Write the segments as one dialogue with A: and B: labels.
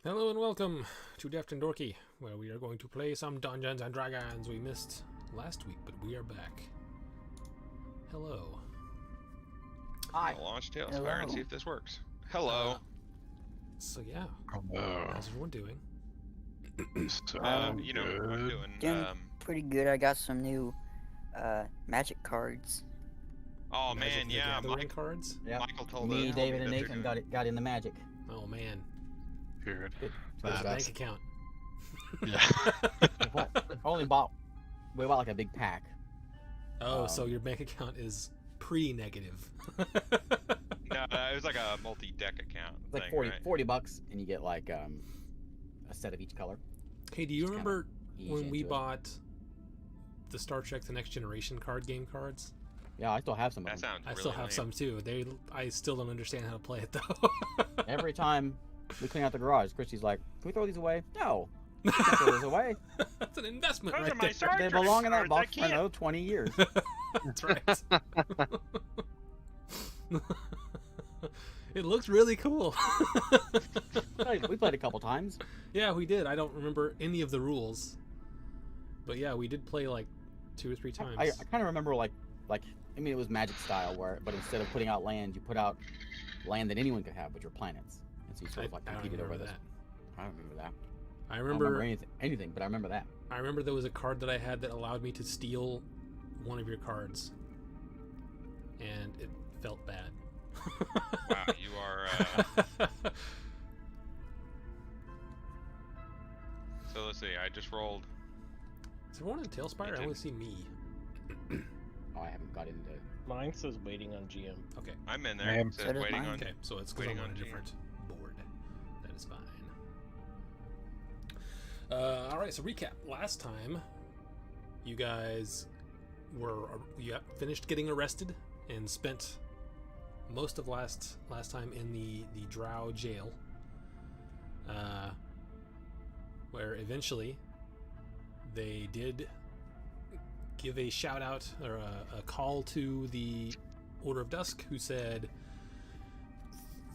A: Hello and welcome to Deft and Dorky, where we are going to play some Dungeons and Dragons. We missed last week, but we are back. Hello.
B: Hi.
C: I'll launch Tailspire and see if this works. Hello.
A: So yeah,
D: Hello.
A: how's everyone doing?
D: So
C: I'm
D: good.
C: doing.
B: Pretty good. I got some new magic cards.
C: Oh
A: Magic
C: man,
A: the
C: yeah.
A: Gathering cards.
E: Yep.
C: Michael told
E: Me,
C: us.
E: David, and Nathan got in the magic.
A: Oh man,
D: Good.
A: there's a bank
E: That's-
A: account.
D: Yeah.
E: we bought like a big pack.
A: Oh, so your bank account is pre-negative.
C: No, it was like a multi-deck account.
E: It's like
C: thing,
E: 40,
C: right?
E: 40 bucks, and you get like a set of each color.
A: Hey, do you
E: Just kinda
A: remember
E: ease
A: when we
E: into it.
A: bought the Star Trek: The Next Generation card game cards?
E: Yeah, I still have some of
C: That
E: them.
C: sounds.
A: I
C: really
A: still have
C: lame.
A: some too. I still don't understand how to play it though.
E: Every time we clean out the garage, Christy's like, "Can we throw these away?" No, we can't throw these away.
A: That's an investment
C: Those
A: right
C: are my
A: there.
C: Star
E: They
C: Trek
E: belong in that
C: cards, I
E: box for
C: can't.
E: 20 years.
A: That's right. It looks really cool.
E: We played a couple times.
A: Yeah, we did. I don't remember any of the rules, but yeah, we did play like 2 or 3 times.
E: I kind of remember like I mean it was magic style but instead of putting out land, you put out land that anyone could have, which were planets, and so you sort of like
A: I don't
E: competed over
A: remember
E: this.
A: that.
E: I don't remember that.
A: I
E: I don't remember
A: remember.
E: anything, but I remember that.
A: I remember there was a card that I had that allowed me to steal one of your cards, and it felt bad.
C: Wow, you are. So let's see. I just rolled.
A: Is everyone in Tailspire? I only see me.
E: Oh, I haven't got into.
F: Mine says waiting on GM.
A: Okay.
C: I'm in there.
D: Ma'am.
C: It says
B: So does
C: waiting
B: mine.
C: on.
A: Okay, so it's because I'm
C: Waiting
A: on a
C: on
A: different board. That is fine. All right, so recap. Last time, you guys finished getting arrested and spent most of last time in the Drow jail, where eventually they did give a shout out or a call to the Order of Dusk, who said,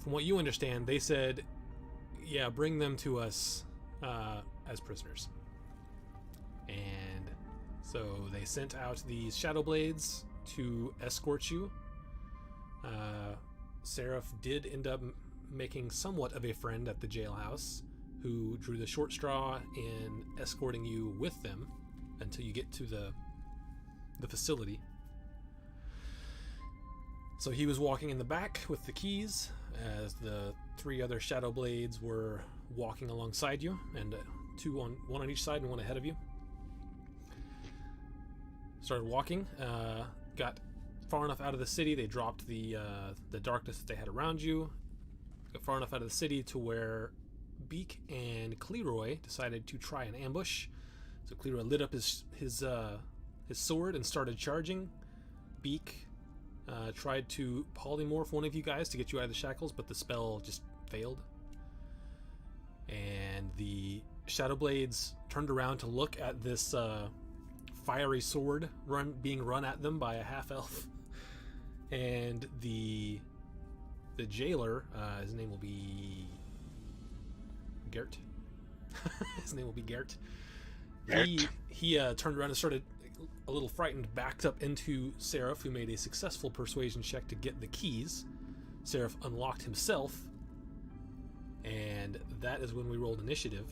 A: from what you understand, they said, yeah, bring them to us as prisoners. And so they sent out these Shadow Blades to escort you. Seraph did end up making somewhat of a friend at the jailhouse, who drew the short straw in escorting you with them until you get to the facility. So he was walking in the back with the keys as the 3 other Shadow Blades were walking alongside you, and one on each side and one ahead of you. Started walking, got far enough out of the city. They dropped the darkness that they had around you. Got far enough out of the city to where Beak and Cleroy decided to try an ambush. So Cleroy lit up his sword and started charging. Beak tried to polymorph one of you guys to get you out of the shackles, but the spell just failed. And the Shadow Blades turned around to look at this fiery sword being run at them by a half-elf. And the jailer, his name will be Gert. His name will be Gert. He turned around and started, a little frightened, backed up into Seraph, who made a successful persuasion check to get the keys. Seraph unlocked himself, and that is when we rolled initiative.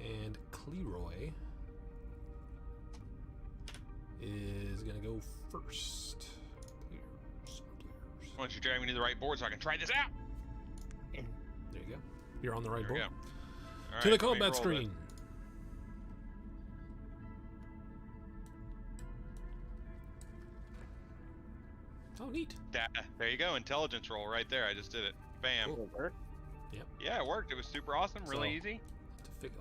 A: And Cleroy is gonna go first. Players.
C: Why don't you drag me to the right board so I can try this out?
A: There you go. You're on the right
C: There we
A: board.
C: go. All
A: To the
C: right, let me
A: combat
C: roll
A: screen. Oh, neat.
C: There you go. Intelligence roll right there. I just did it. Bam.
A: Cool.
F: Will it work?
C: Yeah, it worked. It was super awesome. Really
A: So-
C: easy.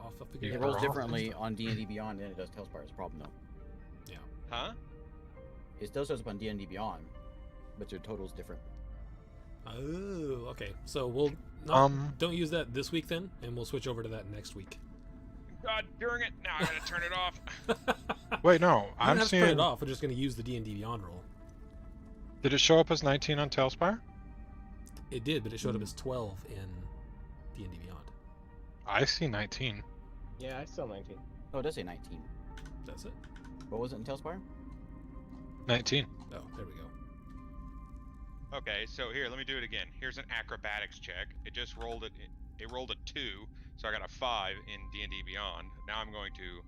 A: I'll figure
E: It
A: out
E: rolls
A: how-
E: differently on D&D Beyond than it does Tailspire. It's a problem though.
C: Huh?
E: It still shows up on D&D Beyond, but your total's different.
A: Oh, okay. So we'll don't use that this week then, and we'll switch over to that next week.
C: God, during it. Now I gotta turn it off.
D: Wait, no.
A: You don't
D: I'm
A: have to turn
D: seeing.
A: it off. We're just going to use the D&D Beyond roll.
D: Did it show up as 19 on Tailspire?
A: It did, but it showed up as 12 in D&D Beyond.
D: I see 19.
F: Yeah, I still 19.
E: Oh, it does say 19.
A: That's it.
E: What was it in Tailspire?
D: 19.
A: Oh, there we go.
C: Okay, so here, let me do it again. Here's an acrobatics check. It just rolled it. It rolled a 2, so I got a 5 in D&D Beyond. Now I'm going to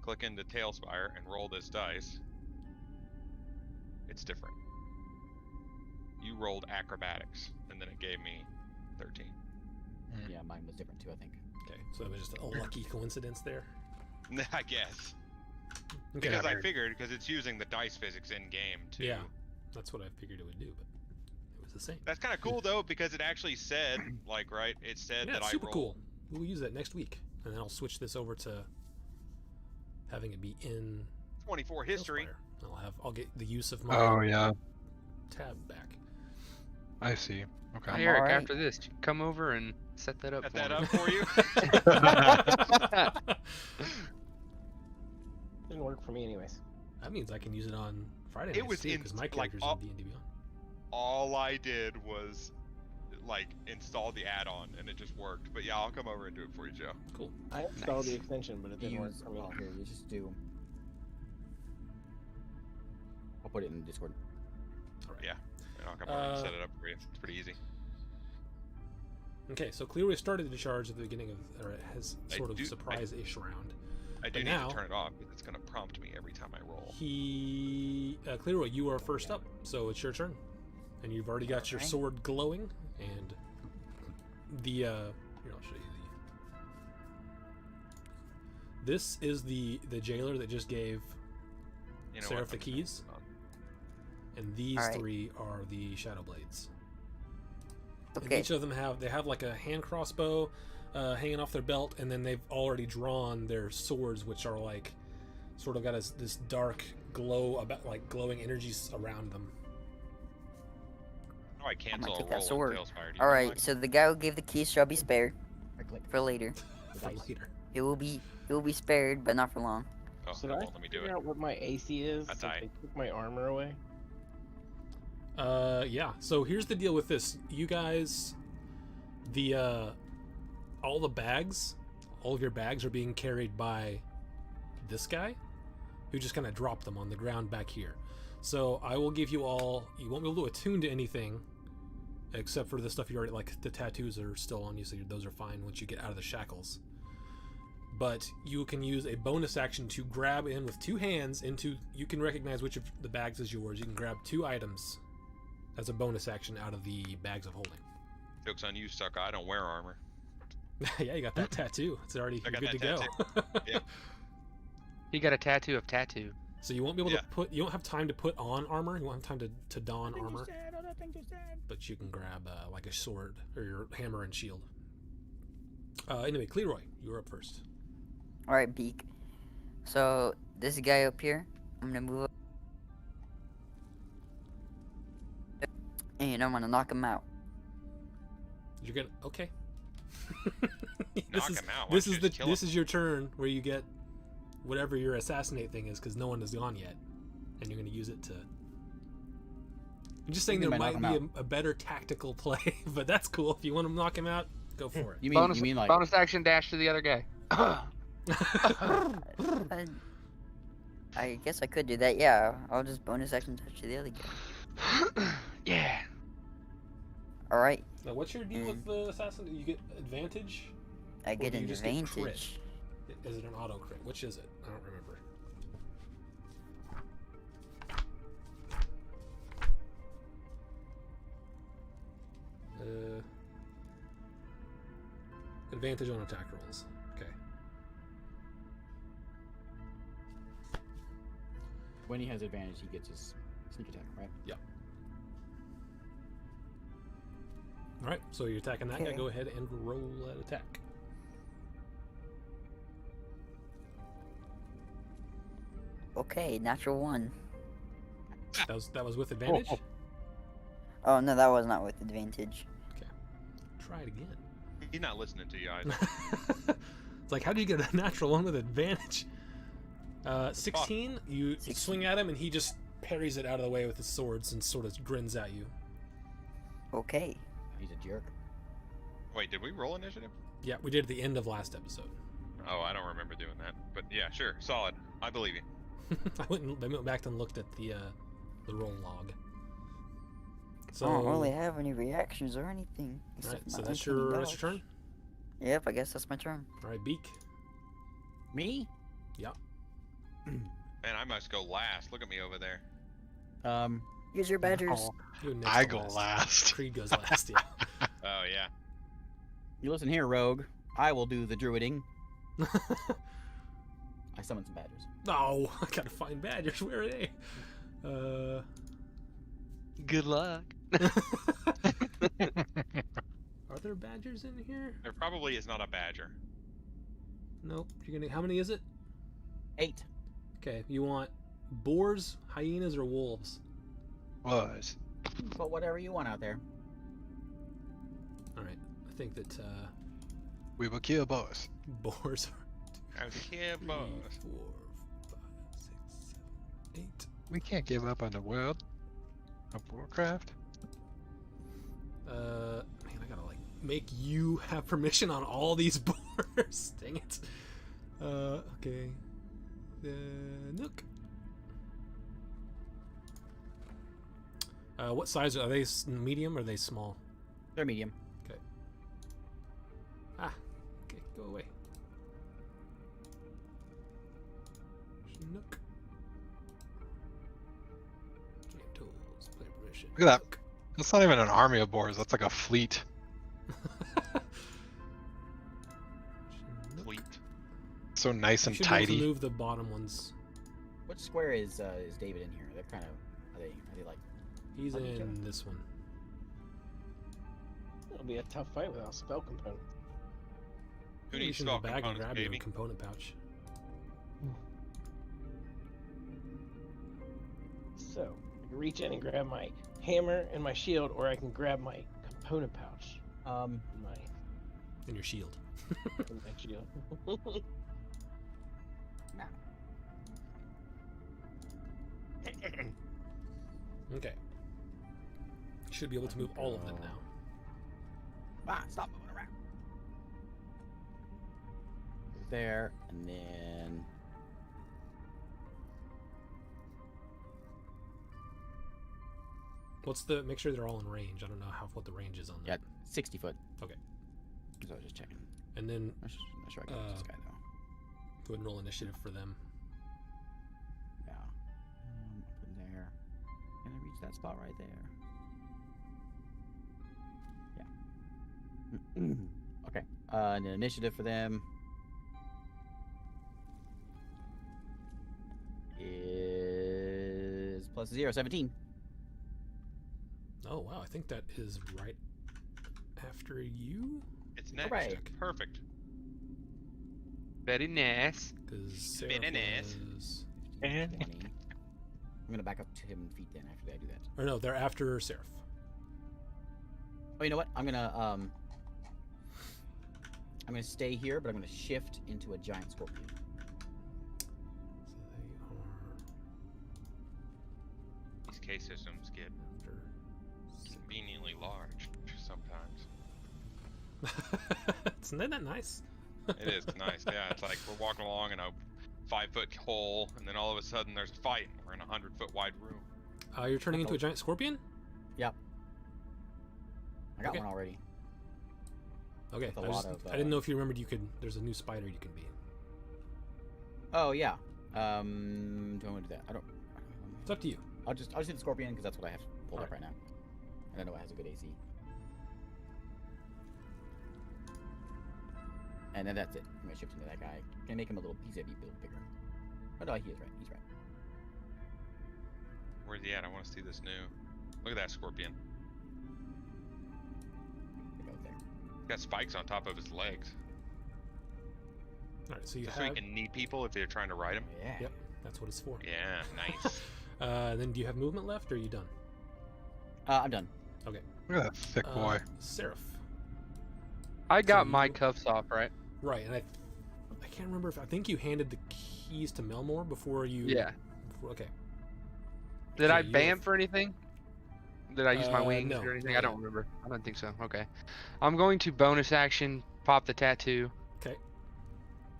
C: click into Tailspire and roll this dice. It's different. You rolled acrobatics, and then it gave me 13.
E: Yeah, mine was different too, I think.
A: Okay, so that was just a lucky coincidence there.
C: I guess.
A: Okay.
C: Because I figured, because it's using the dice physics in game too.
A: Yeah, that's what I figured it would do, but it was the same.
C: That's kind of cool though, because it actually said, like, right? It said
A: Yeah,
C: that
A: it's
C: I
A: super
C: rolled.
A: cool. We'll use that next week, and then I'll switch this over to having it be in
C: 24 history.
A: Tailspire. I'll get the use of my
D: Oh, yeah.
A: tab back.
D: I see. Okay.
B: I'm
G: Hey, Eric,
B: alright.
G: after this, come over and set that up.
C: Set
G: for
C: that
G: me.
C: up for you.
F: Didn't work for me anyways.
A: That means I can use it on Friday
C: It
A: nights
C: was
A: too, because my
C: like,
A: character's
C: all-
A: in D&D Beyond.
C: All I did was, like, install the add-on, and it just worked. But yeah, I'll come over and do it for you, Joe.
A: Cool.
F: I installed the
G: Nice.
F: extension, but it didn't work
E: Use,
F: for me.
E: oh, here, you just do. I'll put it in Discord.
A: All right.
C: Yeah. And I'll come over and set it up for you. It's pretty easy.
A: Okay, so Clearway started the charge at the beginning of, or it has
C: I
A: sort of
C: do- I-
A: surprise-ish round.
C: I do
A: But
C: need
A: now-
C: to turn it off because it's going to prompt me every time I roll.
A: Clearway, you are first up, so it's your turn, and you've already got your
B: Alright.
A: sword glowing, and the here I'll show you This is the jailer that just gave
C: You know
A: Seraph
C: what?
A: the
C: I'm gonna
A: keys?
C: put it on.
A: and these
B: Alright.
A: three are the shadow blades. And
B: Okay.
A: each of them have like a hand crossbow hanging off their belt, and then they've already drawn their swords, which are like sort of got this dark glow, about like glowing energies around them.
C: Oh, I cancel a
B: take that
C: roll in
B: sword.
C: Tailspire. Do you
B: All
C: know
B: right.
C: why?
B: So the guy who gave the keys shall be spared
E: Right click.
B: for later.
A: For
E: Nice.
A: later.
B: It will be spared, but not for long.
C: Oh,
F: So
C: it
F: did I
C: won't let me do
F: figure
C: it.
F: out what my AC is?
C: That's
F: since
C: aight.
F: they took my armor away.
A: Yeah. So here's the deal with this. You guys, all the bags, all of your bags are being carried by this guy, who just kind of dropped them on the ground back here. So I will give you all. You won't be able to attune to anything, except for the stuff you already like. The tattoos are still on you, so those are fine once you get out of the shackles. But you can use a bonus action to grab in with two hands into. You can recognize which of the bags is yours. You can grab two items as a bonus action out of the bags of holding.
C: Joke's on you, sucker. I don't wear armor.
A: Yeah, you got that tattoo. It's already
C: I
A: you're
C: got
A: good to
C: that
A: go.
G: He got a tattoo of tattoo.
A: So you won't be able
C: Yeah.
A: to put. You won't have time to put on armor. You won't have time to don armor. But you can grab like a sword or your hammer and shield. Anyway, Cleroy, you were up first.
B: All right, Beak. So this guy up here, I'm gonna move up, and I'm gonna knock him out.
A: You're gonna okay.
C: Knock
A: is,
C: him out. Why
A: This
C: don't
A: is
C: you
A: the
C: just kill
A: this
C: him?
A: is your turn where you get whatever your assassinate thing is because no one has gone yet, and you're gonna use it to. I'm just saying
E: What do
A: there
E: you mean by
A: might
E: knock
A: be a better tactical play, but that's cool. If you want to knock him out, go for it.
E: You mean
G: bonus,
E: you mean like
G: bonus action dash to the other guy.
B: I guess I could do that. Yeah, I'll just bonus action touch to the other guy.
G: Yeah.
B: All right,
A: Now, what's your deal with the assassin? You get advantage?
B: I get
A: do you
B: an
A: just get crit?
B: advantage.
A: Is it an auto crit? Which is it? I don't remember. Advantage on attack rolls. Okay.
E: when he has advantage, he gets his sneak attack, right?
A: All right. So you're attacking that guy.
B: Okay.
A: Go ahead and roll that attack.
B: Okay, natural one.
A: That was with advantage.
B: Oh no, that was not with advantage.
A: Try it again.
C: He's not listening to you either.
A: It's like, how do you get a natural one with advantage? 16. You
B: 16.
A: swing at him, and he just parries it out of the way with his swords and sort of grins at you.
B: Okay.
E: He's a jerk.
C: Wait, did we roll initiative?
A: Yeah, we did at the end of last episode.
C: Oh, I don't remember doing that. But yeah, sure, solid. I believe you.
A: I went back and looked at the roll log. So,
B: I don't really have any reactions or anything.
A: Alright,
B: except
A: so
B: my
A: that's
B: uncanny
A: your
B: dodge.
A: turn.
B: Yep, I guess that's my turn.
A: All right, Beak.
E: Me?
C: Man, I must go last. Look at me over there.
B: Use your badgers.
D: Oh,
A: You next
D: I
A: to
D: go last.
A: Creed goes last. Yeah.
C: Oh yeah.
E: You listen here, Rogue. I will do the druiding. I summon some badgers.
A: No, I gotta find badgers. Where are they?
G: Good luck.
A: Are there badgers in here?
C: There probably is not a badger.
A: Nope. You're gonna. How many is it?
E: 8.
A: Okay. You want boars, hyenas, or wolves?
D: Was.
E: But whatever you want out there.
A: All right. I think that
D: We will kill boss.
A: boars are
C: I was here,
A: 3, 4,
C: boss.
A: 5, 6, 7, 8.
D: We can't give up on the world of Warcraft.
A: Man, I gotta like make you have permission on all these boars. Dang it. Okay. Nook. What size are they? Medium or are they small?
E: They're medium.
A: Ah. Okay, go away. Nook. Game tools. Player permission.
D: Look at that.
A: Nook.
D: That's not even an army of boars. That's like a fleet.
A: Nook.
C: Fleet.
D: So nice
A: You
D: and
A: should be able to
D: tidy.
A: move the bottom ones.
E: Which square is David in here? They're kind of are they like
A: He's
E: Let me check.
A: in this one.
F: It'll be a tough fight without spell component.
C: Who
A: You
C: needs
A: should in the
C: spell
A: bag and
C: components,
A: grab your
C: baby?
A: component pouch.
F: So I can reach in and grab my hammer and my shield, or I can grab my component pouch. My
A: And your shield.
F: my shield.
A: Okay. You should be able to move all of them now.
E: stop moving around. There and then
A: What's the? Make sure they're all in range. I don't know what the range is on
E: yeah,
A: that.
E: 60 foot.
A: Okay.
E: So I was just checking.
A: And then
E: I'm not sure I got this guy though.
A: go ahead and roll initiative for them.
E: Yeah. Up in there. Can I reach that spot right there? Yeah. Okay. And an initiative for them is plus 0, 17.
A: Oh wow, I think that is right after you.
C: It's next.
E: Hooray.
C: Perfect.
G: Very nice.
A: Because
C: Very
A: Seraph
C: nice.
A: was.
E: 20. I'm gonna back up to him feet then after I do that.
A: Or no, they're after Seraph.
E: Oh, you know what? I'm gonna stay here, but I'm gonna shift into a giant scorpion.
A: So
C: These K systems get
A: they are
C: conveniently large sometimes.
A: after. Isn't that nice?
C: It is nice. Yeah, it's like we're walking along in a 5-foot hole, and then all of a sudden there's a fight. And we're in a 100-foot wide room.
A: You're turning into a giant scorpion.
E: Yep. I got
A: Okay.
E: one already.
A: Okay.
E: With a
A: I,
E: lot
A: just,
E: of,
A: I didn't know if you remembered you could. There's a new spider you can be.
E: Oh yeah. Do I want to do that? I don't.
A: It's up to you.
E: I'll just hit the scorpion because that's what I have pulled up
A: Alright.
E: right now. And I know it has a good AC. And then that's it. I'm gonna shift into that guy. Can I make him a little piece of build bigger? Oh no, he is right. He's right.
C: Where's he at? I want to see this new. Look at that scorpion.
E: He goes there.
C: He's got spikes on top of his legs.
A: All right. So you
C: Just so he
A: have.
C: can knee people if they're trying to ride him.
E: Yeah.
A: Yep. That's what it's for.
C: Yeah, nice.
A: Then do you have movement left, or are you done?
E: I'm done.
D: Look at that thick boy.
A: Seraph.
G: I got
A: So
G: my
A: you-
G: cuffs off, right?
A: Right, and I can't remember if I think you handed the keys to Melmore before you.
G: Yeah.
A: Okay.
G: Did
A: So
G: I
A: you're-
G: ban for anything? Did I use my wings
A: no,
G: or anything?
A: not
G: I don't
A: yet.
G: remember. I don't think so. Okay. I'm going to bonus action, pop the tattoo.
A: Okay.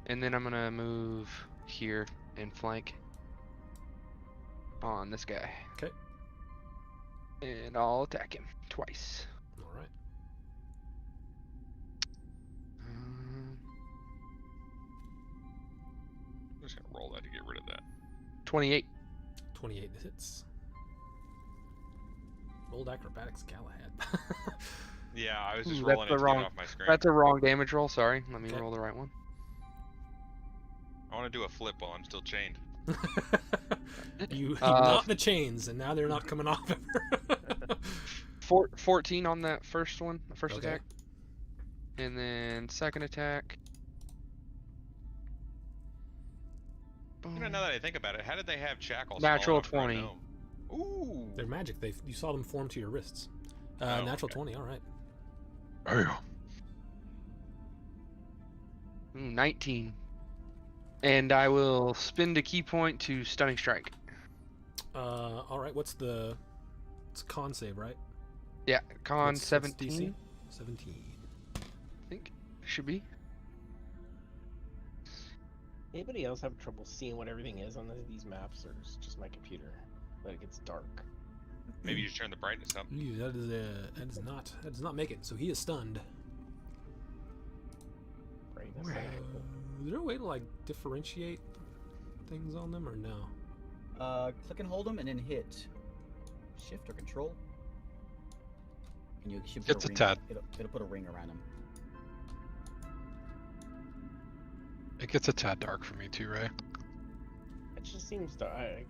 G: And then I'm gonna move here and flank on this guy.
A: Okay.
G: And I'll attack him twice.
A: All right.
C: I'm just gonna roll that to get rid of that.
G: 28.
A: 28 hits. Old acrobatics Galahad.
C: Yeah, I was just
G: Ooh, that's
C: rolling
G: the
C: it to
G: wrong-
C: get off my screen.
G: That's a wrong damage roll. Sorry. Let me
A: Okay.
G: roll the right one.
C: I want to do a flip while I'm still chained.
A: you
G: Uh,
A: knot the chains, and now they're not coming off ever.
G: 14 on that first one, the first
A: Okay.
G: attack. And then second attack.
C: You know, now that I think about it, how did they have shackles?
G: Natural
C: small enough
G: 20.
C: for a gnome? Ooh.
A: They're magic. You saw them form to your wrists.
C: Oh,
A: Natural
C: okay.
A: 20. All right.
D: Oh,
G: 19. And I will spend a key point to stunning strike.
A: All right. It's a con save, right?
G: Yeah, con
A: What's DC?
G: 17.
A: 17.
G: I think should be.
F: Anybody else have trouble seeing what everything is on these maps, or is it just my computer that it gets dark?
C: Maybe you just turn the brightness up.
A: Ooh, that does not make it. So he is stunned.
F: Brightness.
A: Is there a way to like differentiate things on them or no?
E: Click and hold them and then hit Shift or Control. And you should put
D: It's a
E: ring.
D: tad.
E: It'll put a ring around them.
D: it gets a tad dark for me too, Ray.
F: It just seems dark.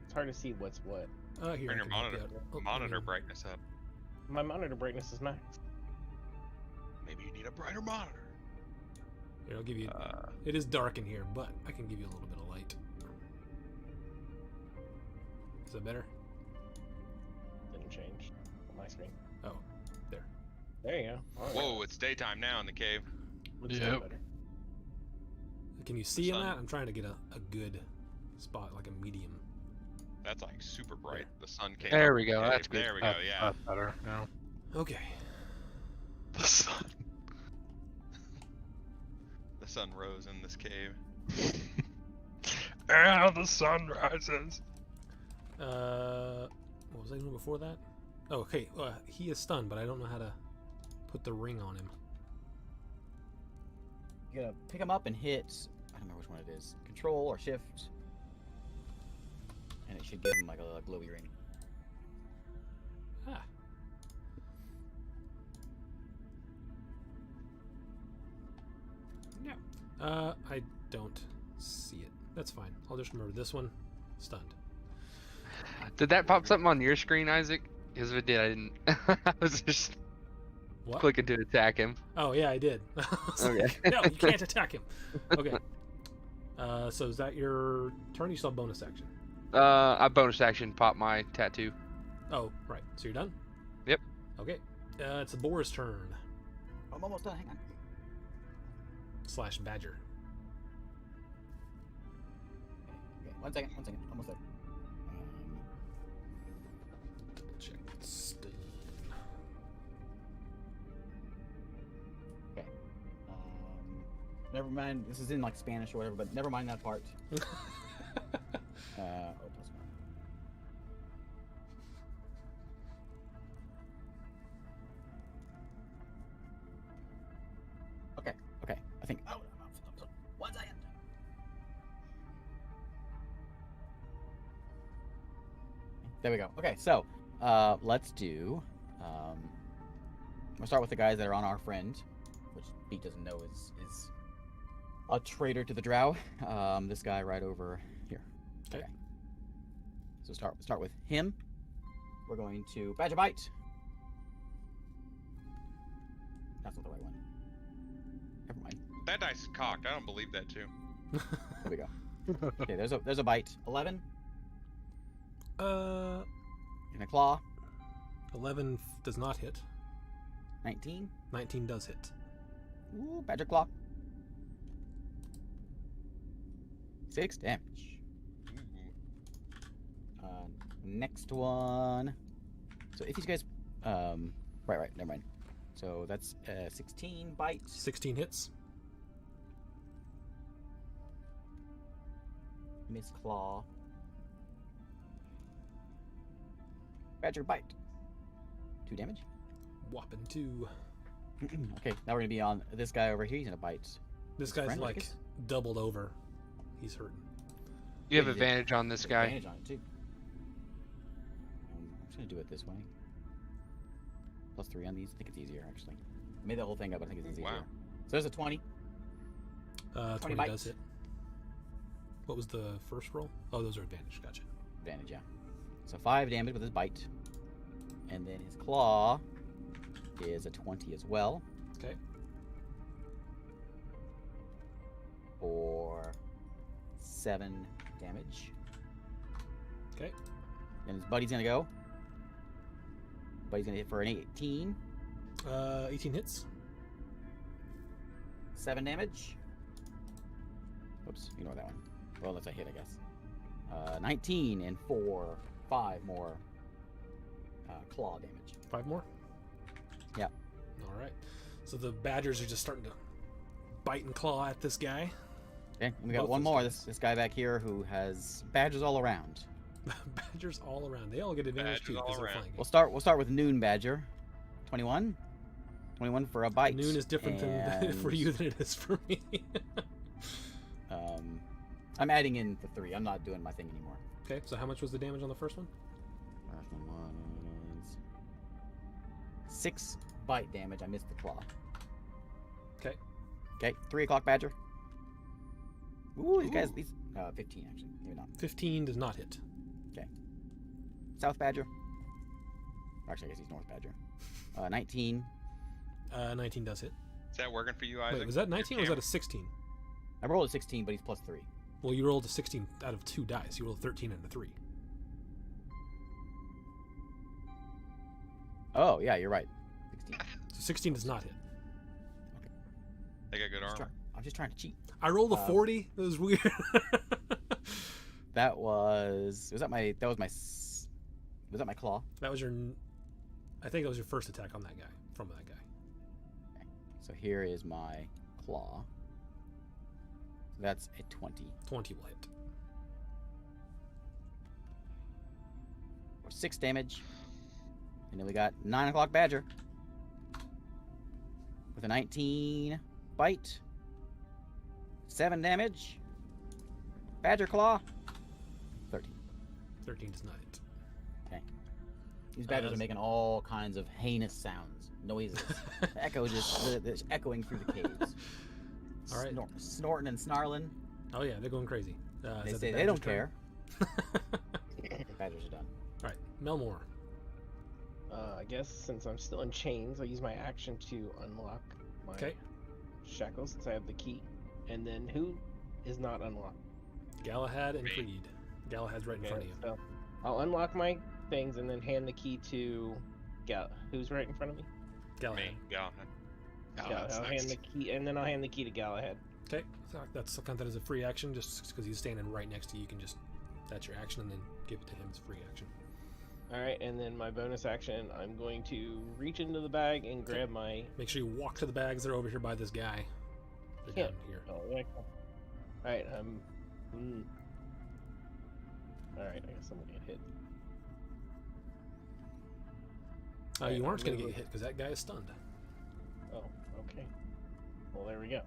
F: It's hard to see what's what.
A: Here.
C: Turn
A: I
C: your
A: can help you
C: monitor,
A: out. Oh,
C: monitor
A: let me-
C: brightness up.
F: My monitor brightness is max.
C: Maybe you need a brighter monitor.
A: Here, I'll give you. It is dark in here, but I can give you a little bit of light. Is that better?
F: Didn't change on my screen.
A: Oh, there.
F: There you go. All right.
C: Whoa, it's daytime now in the cave.
F: Looks
D: Yep.
F: better.
A: Can you see in
C: Sun.
A: that? I'm trying to get a good spot, like a medium.
C: That's like super bright. The sun came.
G: There
C: up
G: we
C: in the
G: go,
C: cave.
G: that's good.
C: There we go. Yeah.
D: That's better. Yeah.
A: Okay.
D: The sun.
C: The sun rose in this cave.
D: And the sun rises.
A: What was I doing before that? Oh, okay. He is stunned, but I don't know how to put the ring on him.
E: You gotta pick them up and hit. I don't remember which one it is. Control or Shift. And it should give him like a glowy ring.
A: Ah. Yeah. I don't see it. That's fine. I'll just remember this one. Stunned.
G: Did that pop something on your screen, Isaac? Because if it did, I didn't. I was just
A: What?
G: clicking to attack him.
A: Oh yeah, I did. I was
G: Okay.
A: like, no, you can't attack him. Okay. So is that your turn? You still have bonus action.
G: I bonus action pop my tattoo.
A: Oh, right. So you're done?
G: Yep.
A: Okay. It's the boar's turn.
E: I'm almost done. Hang on.
A: / badger.
E: Okay, 1 second. Almost there.
A: Double check. Stun.
E: Okay. Never mind. This is in like Spanish or whatever, but never mind that part. Oh, it doesn't matter. Okay. I think. Oh, 1 second. There we go. Okay, so let's do. We'll start with the guys that are on our friend, which Pete doesn't know is a traitor to the Drow. This guy right over here.
A: Okay.
E: So start with him. We're going to Badger Bite. That's not the right one. Never mind.
C: That dice is cocked. I don't believe that too.
E: There we go. Okay, there's a bite. 11 and a claw.
A: 11 does not hit.
E: 19.
A: 19 does hit.
E: Ooh, Badger Claw. 6 damage.
C: Ooh.
E: Next one. So if these guys, right, never mind. So that's 16 bite.
A: 16 hits.
E: Miss claw. Badger bite. 2 damage.
A: Whopping 2.
E: Okay, now we're gonna be on this guy over here. He's gonna bite.
A: This
E: His
A: guy's
E: friend, I
A: like
E: guess?
A: doubled over. He's hurting.
G: You have
E: Yeah, you did.
G: advantage on this guy.
E: Advantage on it too. I'm just gonna do it this way. +3 on these. I think it's easier actually. I made the whole thing up, but I think it's easier.
C: Wow.
E: So there's a 20.
A: 20
E: bites.
A: does hit. What was the first roll? Oh, those are advantage. Gotcha.
E: Advantage, yeah. So 5 damage with his bite. And then his claw is a 20 as well.
A: Okay.
E: For 7 damage.
A: Okay.
E: And his buddy's gonna go. Buddy's gonna hit for an 18.
A: 18 hits.
E: 7 damage. Oops, ignore that one. Well, that's a hit, I guess. 19 and 5 more claw damage.
A: 5 more?
E: Yeah.
A: All right. So the badgers are just starting to bite and claw at this guy.
E: Okay, and we got
A: Both
E: one
A: those
E: more.
A: guys.
E: This guy back here who has badgers all around.
A: Badgers all around. They all get advantage
C: Badgers
A: too
C: all
A: because they're
C: around.
A: flying.
E: We'll start with Noon Badger. 21. 21 for a bite.
A: Noon is different than for
E: and,
A: you than it is for me.
E: I'm adding in the 3. I'm not doing my thing anymore.
A: Okay, so how much was the damage on the first one?
E: First one was 6 bite damage. I missed the claw.
A: Okay.
E: Okay, 3 o'clock Badger. Ooh, these guys, 15 actually. Maybe not.
A: 15 does not hit.
E: South Badger. Actually, I guess he's North Badger. 19.
A: 19 does hit.
C: Is that working for you, Isaac?
A: Wait, was that 19 or was
C: Your
A: that a 16?
E: I rolled a 16, but he's +3.
A: Well, you rolled a 16 out of 2 dice. You rolled a 13 and a 3.
E: Oh, yeah, you're right. 16.
A: So 16 does not hit.
C: They got good armor.
E: I'm just trying to cheat.
A: I rolled a 40. It was weird.
E: That was my claw.
A: That was your. I think that was your first attack on that guy. From that guy.
E: So here is my claw. That's a 20.
A: 20 will hit.
E: For 6 damage. And then we got 9 o'clock Badger. With a 19 bite. 7 damage. Badger claw. 13.
A: 13 does not hit.
E: These badgers
A: that's-
E: are making all kinds of heinous sounds, noises. Echo just echoing through the caves.
A: All right.
E: Snorting and snarling.
A: Oh yeah, they're going crazy.
E: They
A: is that
E: say
A: the
E: they don't
A: badger's
E: care.
A: turn?
E: Badgers are done.
A: All right, Melmore.
F: I guess since I'm still in chains, I'll use my action to unlock my
A: Okay.
F: shackles since I have the key. And then who is not unlocked?
A: Galahad and
C: Me.
A: Creed. Galahad's right in front of you.
F: So I'll unlock my things and then hand the key to Who's right in front of me?
A: Galahad.
C: Me, Galahad.
D: Oh,
F: Gal-
D: that's
F: I'll
D: nice.
F: hand the key, and then I'll hand the key to Galahad.
A: Okay, so that's counted as a free action just because he's standing right next to you. You can just that's your action and then give it to him as free action.
F: All right, and then my bonus action, I'm going to reach into the bag and grab my.
A: Make sure you walk to the bags. They're over here by this guy. They're
F: Yeah.
A: down here.
F: Oh, yeah. All right, All right, I guess I'm gonna get hit.
A: You
F: Right,
A: aren't
F: I'm
A: going to
F: gonna-
A: get hit because that guy is stunned.
F: Oh, okay. Well, there we go.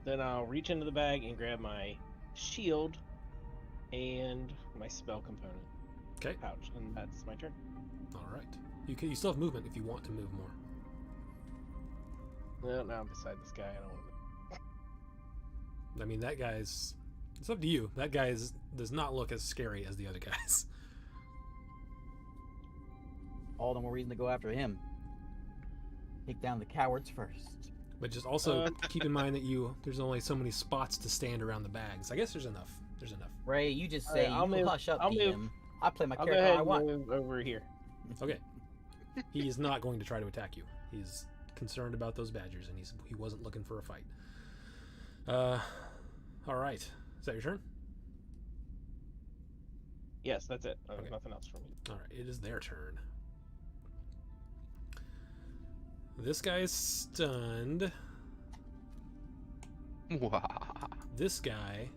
F: Then I'll reach into the bag and grab my shield and my spell component
A: Okay.
F: pouch, and that's my turn.
A: All right. You still have movement if you want to move more.
F: No, now I'm beside this guy. I don't want to.
A: I mean, that guy's. It's up to you. That guy does not look as scary as the other guys.
E: All the more reason to go after him. Take down the cowards first.
A: But just also keep in mind that there's only so many spots to stand around the bags. I guess there's enough. There's enough.
E: Ray, you just
F: Alright,
E: say
F: I'll
E: you
F: move-
E: hush up,
F: I'll
E: DM.
F: move.
E: I play my
F: I'll go
E: character
F: ahead
E: I
F: and
E: want.
F: move over here.
A: Okay. He is not going to try to attack you. He's concerned about those badgers, and he wasn't looking for a fight. All right. Is that your turn?
F: Yes, that's it.
A: Okay.
F: Nothing else for me.
A: All right, it is their turn. This guy's stunned. This guy.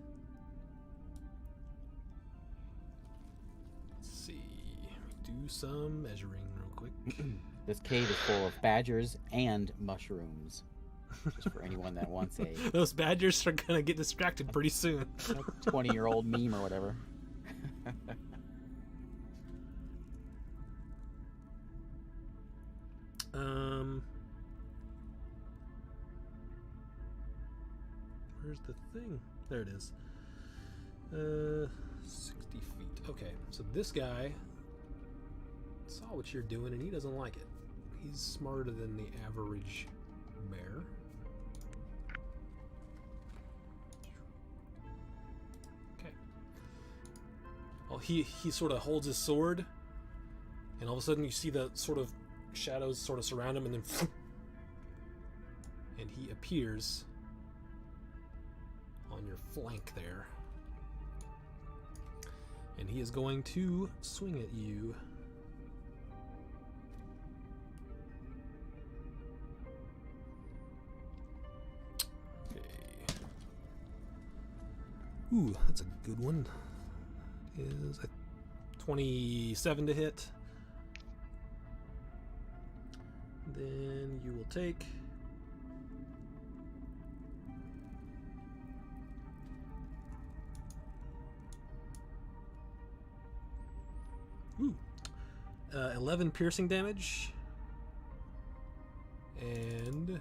A: Let's see. Do some measuring real quick.
E: This cave is full of badgers and mushrooms. Just for anyone that wants a
A: Those badgers are gonna get distracted pretty soon.
E: 20-year-old meme or whatever.
A: Where's the thing? There it is. 60 feet. Okay, so this guy saw what you're doing and he doesn't like it. He's smarter than the average bear. Okay. Well, he sort of holds his sword, and all of a sudden you see the sort of shadows sort of surround him, and then and he appears on your flank there. And he is going to swing at you. Okay. Ooh, that's a good one. Is a 27 to hit. Then you will take Ooh. 11 piercing damage and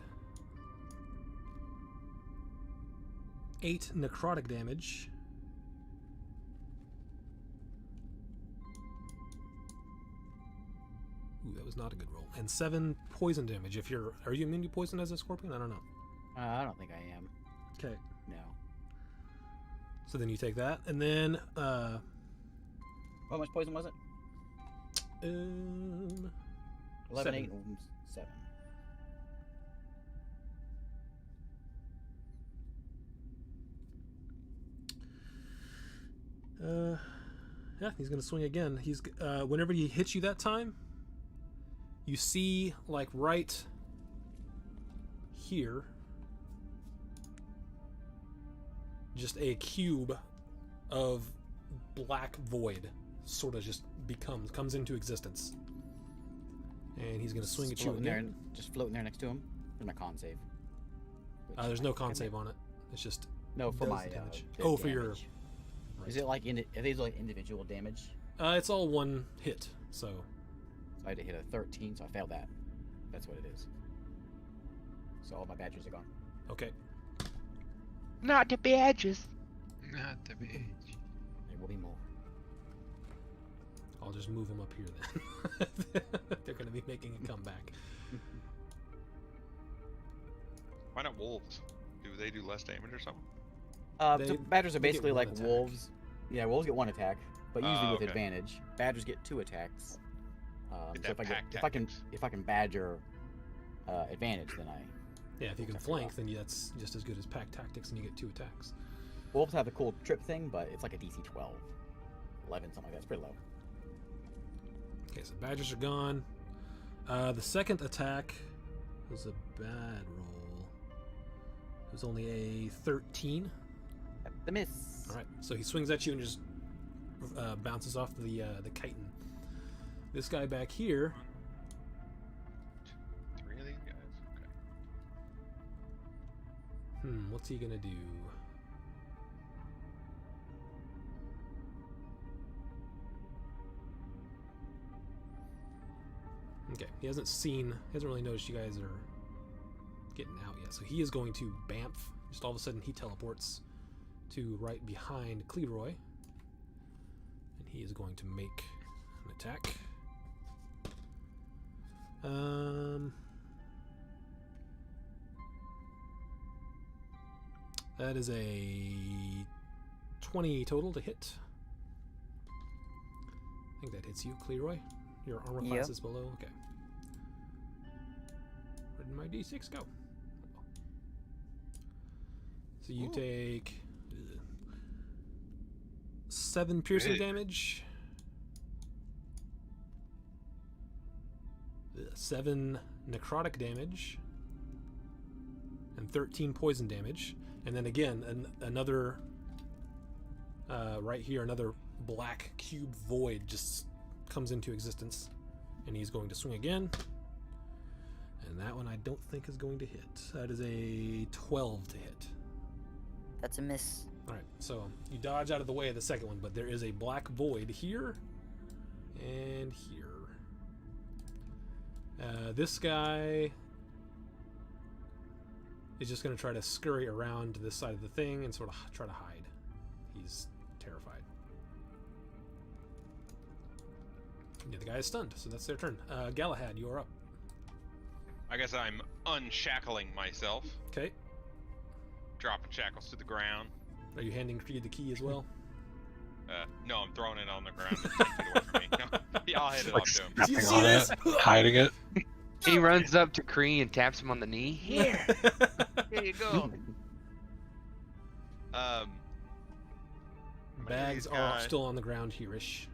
A: 8 necrotic damage. Ooh, that was not a good roll. And 7 poison damage. If you're, are you immune to poison as a scorpion? I don't know.
E: I don't think I am.
A: Okay.
E: No.
A: So then you take that, and then
E: How much poison was it?
A: 11,
E: 11, 8, 7.
A: Yeah, he's gonna swing again. He's whenever he hits you that time, you see like right here, just a cube of black void, sort of just comes into existence, and he's gonna swing at you again.
E: Just floating there next to him. There's my con save.
A: There's no con save on it. It's just
E: No, for
A: does
E: my
A: the damage.
E: the
A: Oh, for your.
E: damage. Is it like are these like individual damage?
A: It's all one hit, so.
E: So I had to hit a 13, so I failed that. That's what it is. So all my badgers are gone.
A: Okay.
G: Not the badges.
D: Not the beach.
E: There will be more.
A: I'll just move them up here then. They're going to be making a comeback.
C: Why not wolves? Do they do less damage or something?
E: So badgers are
A: they get
E: basically
A: one
E: like
A: attack.
E: wolves. Yeah, wolves get 1 attack, but usually with
C: okay.
E: advantage. Badgers get 2 attacks.
C: Get
E: So
C: that pack
E: if I can badger advantage, then I.
A: Yeah, if you can
E: Check it
A: flank,
E: out.
A: then that's just as good as pack tactics, and you get 2 attacks.
E: Wolves have the cool trip thing, but it's like a DC 12, 11, something like that. It's pretty low.
A: Okay, so badgers are gone. The second attack was a bad roll. It was only a 13.
E: The miss.
A: All right, so he swings at you and just bounces off the chitin. This guy back here.
C: 3 of these guys. Okay.
A: What's he gonna do? Okay, he hasn't really noticed you guys are getting out yet. So he is going to bamf. Just all of a sudden he teleports to right behind Cleroy. And he is going to make an attack. That is a 20 total to hit. I think that hits you, Cleroy. Your armor class
B: Yep.
A: is below. Okay. Where did my d6 go? So you take 7 piercing
D: Hey.
A: damage 7 necrotic damage and 13 poison damage. And then again, another right here, another black cube void just comes into existence, and he's going to swing again. And that one I don't think is going to hit. That is a 12 to hit.
B: That's a miss.
A: All right, so you dodge out of the way of the second one, but there is a black void here and here. This guy is just going to try to scurry around to this side of the thing and sort of try to hide. He's terrified. Yeah, the guy is stunned, so that's their turn. Galahad, you are up.
C: I guess I'm unshackling myself,
A: Okay.
C: dropping shackles to the ground.
A: Are you handing Creed the key as well?
C: No, I'm throwing it on the ground and taking it away from me. No, yeah, I'll hand it
D: Like
C: off to him.
A: Do you
D: snapping
A: see
D: on
A: this?
D: it, hiding it.
G: He runs up to Kree and taps him on the knee. Here, here you go.
A: Bags
C: These
A: are
C: guys-
A: still on the ground here-ish.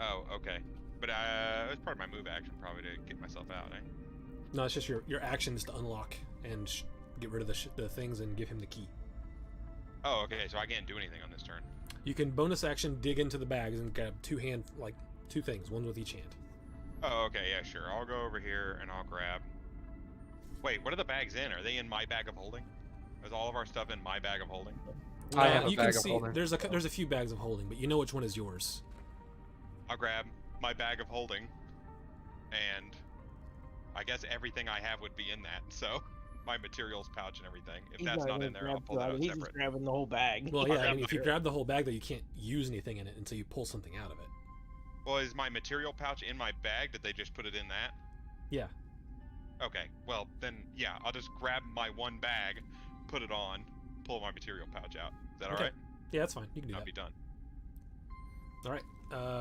C: Oh, okay. But it's part of my move action probably to get myself out, eh?
A: No, it's just your actions to unlock and get rid of the things and give him the key.
C: Oh, okay, so I can't do anything on this turn.
A: You can bonus action dig into the bags and grab two things, one with each hand.
C: Oh, okay, yeah, sure. I'll go over here and I'll grab... Wait, what are the bags in? Are they in my bag of holding? Is all of our stuff in my bag of holding?
G: I have a
A: you
G: bag
A: can
G: of
A: see
G: holding.
A: there's a few bags of holding, but you know which one is yours.
C: I'll grab my bag of holding, and I guess everything I have would be in that, so my materials pouch and everything. If
F: He's
C: that's not
F: even
C: in there, I'll
F: grabbed
C: pull that
F: two
C: out
F: He's just
C: separate.
F: grabbing the whole bag.
A: Well,
C: I'll
A: yeah, I
C: grab
A: mean, if you
C: the-
A: grab the whole bag, though, you can't use anything in it until you pull something out of it.
C: Well, is my material pouch in my bag? Did they just put it in that?
A: Yeah.
C: Okay, well, then, yeah, I'll just grab my one bag, put it on, pull my material pouch out. Is that
A: Okay.
C: alright?
A: Yeah, that's fine. You can do
C: I'll
A: that.
C: be done.
A: All right.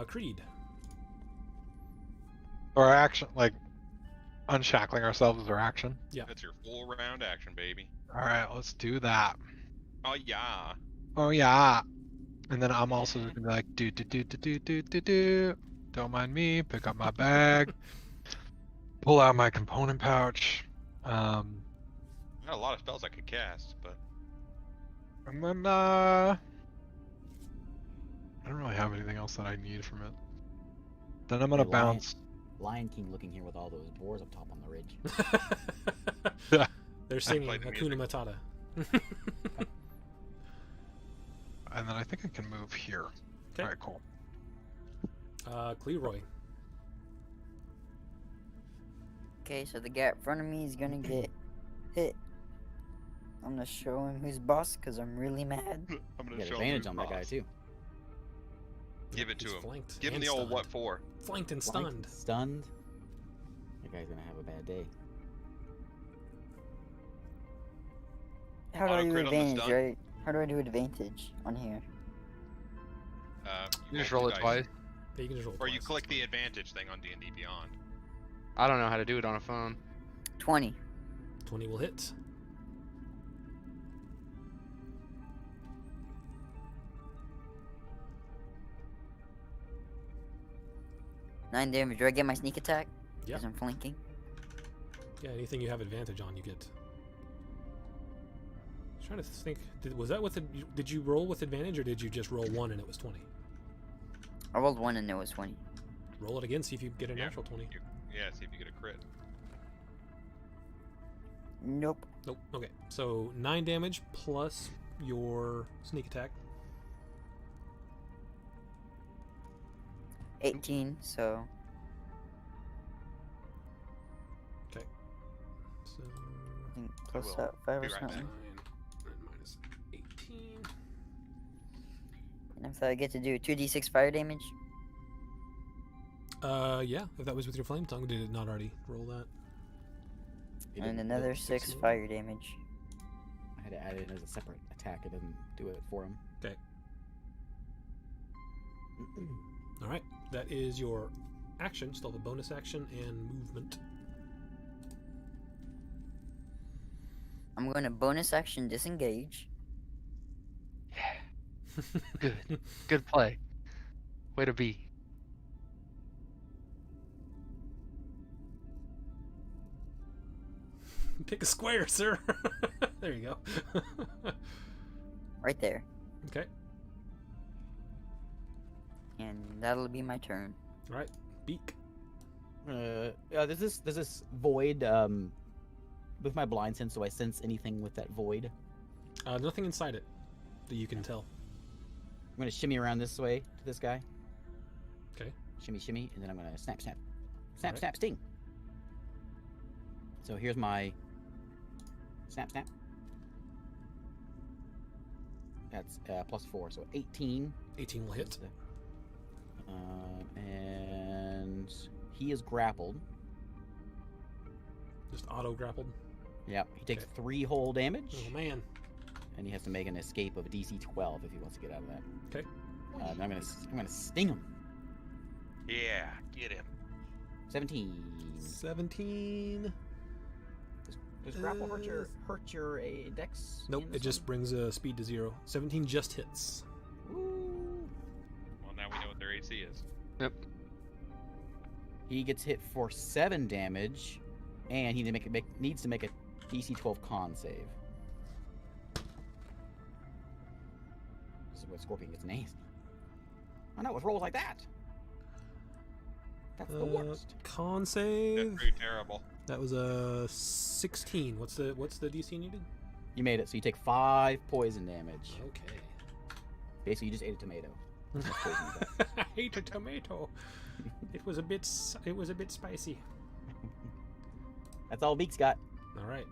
A: Creed.
D: Or action, like unshackling ourselves is our action.
C: That's your full round action, baby.
D: All right, let's do that.
C: Oh, yeah.
D: Oh yeah. And then I'm also just gonna be like, do. Don't mind me. Pick up my bag. Pull out my component pouch.
C: I got a lot of spells I could cast, but...
D: And then I don't really have anything else that I need from it. Then I'm gonna
E: Hey,
D: bounce.
E: Lion King looking here with all those boars up top on the ridge.
A: They're singing
C: played the
A: Hakuna
C: music.
A: Matata.
D: And then I think I can move here.
A: Okay.
D: Alright, cool.
A: Cleroy.
B: Okay, so the guy in front of me is gonna get hit. I'm gonna show him who's boss because I'm really mad.
C: I'm
E: You
C: gonna
E: get
C: show
E: advantage
C: him
E: on that guy too.
C: Give it to
A: He's
C: him.
A: Flanked
C: Give him
A: and
C: the old
A: stunned.
C: what for?
A: Flanked and
E: Flanked,
A: stunned.
E: Stunned. That guy's gonna have a bad day.
B: How do I
C: Auto
B: do
C: crit on the
B: advantage,
C: stun?
B: right? How do I do advantage on here?
G: You just
C: two
G: roll it
C: dice.
G: twice.
A: Yeah, you can just roll
C: Or you
A: twice.
C: click the advantage thing on D&D Beyond.
G: I don't know how to do it on a phone.
B: 20.
A: 20 will hit.
B: Nine damage. Do I get my sneak attack?
A: Yeah.
B: Because I'm flanking.
A: Yeah, anything you have advantage on, you get. Trying to think. Was that with did you roll with advantage or did you just roll 1 and it was 20?
B: I rolled 1 and it was 20.
A: Roll it again, see if you get a
C: Yeah.
A: natural 20.
C: Yeah, see if you get a crit.
B: Nope.
A: Nope. Okay. So 9 damage plus your sneak attack.
B: 18, so
A: So
B: I think plus
C: will.
B: that 5
C: Be
B: or
C: right
B: something.
C: back.
A: 9 and minus 18.
B: And if I get to do 2d6 fire damage,
A: Yeah, if that was with your flame tongue, did it not already roll that?
E: It
B: and
E: didn't-
B: another
E: it-
B: 6
A: 16.
B: fire damage.
E: I had to add it as a separate attack. It doesn't do it for him.
A: Okay. All right, that is your action. Still have a bonus action and movement.
B: I'm going to bonus action disengage.
G: Yeah. Good. Good play. Way to be.
A: Pick a square, sir. There you go.
B: Right there.
A: Okay.
B: And that'll be my turn.
A: All right. Beak.
E: There's this void. With my blind sense, do I sense anything with that void?
A: Nothing inside it that you can tell.
E: I'm gonna shimmy around this way to this guy.
A: Okay.
E: Shimmy, shimmy, and then I'm gonna snap, snap, snap,
A: Alright.
E: snap, sting. So here's my snap, snap. That's +4, so 18.
A: 18 will hit.
E: And he is grappled.
A: Just auto grappled.
E: Yep, he takes
A: Okay.
E: 3 whole damage,
A: Oh man.
E: and he has to make an escape of a DC 12 if he wants to get out of that.
A: Okay.
E: And I'm gonna sting him.
C: Yeah, get him.
E: 17.
A: 17.
E: Does grapple hurt your dex?
A: Nope.
E: in
A: It
E: this
A: just brings speed to 0. 17 just hits.
E: one? Woo.
C: Well, now we know what their AC is.
E: He gets hit for 7 damage, and he needs to make a DC 12 con save. This is what Scorpion gets nasty. Oh no, with rolls like that. That's the worst.
A: Con
C: That's
A: save.
C: pretty terrible.
A: That was a 16. What's the DC needed?
E: You made it, so you take 5 poison damage.
A: Okay.
E: Basically, you just ate a tomato. That's poison you got.
A: I hate a tomato. It was a bit spicy.
E: That's all Beak's got.
A: All right.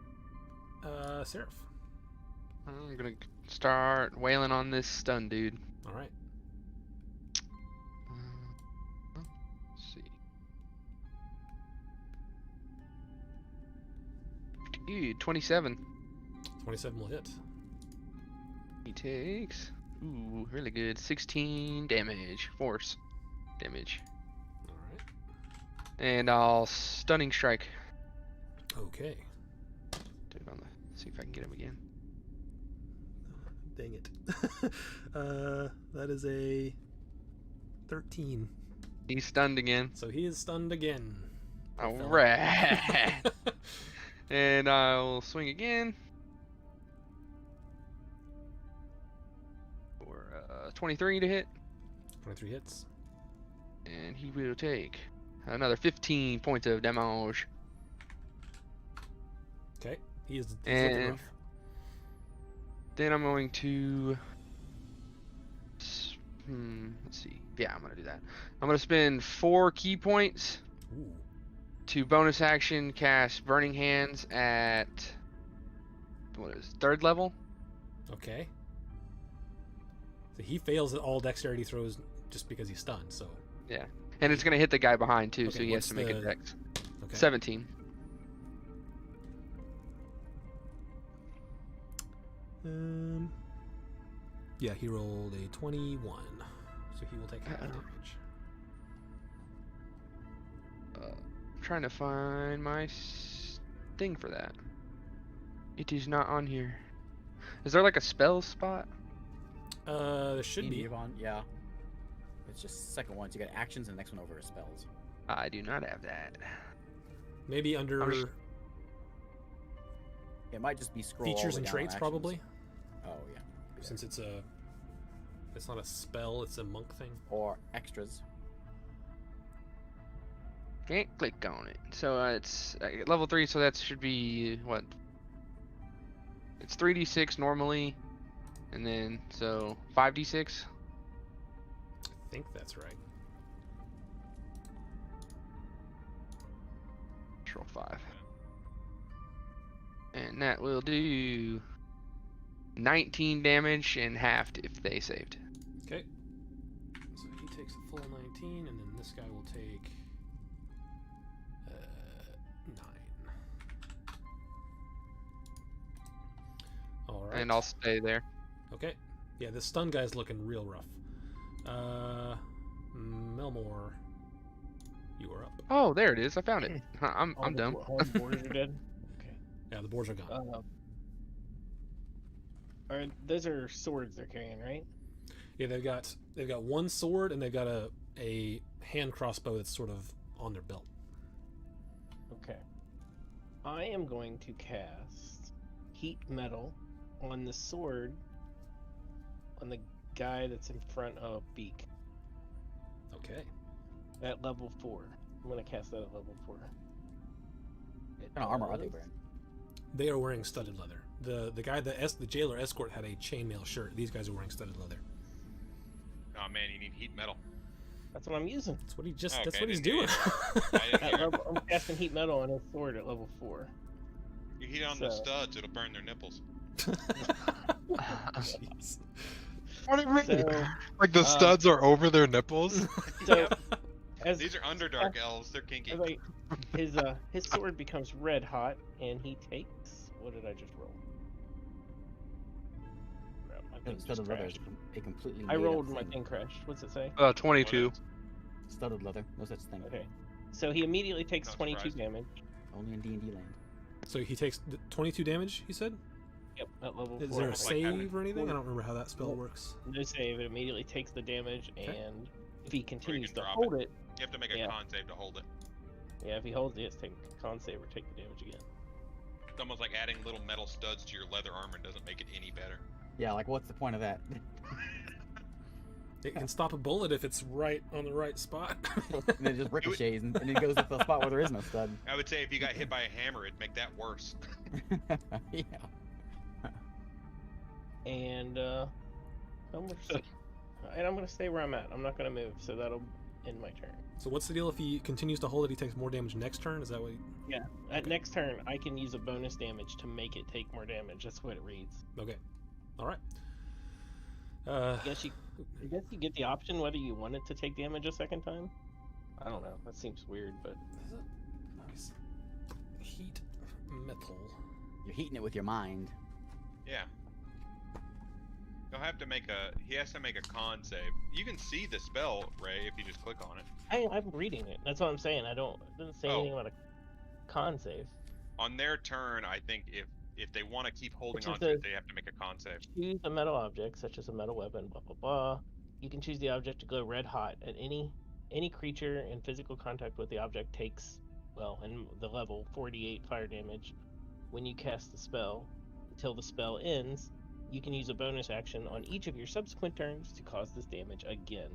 A: Seraph.
G: I'm gonna start wailing on this stun dude.
A: All right.
G: Let's see. Dude, 27.
A: 27 will hit.
G: He takes, ooh, really good, 16 damage, force damage.
A: All right.
G: And I'll stunning strike.
A: Okay.
G: Do it on the, see if I can get him again.
A: Dang it. That is a 13.
G: He's stunned again.
A: So he is stunned again. Poor fella.
G: Alright. And I'll swing again. For 23 to hit.
A: 23 hits.
G: And he will take another 15 points of damage.
A: Okay. He's looking
G: And
A: rough.
G: then I'm going to. Let's see. Yeah, I'm gonna do that. I'm gonna spend 4 key points
A: Ooh.
G: to bonus action cast Burning Hands at what is it, 3rd level.
A: Okay. So he fails at all dexterity throws just because he's stunned. So
G: Yeah, and it's gonna hit the guy behind too, so
A: Okay,
G: he has
A: what's
G: to make a
A: the-
G: dex.
A: okay.
G: 17.
A: Yeah, he rolled a 21, so he will take half damage.
G: I'm trying to find my thing for that. It is not on here. Is there like a spell spot?
A: There should be.
E: Yvonne, yeah. It's just second one. So you got actions, and the next one over is spells.
G: I do not have that.
A: Maybe under
G: I'm just-
E: It might just be scroll all the
A: features
E: way
A: and
E: down
A: traits,
E: actions.
A: probably,
E: Oh yeah.
A: since it's not a spell, it's a monk thing.
E: Or extras.
G: Can't click on it. So it's level 3, so that should be what? It's 3d6 normally, and then so 5d6.
A: I think that's right.
G: Roll 5. And that will do 19 damage and halved if they saved.
A: Okay. So he takes the full 19, and then this guy will take 9. All right.
G: And I'll stay there.
A: Okay. Yeah, this stun guy's looking real rough. Melmore, you are up.
G: Oh, there it is. I found it. I'm
F: All the
G: dumb.
F: All the borders are dead. Okay.
A: Yeah, the boards are gone.
F: Alright, those are swords they're carrying, right?
A: Yeah, they've got one sword, and they've got a hand crossbow that's sort of on their belt.
F: Okay. I am going to cast heat metal on the sword on the guy that's in front of Beak
A: Okay.
F: at level 4. I'm gonna cast that at level 4.
E: What kind of armor are they wearing?
A: They are wearing studded leather. The guy, the jailer escort had a chainmail shirt. These guys are wearing studded leather.
C: Oh man, you need heat metal.
F: That's what I'm using.
A: That's what he just.
C: Okay,
A: That's what he's
C: didn't
A: doing.
C: hear I didn't
F: At
C: hear.
F: level, I'm casting heat metal on his sword at level 4.
C: You heat on the
F: So-
C: studs, it'll burn their nipples.
A: Jeez.
D: What do you mean?
F: So,
D: Like the
F: um,
D: studs are over their nipples?
F: so as,
C: These are Underdark elves. They're kinky.
F: as his sword becomes red hot, and he takes. What did I just roll? Crap, my thing
E: Studded
F: just
E: leather is
F: crashed.
E: a completely
F: I
E: made-up
F: rolled my
E: thing.
F: thing crashed. What's it say?
G: 22.
E: Studded leather, no such thing.
F: Okay. So he immediately takes
C: Not
F: 22
C: surprised.
F: damage.
E: Only in D&D land.
A: So he takes 22 damage. You said.
F: Yep, at level 4.
A: Is there a
C: like
A: save
C: having-
A: or anything? I don't remember how that spell works.
F: No save. It immediately takes the damage,
A: Okay.
F: and if he continues to
C: drop
F: hold it,
C: You have to make a
F: Yeah.
C: con save to hold it.
F: yeah, if he holds it, it's take a con save or take the damage again.
C: It's almost like adding little metal studs to your leather armor doesn't make it any better.
E: Yeah, like what's the point of that?
A: It can stop a bullet if it's right on the right spot.
E: And it just ricochets and it goes to the spot where there is no stud.
C: I would say if you got hit by a hammer, it'd make that worse.
E: Yeah.
F: And I'm gonna stay where I'm at. I'm not gonna move, so that'll end my turn.
A: So what's the deal if he continues to hold it? He takes more damage next turn. Is that what?
F: At next turn, I can use a bonus damage to make it take more damage. That's what it reads.
A: Okay. All right.
F: I guess you get the option whether you want it to take damage a second time. I don't know. That seems weird, but
A: Is it? Nice. Heat metal.
E: You're heating it with your mind.
C: Yeah. He'll have to make a. He has to make a con save. You can see the spell, Ray, if you just click on it.
F: I'm reading it. That's what I'm saying. It doesn't say
C: Oh.
F: anything about a con save.
C: On their turn, I think if they want to keep holding
F: Which
C: on
F: is
C: to it,
F: the-
C: they have to make a con save.
F: Choose a metal object, such as a metal weapon, blah blah blah. You can choose the object to glow red hot, and any creature in physical contact with the object takes, well, in the level 48 fire damage. When you cast the spell, until the spell ends, you can use a bonus action on each of your subsequent turns to cause this damage again.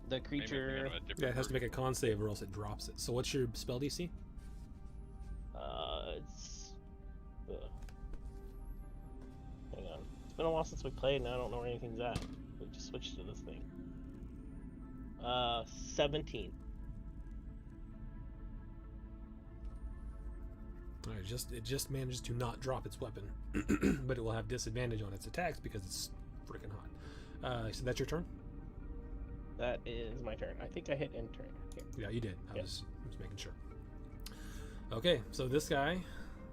F: The
C: Maybe I'm thinking
F: creature,
C: of a different
A: Yeah, it has to
C: version.
A: make a con save or else it drops it. So what's your spell DC?
F: it's. Hang on. It's been a while since we played, and I don't know where anything's at. We just switched to this thing. 17.
A: All right, it just manages to not drop its weapon, but it will have disadvantage on its attacks because it's freaking hot. So that's your turn.
F: That is my turn. I think I hit end turn. Here.
A: Yeah, you did. I
F: Yeah.
A: was making sure. Okay, so this guy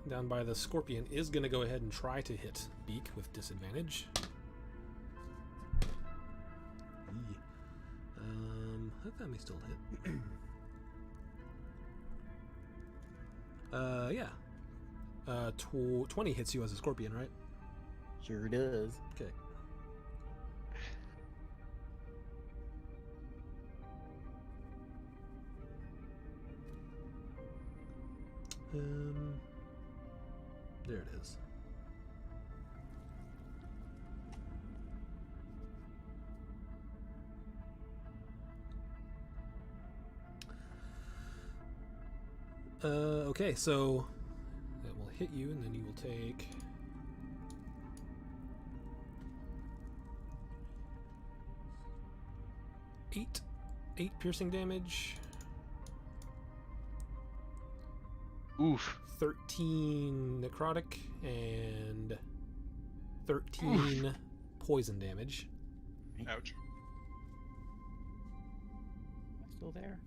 A: down by the scorpion is going to go ahead and try to hit Beak with disadvantage. I think that may still hit. Yeah. 20 hits you as a scorpion, right?
E: Sure does.
A: Okay. There it is. Okay, so that will hit you, and then you will take 8 piercing damage,
G: Oof.
A: 13 necrotic, and 13 poison damage.
C: Ouch.
E: Am I still there?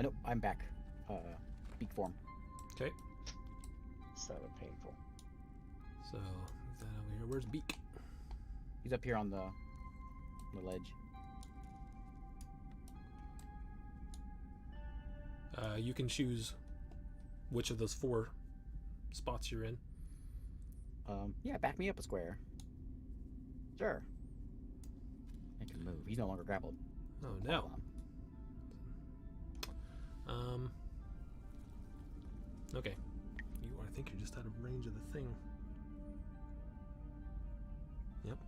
E: Nope, I'm back. Beak form.
A: Okay,
F: Sounded painful.
A: so move that over here. Where's Beak?
E: He's up here on the ledge.
A: You can choose which of those 4 spots you're in.
E: Yeah, back me up a square. Sure. I can move. He's no longer grappled.
A: Oh
E: Hold
A: no.
E: on.
A: Okay. I think you're just out of range of the thing. Yep.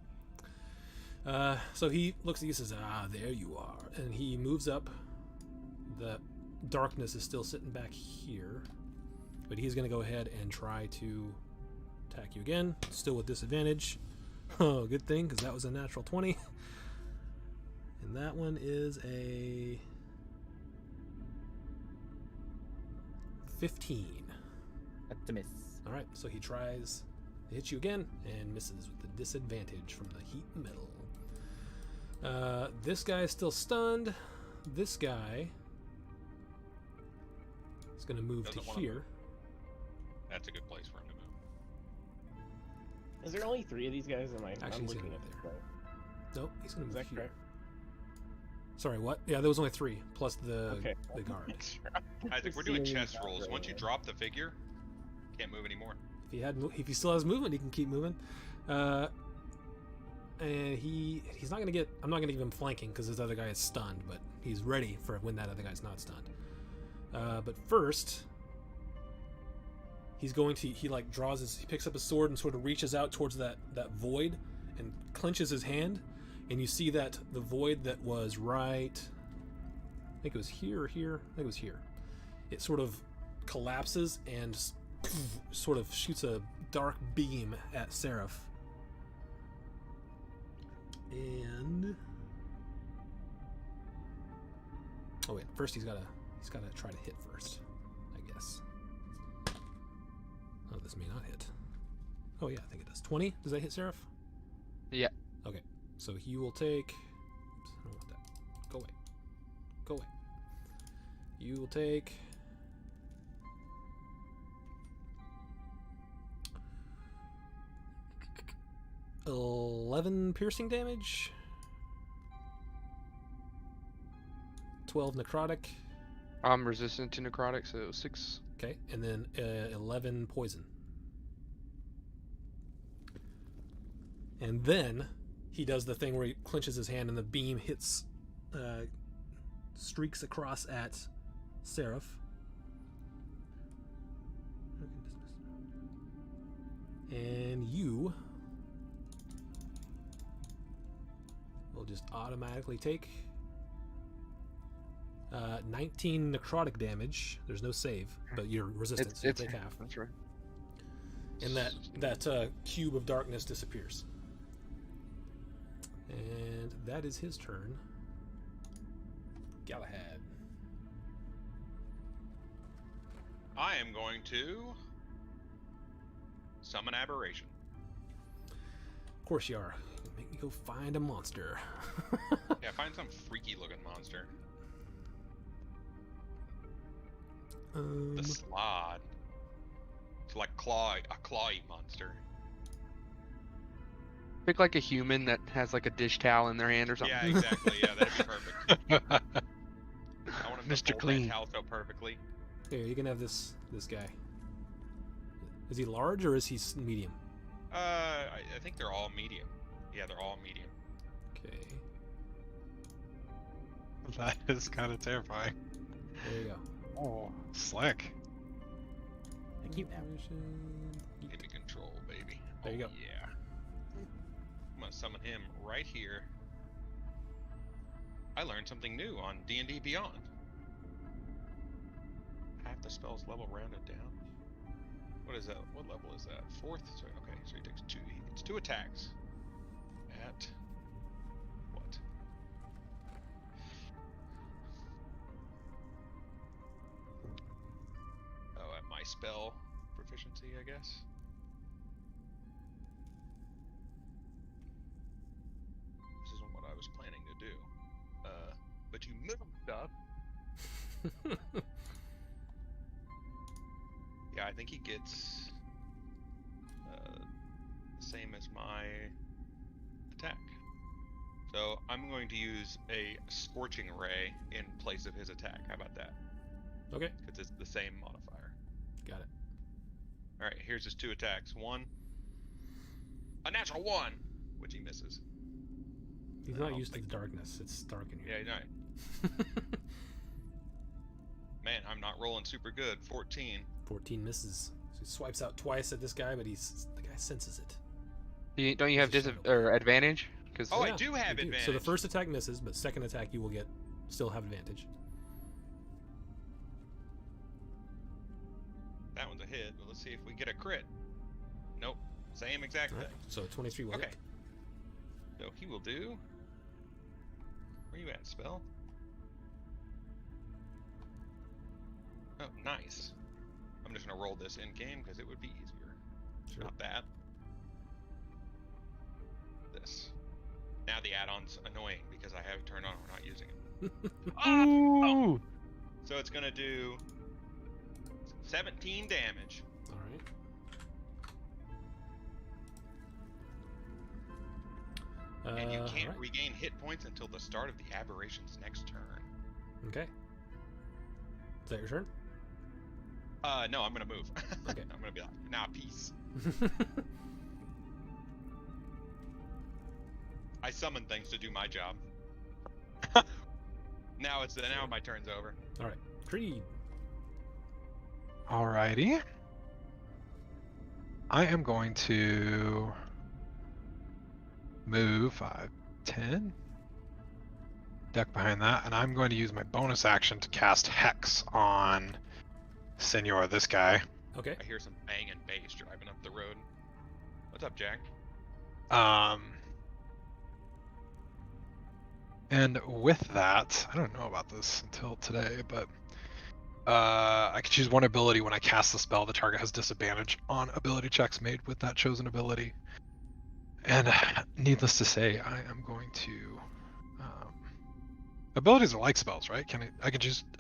A: So he looks at you and says, "Ah, there you are." And he moves up. The darkness is still sitting back here. But he's going to go ahead and try to attack you again. Still with disadvantage. Oh, good thing, because that was a natural 20. And that one is a 15.
E: That's a miss.
A: Alright, so he tries to hit you again and misses with the disadvantage from the heat metal. This guy is still stunned. This guy is going to move to
C: Doesn't wanna
A: here.
C: move. That's a good place for him to move.
F: Is there only 3 of these guys? Am I?
A: Actually,
F: I'm
A: he's
F: looking
A: gonna
F: at
A: move
F: this.
A: there.
F: Right?
A: Nope, he's going
F: Is
A: to move
F: that
A: here.
F: correct?
A: Sorry, what? Yeah, there was only 3, plus the
F: Okay.
A: guard.
C: Isaac, we're
F: See
C: doing
F: any
C: chess
F: back
C: rolls.
F: right
C: Once you
F: away.
C: drop the figure, can't move anymore.
A: If he still has movement, he can keep moving. And he's not gonna get. I'm not gonna give him flanking because this other guy is stunned, but he's ready for when that other guy's not stunned. But first, he's going to. He like draws his. He picks up his sword and sort of reaches out towards that void, and clenches his hand, and you see that the void that was right. I think it was here or here. I think it was here. It sort of collapses and sort of shoots a dark beam at Seraph. And oh wait, first he's gotta try to hit first, I guess. Oh, this may not hit. Oh yeah, I think it does. 20? Does that hit Seraph?
G: Yeah.
A: Okay, so he will take. Oops, I don't want that. Go away. Go away. You will take. 11 piercing damage, 12 necrotic.
G: I'm resistant to necrotic, so 6.
A: Okay, and then 11 poison. And then he does the thing where he clenches his hand and the beam hits, streaks across at Seraph. And you will just automatically take 19 necrotic damage. There's no save, but you're resistant, so you take half.
G: That's right.
A: And that cube of darkness disappears. And that is his turn. Galahad.
C: I am going to summon Aberration.
A: Of course you are. Make me go find a monster.
C: Yeah, find some freaky looking monster. The Slod. It's like a claw-eat monster.
G: Pick like a human that has like a dish towel in their hand or something.
C: Yeah, exactly. Yeah, that'd be perfect. I want him to
G: Mr.
C: fold
G: Clean.
C: that towel so perfectly.
A: Here, you can have this guy. Is he large or is he medium?
C: I think they're all medium. Yeah, they're all medium.
A: Okay,
D: That is kind of terrifying.
A: there you go.
D: Oh, slick.
E: They're cute now.
C: Give me control, baby.
A: There you
C: Oh,
A: go.
C: Yeah. I'm gonna summon him right here. I learned something new on D&D Beyond. Half the spell's level rounded down. What is that? What level is that? 4th? So, okay, so he takes 2. He gets 2 attacks. At what? Oh, at my spell proficiency, I guess. This isn't what I was planning to do. But you moved up. Yeah, I think he gets the same as my attack. So I'm going to use a Scorching Ray in place of his attack. How about that?
A: Okay,
C: Because it's the same modifier.
A: got it.
C: Alright, here's his 2 attacks. 1. A natural 1! Which he misses.
A: He's
C: I
A: not
C: don't
A: used to the
C: think-
A: darkness. It's dark in
C: Yeah,
A: here.
C: no. Man, I'm not rolling super good. 14.
A: 14 misses. So he swipes out twice at this guy, but the guy senses it.
G: Don't you have
A: He's a
G: advantage? Because
C: Oh, I
A: Yeah,
C: do
A: you
C: have
A: do.
C: advantage.
A: So the first attack misses, but second attack you will still have advantage.
C: That one's a hit, but let's see if we get a crit. Nope. Same exact
A: All right,
C: thing.
A: so 23 will
C: Okay.
A: hit.
C: So he will do. Where you at, spell? Oh, nice. I'm just gonna roll this in game because it would be easier.
A: Sure.
C: Not that. This. Now the add-on's annoying because I have it turned on. We're not using it.
D: Ooh!
C: So it's gonna do 17 damage.
A: All right.
C: And you
A: all
C: can't
A: right.
C: regain hit points until the start of the aberration's next turn.
A: Okay. Is that your turn?
C: No, I'm gonna move.
A: Okay.
C: I'm gonna be like, nah, peace. I summon things to do my job. Now my turn's over.
A: All right. Creed.
D: Alrighty. I am going to move 5, 10. Deck behind that, and I'm going to use my bonus action to cast Hex on Senor, this guy.
A: Okay.
C: I hear some banging bass driving up the road. What's up, Jack?
D: And with that, I don't know about this until today, but I can choose one ability when I cast the spell. The target has disadvantage on ability checks made with that chosen ability. And needless to say, I am going to. Abilities are like spells, right?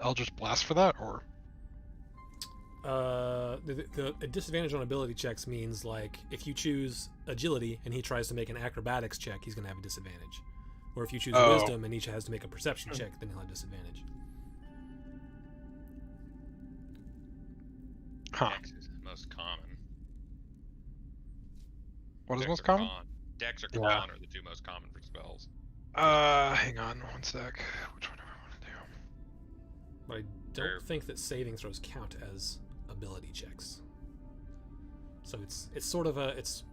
D: I'll just blast for that, or?
A: The disadvantage on ability checks means, like, if you choose agility and he tries to make an acrobatics check, he's going to have a disadvantage. Or if you choose wisdom and each has to make a perception check, then he'll have disadvantage.
D: Huh.
C: Dex is most common.
D: What is
C: Dex
D: most
C: or
D: common?
C: Con. Dex or
D: Yeah.
C: Con are the two most common for spells.
D: Hang on one sec. Which one do I want to do?
A: But I
C: Sure.
A: don't think that saving throws count as ability checks. So it's sort of it's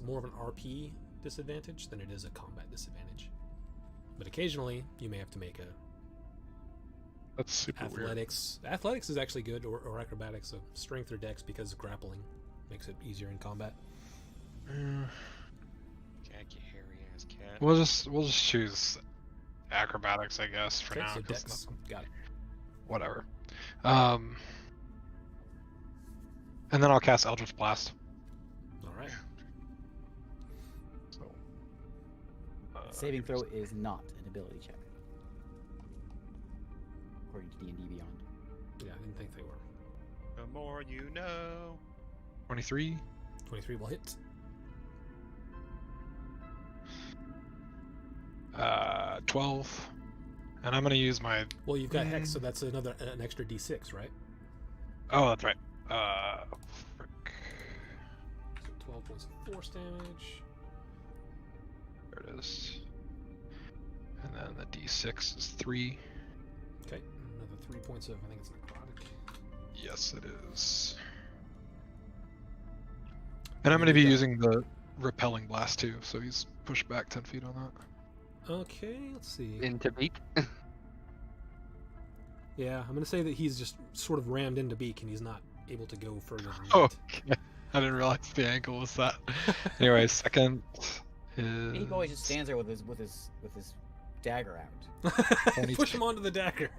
A: more of an RP disadvantage than it is a combat disadvantage. But occasionally you may have to make a
D: That's super weird.
A: athletics. Athletics is actually good, or acrobatics, so strength or dex, because grappling makes it easier in combat.
C: Jack, you hairy ass cat.
D: We'll just choose acrobatics, I guess, for
A: Okay,
D: now.
A: so
D: 'cause
A: dex.
D: nothing-
A: Got it.
D: Whatever. And then I'll cast Eldritch Blast.
A: All right.
D: So,
E: Saving throw is not an ability check, according to D&D Beyond.
A: Yeah, I didn't think they were.
C: The more you know.
D: 23.
A: 23 will hit.
D: 12. And I'm gonna use my.
A: Well, you've got hex, so that's an extra d6, right?
D: Oh, that's right. Frick.
A: So 12 points of force damage.
D: There it is. And then the d6 is 3.
A: Okay, another 3 points of, I think it's necrotic.
D: Yes, it is. And I'm gonna be using the repelling blast too, so he's pushed back 10 feet on that.
A: Okay, let's see.
G: into beak.
A: Yeah, I'm gonna say that he's just sort of rammed into beak and he's not able to go further than
D: Oh,
A: that.
D: okay. I didn't realize the angle was that. Anyway, second is.
E: He always just stands there with his dagger out.
A: Push him onto the dagger.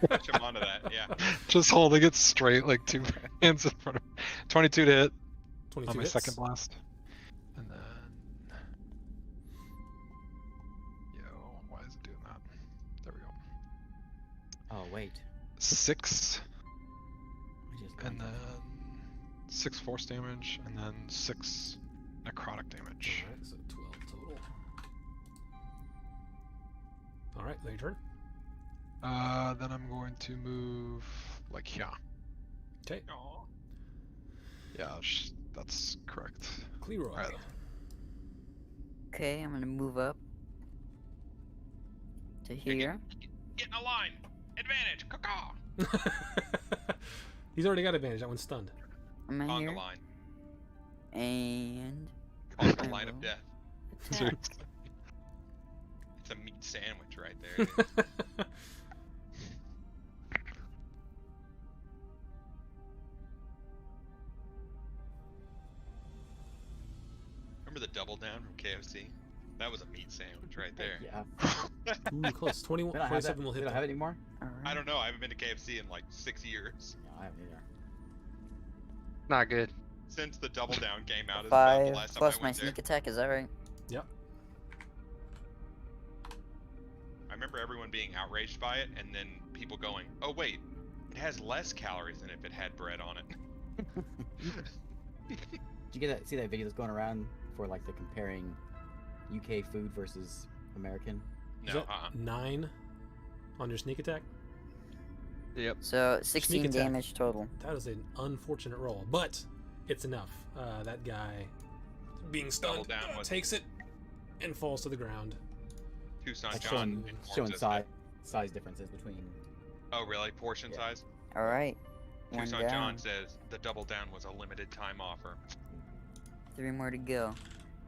C: Push him onto that, yeah.
D: Just holding it straight, like 2 hands in front of 22 to hit
A: 22
D: on my
A: hits.
D: second blast. And then. Yo, why is it doing that? There we go.
E: Oh wait,
D: 6,
E: I just
D: and then 6 force damage, and then 6 necrotic damage.
A: Alright, so 12 total. Alright, your turn.
D: Then I'm going to move like here.
A: Okay,
C: Aw.
D: Yeah, that's correct.
A: Cleroy.
D: Alright.
B: Okay, I'm gonna move up to here.
C: Get in a line. Advantage. Caw-caw.
A: He's already got advantage. That one's stunned.
B: I'm in
C: Conga
B: here.
C: line.
B: And
C: Conga
B: I
C: line of
B: will
C: death.
B: attack.
C: It's a meat sandwich right there. Remember the double down from KFC? That was a meat sandwich right there.
E: Yeah.
A: Ooh, close. 21,
E: They don't have that.
A: 27 will
E: They
A: hit
E: don't
A: that.
E: have it anymore.
B: Alright.
C: I don't know. I haven't been to KFC in like 6 years.
E: No, I haven't either.
G: Not good.
C: Since the double down came out is about the
B: 5
C: last time
B: plus
C: I
B: my
C: went there.
B: sneak attack, is that right?
A: Yep.
C: I remember everyone being outraged by it, and then people going, "Oh wait, it has less calories than if it had bread on it."
E: Did you get that? See that video that's going around for like the comparing UK food versus American?
A: Is
C: No,
A: that 9 on your sneak attack?
G: Yep.
B: So 16
A: attack.
B: damage total.
A: That is an unfortunate roll, but it's enough. That guy, being stunned,
C: down was-
A: takes it and falls to the ground.
C: Tucson
E: Like
C: John
E: showing
C: informs us
E: size differences between.
C: that- Oh really? Portion
E: Yeah.
C: size?
B: Alright. One
C: Tucson
B: down.
C: John says the double down was a limited time offer.
B: 3 more to go.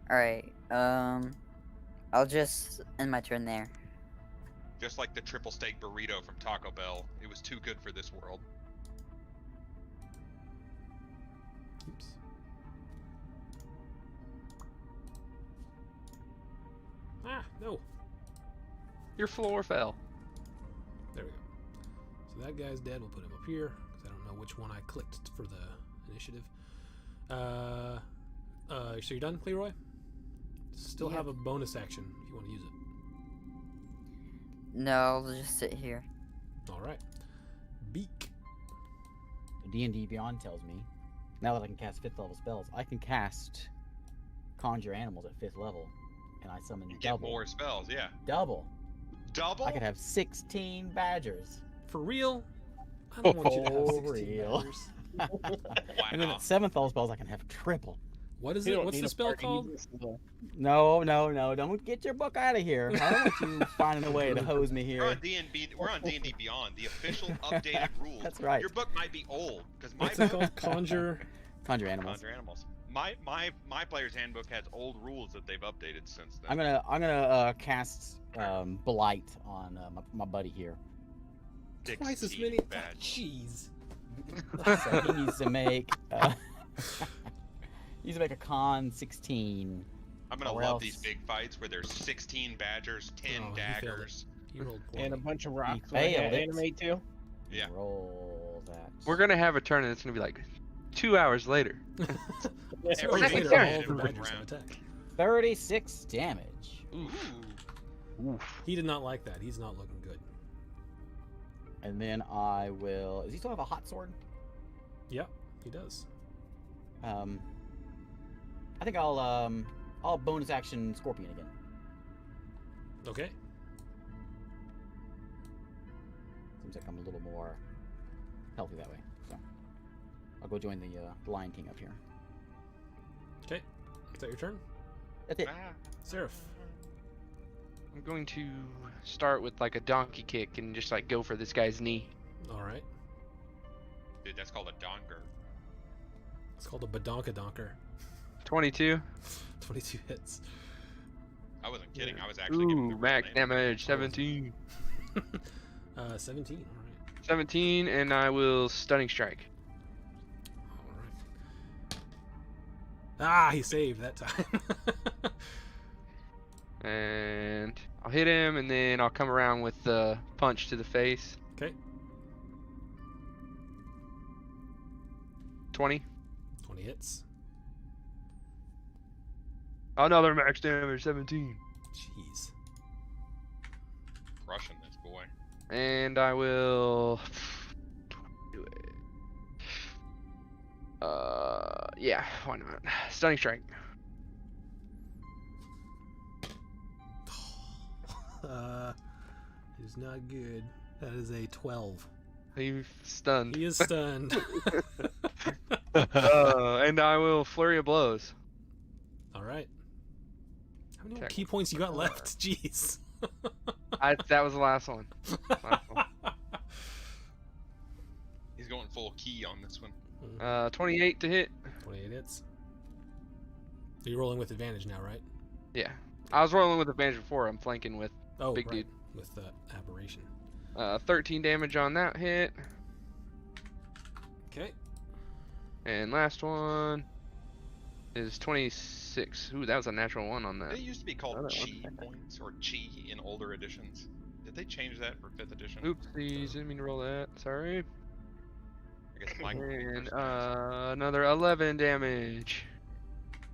B: Alright, I'll just end my turn there.
C: Just like the triple steak burrito from Taco Bell, it was too good for this world.
A: Oops. Ah, no.
G: Your floor fell.
A: There we go. So that guy's dead. We'll put him up here because I don't know which one I clicked for the initiative. So you're done, Leroy? Still
B: Yep.
A: have a bonus action if you want to use it.
B: No, I'll just sit here.
A: All right. Beak.
E: D&D Beyond tells me now that I can cast 5th level spells, I can cast conjure animals at 5th level, and I summon
C: You get
E: double.
C: more spells, yeah.
E: Double.
C: Double?
E: I could have 16 badgers.
A: For real? I don't want you to have
E: For
A: 16
E: real.
A: badgers.
E: And then
C: Wow.
E: at 7th level spells, I can have triple.
A: What is
F: You
A: it?
F: don't
A: What's
F: need
A: the
F: a
A: spell
F: party,
A: called?
F: this is a-
E: No, don't get your book out of here. I don't want you finding a way to hose me
C: We're
E: here.
C: on D&D. We're on D&D Beyond, the official updated rules.
E: That's right.
C: Your book might be old because my
A: What's it
C: book
A: called? Conjure.
E: Conjure animals.
C: Conjure Animals. My player's handbook has old rules that they've updated since then.
E: I'm gonna cast blight on my buddy here.
A: Twice as
C: 16
A: many.
C: bad.
A: Jeez.
E: So he needs to make he needs to make a con 16.
C: I'm gonna
E: or
C: love these
E: else-
C: big fights where there's 16 badgers, 10
A: Oh, he failed it.
C: daggers.
A: He rolled
F: And a
A: poorly.
F: bunch of rocks.
E: He
F: Like
E: failed it.
F: animate too.
C: Yeah.
E: Roll that.
G: We're gonna have a turn and it's gonna be like 2 hours later.
A: So
C: Every
A: later,
C: second
A: all of the
C: round.
A: badgers have attack.
E: 36 damage.
C: Ooh.
A: He did not like that. He's not looking good.
E: And then I will. Does he still have a hot sword?
A: Yep, he does.
E: I think I'll bonus action Scorpion again.
A: Okay.
E: Seems like I'm a little more healthy that way. So I'll go join the Lion King up here.
A: Okay. Is that your turn?
E: That's it.
C: Ah.
A: Seraph.
G: I'm going to start with like a donkey kick and just like go for this guy's knee.
A: All right.
C: Dude, that's called a donker.
A: It's called a Badonkadonker.
G: 22.
A: 22 hits.
C: I wasn't kidding. I was actually giving the
G: Ooh,
C: real
G: max
C: name.
G: damage 17.
A: 17. All right.
G: 17, and I will stunning strike.
A: All right. Ah, he saved that time.
G: And I'll hit him, and then I'll come around with the punch to the face.
A: Okay.
G: 20.
A: 20 hits.
G: Another max damage 17.
A: Jeez.
C: Crushing this boy.
G: And I will do it. Yeah, why not? Stunning strike.
A: Is not good. That is a 12.
G: He's stunned.
A: He is stunned.
G: And I will flurry of blows.
A: All right. How many more
G: Check.
A: key points you got left? Jeez.
G: That was the last one. Last one.
C: He's going full key on this one.
G: 28 to hit.
A: 28 hits. So you're rolling with advantage now, right?
G: Yeah. I was rolling with advantage before. I'm flanking with
A: Oh,
G: Big
A: right.
G: dude.
A: With the aberration.
G: 13 damage on that hit.
A: Okay.
G: And last one is 26. Ooh, that was a natural one on that.
C: They used to be called
G: Oh,
C: chi
G: okay.
C: points or chi in older editions. Did they change that for 5th edition?
G: Oopsies, didn't mean to roll that. Sorry.
C: I guess mine would be
G: And
C: first class.
G: another 11 damage.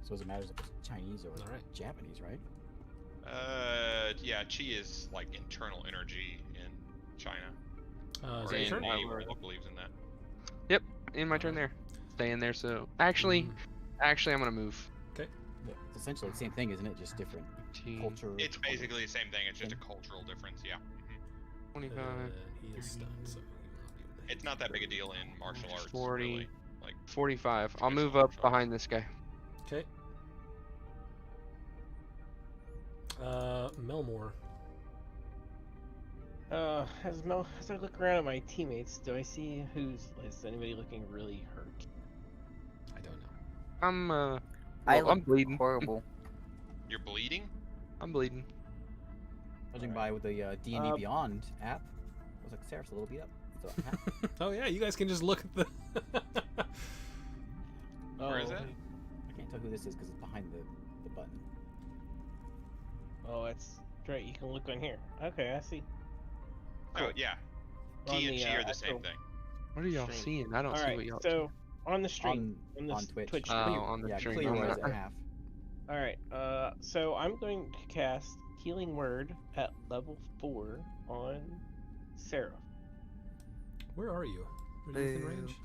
E: So it matters if it's Chinese or
A: All right.
E: Japanese, right?
C: Yeah, chi is like internal energy in China.
A: Is
C: Or
A: that your
C: in
A: turn?
C: the world believes in that.
G: In my turn there. Staying there, so... Actually, I'm gonna move.
E: Yeah. It's essentially the same thing, isn't it? Just different
G: 15,
E: culture.
C: It's basically the same thing. It's just a cultural difference. Yeah.
G: 25,
A: He is stunned, so he will not be able to hit
C: It's not that big a deal in martial arts.
G: 40.
C: Really. Like
G: 45. I'll
C: Traditional
G: move up
C: martial arts.
G: behind this guy.
A: Okay. Melmore.
F: As I look around at my teammates, do I see is anybody looking really hurt?
A: I don't know.
G: I'm
B: I
G: I'm
B: look
G: bleeding.
B: horrible.
C: you're bleeding.
G: I'm bleeding.
E: Judging by with the D&D
F: Uh,
E: Beyond app, I was like, Seraph's a little beat up. So,
A: Oh yeah, you guys can just look at the.
C: Where is it?
E: I can't tell who this is because it's behind the button.
F: Oh, that's right. You can look on here. Okay, I see.
C: Oh
F: Cool.
C: yeah.
F: On
C: T and
F: the,
C: chi are the
F: actual-
C: same thing.
G: What are y'all
F: Stream.
G: seeing? I don't
F: All
G: see
F: right,
G: what y'all
F: so on the stream,
E: On,
F: the
E: on Twitch.
F: Twitch
G: Oh,
F: stream.
G: on the
E: yeah,
G: stream.
E: clear
G: I'm
E: yours
G: not-
E: at half.
F: All right. So I'm going to cast Healing Word at level 4 on Seraph.
A: Where are you? Are you within
B: Boo.
A: range?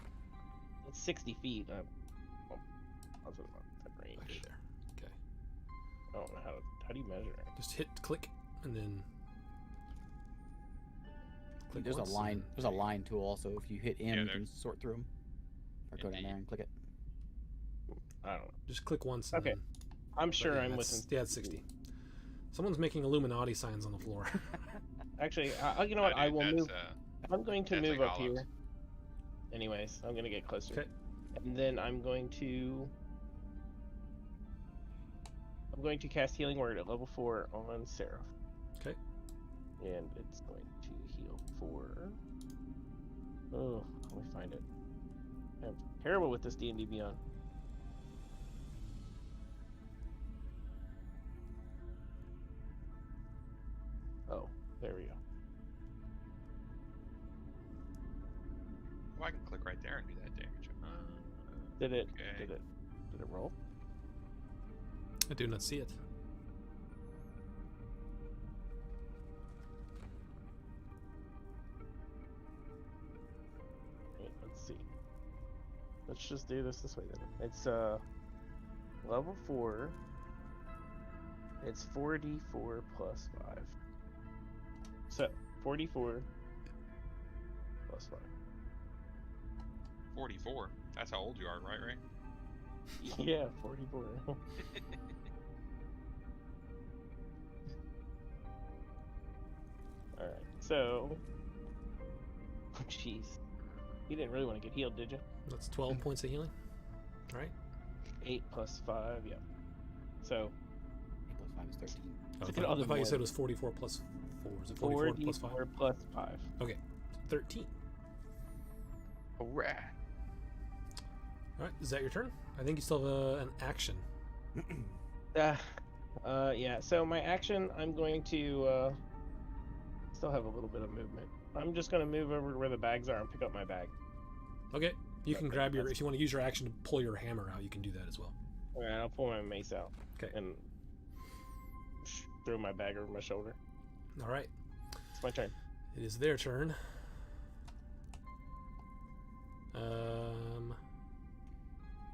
F: It's 60 feet. I was about that
A: Okay,
F: range.
A: there. Okay.
F: I don't know how do you measure it?
A: Just hit click and then. Click
E: There's a
A: once and
E: line.
A: then-
E: There's a line tool also. If you hit M,
C: Yeah,
E: you
C: there-
E: can sort through them. Or go down
C: Indeed.
E: there and click it.
F: I don't know.
A: Just click once. And
F: Okay.
A: Then,
F: I'm
A: but
F: sure
A: yeah,
F: I'm
A: that's-
F: within.
A: Yeah, it's 60. Someone's making Illuminati signs on the floor.
F: Actually, you know what?
C: Oh,
F: I
C: dude,
F: will
C: that's,
F: move. I'm going to
C: Deathly
F: move up
C: Hollows.
F: here. Anyways, I'm gonna get closer.
A: Okay.
F: And then I'm going to cast Healing Word at level 4 on Seraph.
A: Okay.
F: And it's going to heal for. Oh, let me find it. I'm terrible with this D&D Beyond. Oh, there we go.
C: Well, I can click right there and do that damage.
F: Did it?
C: Okay.
F: Did it roll?
A: I do not see it.
F: Wait, let's see. Let's just do this way then. It's level 4. It's 4d4 plus 5. So 44 plus 5.
C: 44. That's how old you are, right, Ray?
F: Yeah, 44. Alright, so. Oh, jeez. You didn't really want to get healed, did you?
A: That's 12 points of healing. Right?
F: 8 plus 5, yeah. So,
E: 8 plus 5 is 13.
A: Oh, I
F: Look at
A: thought,
F: all
A: I
F: the
A: thought you said
F: more.
A: it was 44 plus 4. Is it 44 plus 5?
F: 4d4 plus 5.
A: 13.
G: Alright.
A: Alright, is that your turn? I think you still have an action.
F: Yeah, so my action, I'm going to, still have a little bit of movement. I'm just going to move over to where the bags are and pick up my bag.
A: Okay. You can
F: Okay,
A: grab your.
F: that's-
A: If you want to use your action to pull your hammer out, you can do that as well.
F: Alright, I'll pull my mace out.
A: Okay.
F: And throw my bag over my shoulder.
A: Alright.
F: It's my turn.
A: It is their turn.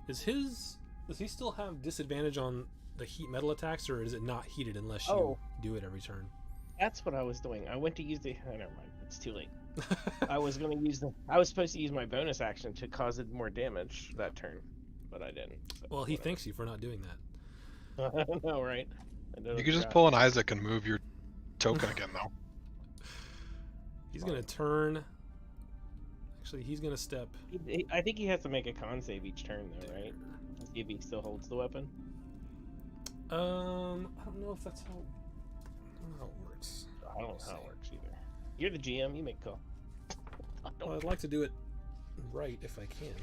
A: Does he still have disadvantage on the heat metal attacks, or is it not heated unless you
F: Oh.
A: do it every turn?
F: That's what I was doing. I went to use the. Oh, never mind. It's too late. I was going to use the. I was supposed to use my bonus action to cause it more damage that turn, but I didn't. So
A: Well, he
F: whatever.
A: thanks you for not doing that.
F: I don't know, right? I
D: You could just pull an Isaac and move your token again, though.
A: He's gonna turn Actually, he's gonna step.
F: I think he has to make a con save each turn, though, right? To see if he still holds the weapon.
A: I don't know if that's how it works.
F: I don't know how it works either. You're the GM. You make a call.
A: Well, I'd like to do it right if I can.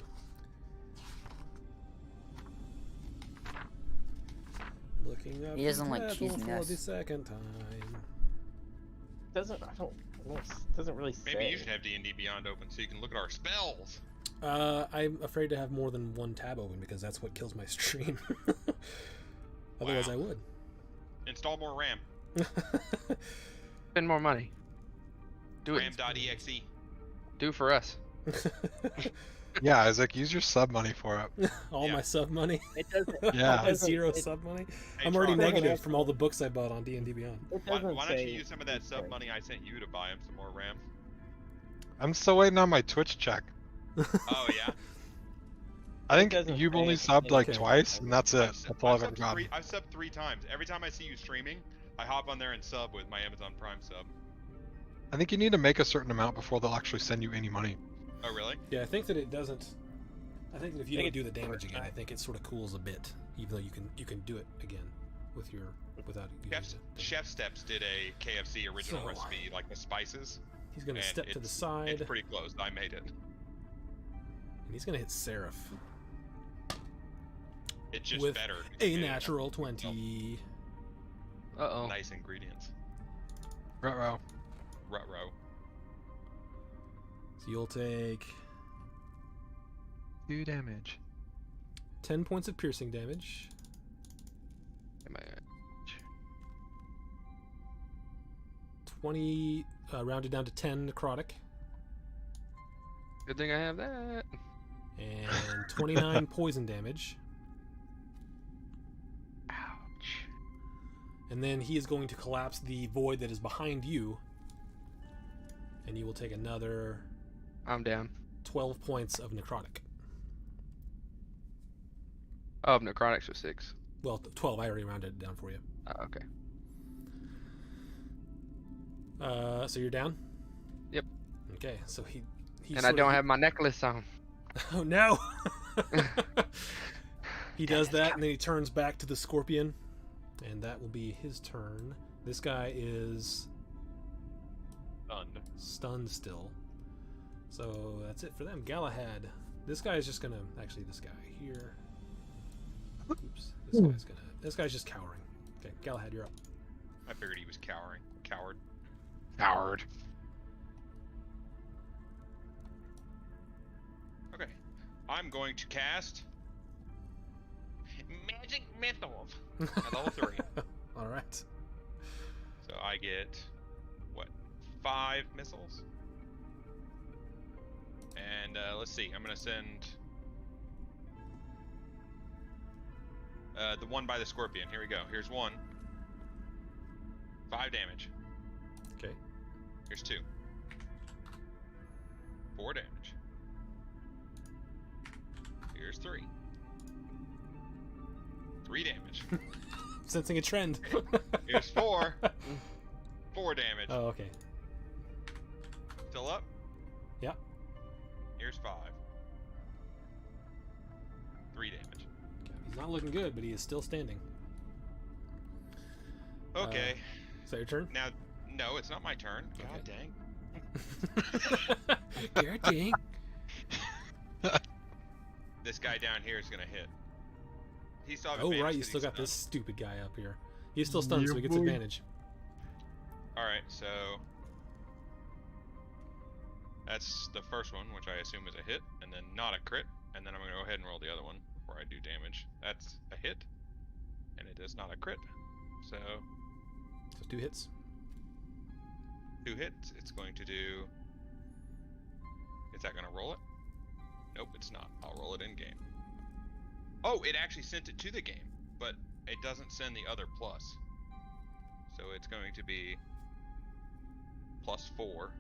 A: Looking up.
B: He doesn't like
A: compatible
B: choosing
A: for
B: us.
A: the second time.
F: Doesn't really say.
C: Maybe you should have D&D Beyond open so you can look at our spells.
A: I'm afraid to have more than one tab open because that's what kills my stream. Otherwise,
C: Wow.
A: I would.
C: Install more RAM.
G: Spend more money. Do it.
C: RAM.exe.
G: Do for us.
D: Yeah, Isaac, use your sub money for it.
A: All
C: Yeah.
A: my sub money.
F: It doesn't.
D: Yeah.
A: I have zero sub money.
C: Hey,
A: I'm already
C: Tron,
A: negative from all the books I bought on D&D Beyond.
F: It
C: Why
F: doesn't
C: don't you
F: say.
C: use some of that sub money I sent you to buy him some more RAM?
D: I'm still waiting on my Twitch check.
C: Oh yeah.
D: I think
F: doesn't
D: you've
F: say
D: only
F: anything.
D: subbed like
A: Okay.
D: twice, and that's it.
C: I've
D: That's all I've ever
C: subbed
D: gotten.
C: I've subbed 3 times. Every time I see you streaming, I hop on there and sub with my Amazon Prime sub.
D: I think you need to make a certain amount before they'll actually send you any money.
C: Oh really?
A: Yeah, I think that it doesn't. I think that if you
F: I
A: don't
F: think
A: do the
F: it's
A: damage
F: first
A: again, I
F: time.
A: think it sort of cools a bit, even though you can do it again with your without using the thing.
C: Chef Steps did a KFC original
A: So-
C: recipe, like the spices.
A: He's gonna
C: and
A: step to the
C: it's
A: side,
C: pretty close. I made it.
A: and he's gonna hit Seraph
C: It's just
A: with
C: better. 'cause
A: a
C: you get
A: natural 20.
G: Uh-oh.
C: Nice ingredients.
D: Ruh-roh.
C: Ruh-roh.
A: So you'll take
D: 2 damage.
A: 10 points of piercing damage.
G: Am I-
A: 20 rounded down to 10 necrotic,
G: Good thing I have that.
A: and 29 poison damage.
G: Ouch.
A: And then he is going to collapse the void that is behind you, and you will take another
G: I'm down.
A: 12 points of necrotic.
G: Oh, necrotics was 6.
A: Well, 12. I already rounded it down for you.
G: Oh, okay.
A: So you're down.
G: Yep.
A: Okay. So he
G: And I
A: sort
G: don't
A: of-
G: have my necklace on.
A: Oh no! He does that, and then he turns back to the scorpion, and that will be his turn. This guy is
C: Stunned.
A: stunned still. So that's it for them. Galahad. This guy is just gonna actually this guy here. Oops. This guy's just cowering. Okay, Galahad, you're up.
C: I figured he was cowering. Coward.
D: Coward.
C: Okay. I'm going to cast Magic Missiles at level 3.
A: All right.
C: So I get, what, 5 missiles? And let's see, I'm going to send the one by the scorpion. Here we go. Here's 1. 5 damage.
A: Okay.
C: Here's 2. 4 damage. Here's 3. 3 damage.
A: Sensing a trend.
C: Here's 4. 4 damage.
A: Oh, okay.
C: Still up?
A: Yeah.
C: Here's 5. 3 damage.
A: He's not looking good, but he is still standing.
C: Okay.
A: Is that your turn?
C: Now, no, it's not my turn. God
A: Okay.
C: dang.
A: Garrett dang.
C: This guy down here is gonna hit. He still have
A: Oh
C: advantage
A: right, you
C: 'cause
A: still
C: he's
A: got this
C: stunned.
A: stupid guy up here. He's still stunned, so he gets
D: Yeah, boy.
A: advantage.
C: Alright, so that's the first one, which I assume is a hit, and then not a crit, and then I'm gonna go ahead and roll the other one before I do damage. That's a hit, and it is not a crit. So
A: So 2 hits.
C: 2 hits. It's going to do. Is that gonna roll it? Nope, it's not. I'll roll it in game. Oh, it actually sent it to the game, but it doesn't send the other plus. So it's going to be +4.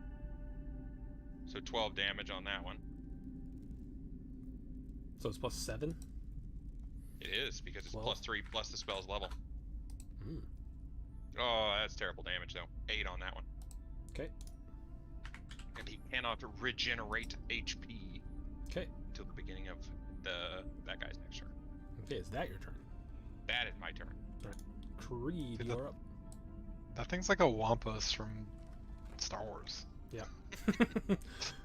C: So 12 damage on that one.
A: So it's +7.
C: It is, because it's
A: 12.
C: +3 plus the spell's level.
A: Mm.
C: Oh, that's terrible damage though. 8 on that one.
A: Okay.
C: and he cannot regenerate HP
A: Okay.
C: until the beginning of that guy's next turn.
A: Okay, is that your turn?
C: That is my turn.
A: Creed,
D: Did
A: you're up.
D: That thing's like a Wampus from Star Wars.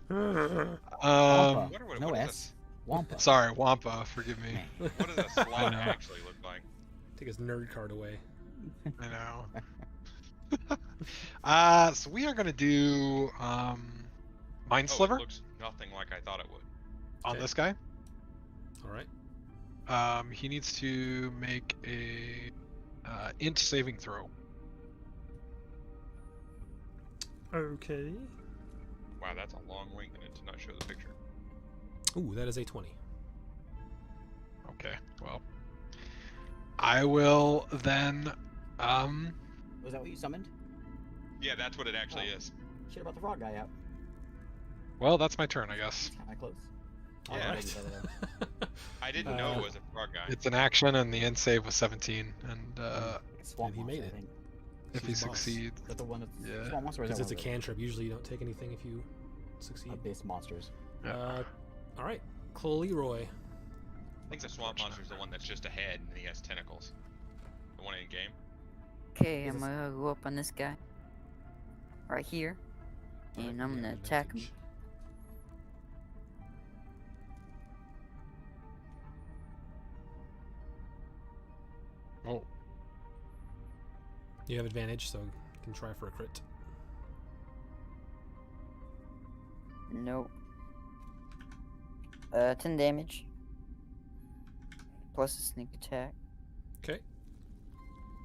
E: Wampa.
C: Wonder what,
E: No
C: what
E: S. Wampa.
D: Sorry, Wampa. Forgive me.
E: Man.
C: What does a slot actually look like?
A: Take his nerd card away.
D: I know. So we are gonna do Mind
C: Oh,
D: Sliver
C: it looks nothing like I thought it would.
D: on
A: Okay.
D: this guy.
A: All right.
D: He needs to make a int saving throw.
A: Okay.
C: Wow, that's a long wing and it did not show the picture.
A: Ooh, that is a 20.
D: Okay, well, I will then.
E: Was that what you summoned?
C: Yeah, that's what it actually
E: Oh.
C: is.
E: Shit about the frog guy out.
D: Well, that's my turn, I guess.
E: Kind of close.
C: Yeah.
E: Alright,
C: I didn't know
A: Uh,
C: it was a frog guy.
D: It's an action, and the int save was 17. And
E: Like a swamp
A: And he
E: monster,
A: made
E: I
A: it.
E: think.
D: if he
A: He's boss.
D: succeeds,
E: Is that the one that's
D: Yeah.
E: swamp monster? Or is
A: Because
E: that
A: it's a
E: one of
A: cantrip. Usually you don't take anything if you succeed.
E: the abyss monsters?
A: All right. Leroy.
C: I think the swamp monster is the one that's just a head and he has tentacles. The one in game.
B: Okay,
E: Is
B: I'm
E: this-
B: gonna go up on this guy. Right here. And I'm gonna attack him.
D: oh,
A: You have advantage, so you can try for a crit.
B: Nope. 10 damage. Plus a sneak attack.
A: Okay.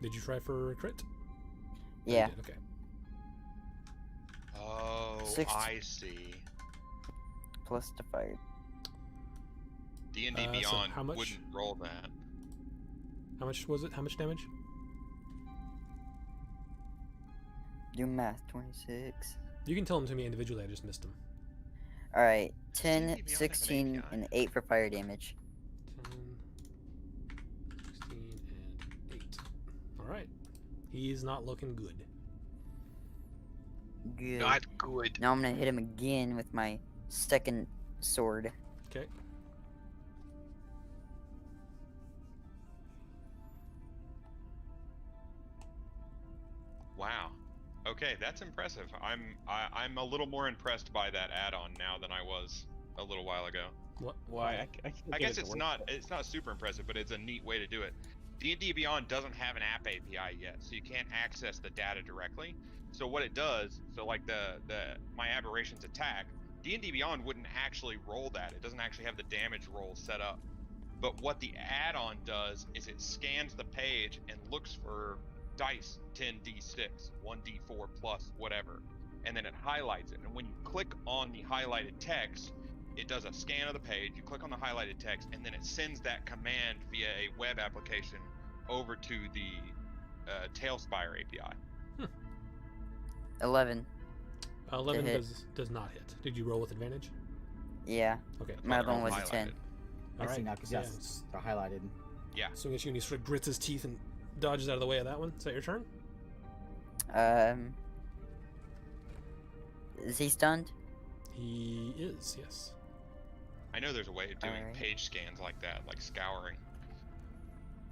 A: Did you try for a crit? Oh, you
B: Yeah.
A: did, Okay.
C: Oh,
B: 60.
C: I see.
B: Plus the fire.
C: D&D
A: So
C: Beyond
A: how much?
C: wouldn't roll that.
A: How much was it? How much damage?
B: Do math. 26.
A: You can tell them to me individually. I just missed them.
B: Alright.
C: D&D
B: 10,
C: Beyond have an
B: 16,
C: API.
B: and 8 for fire damage.
A: 10, 16, and 8. All right. He's not looking good.
B: Good.
D: not good.
B: Now I'm gonna hit him again with my second sword.
A: Okay.
C: Wow. Okay, that's impressive. I'm a little more impressed by that add-on now than I was a little while ago.
A: What?
F: Why? I can't
C: I
F: get
C: guess
F: it to
C: it's
F: work.
C: not super impressive, but it's a neat way to do it. D&D Beyond doesn't have an app API yet, so you can't access the data directly. So what it does, so like my aberrations attack, D&D Beyond wouldn't actually roll that. It doesn't actually have the damage roll set up. But what the add-on does is it scans the page and looks for dice, 10d6, 1d4 plus whatever, and then it highlights it. And when you click on the highlighted text, it does a scan of the page. You click on the highlighted text, and then it sends that command via a web application over to the Tailspire API.
B: 11.
A: 11
B: hit.
A: does not hit. Did you roll with advantage?
B: Yeah.
A: Okay.
C: That's
B: My
C: why
B: other one
C: they're
B: was
C: all
B: a 10.
C: highlighted.
E: I
A: All
E: see
A: right.
E: now because
A: Yeah,
E: yes, they're highlighted.
A: swing at you and he sort of grits his teeth and dodges out of the way of that one. Is that your turn?
B: Is he stunned?
A: He is, yes.
C: I know there's a way of doing
B: Alright.
C: page scans like that, like scouring.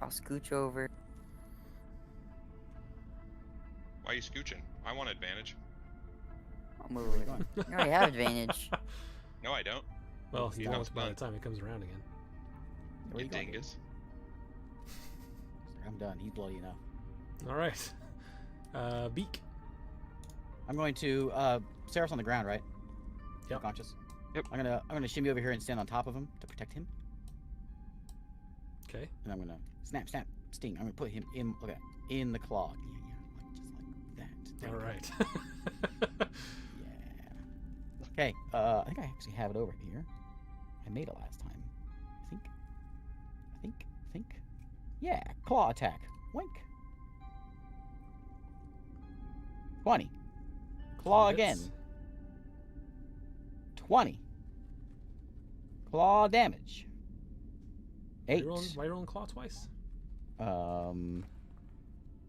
B: I'll scooch over.
C: Why are you scooching? I want advantage.
B: I'll move
E: Where you
B: over.
E: going?
B: You already have advantage.
C: No, I don't.
A: Well, you
C: That
A: won't
C: was
A: by the
C: fun.
A: time it comes around again.
E: Where
C: You
E: you going?
C: dingus.
E: I'm done. He's bloody enough.
A: All right. Beak.
E: I'm going to Seraph's on the ground, right?
A: Yep.
E: Unconscious.
G: Yep.
E: I'm gonna shimmy over here and stand on top of him to protect him,
A: Okay.
E: and I'm gonna snap, sting. I'm gonna put him in the claw. Yeah, like just like that. There
A: All
E: we go.
A: right.
E: Yeah. Okay. I think I actually have it over here. I made it last time. I think. Yeah. Claw attack. Wink. 20. Claw again.
A: Hits.
E: 20. Claw damage.
A: Why
E: 8.
A: you rolling claw twice?
C: 'Cause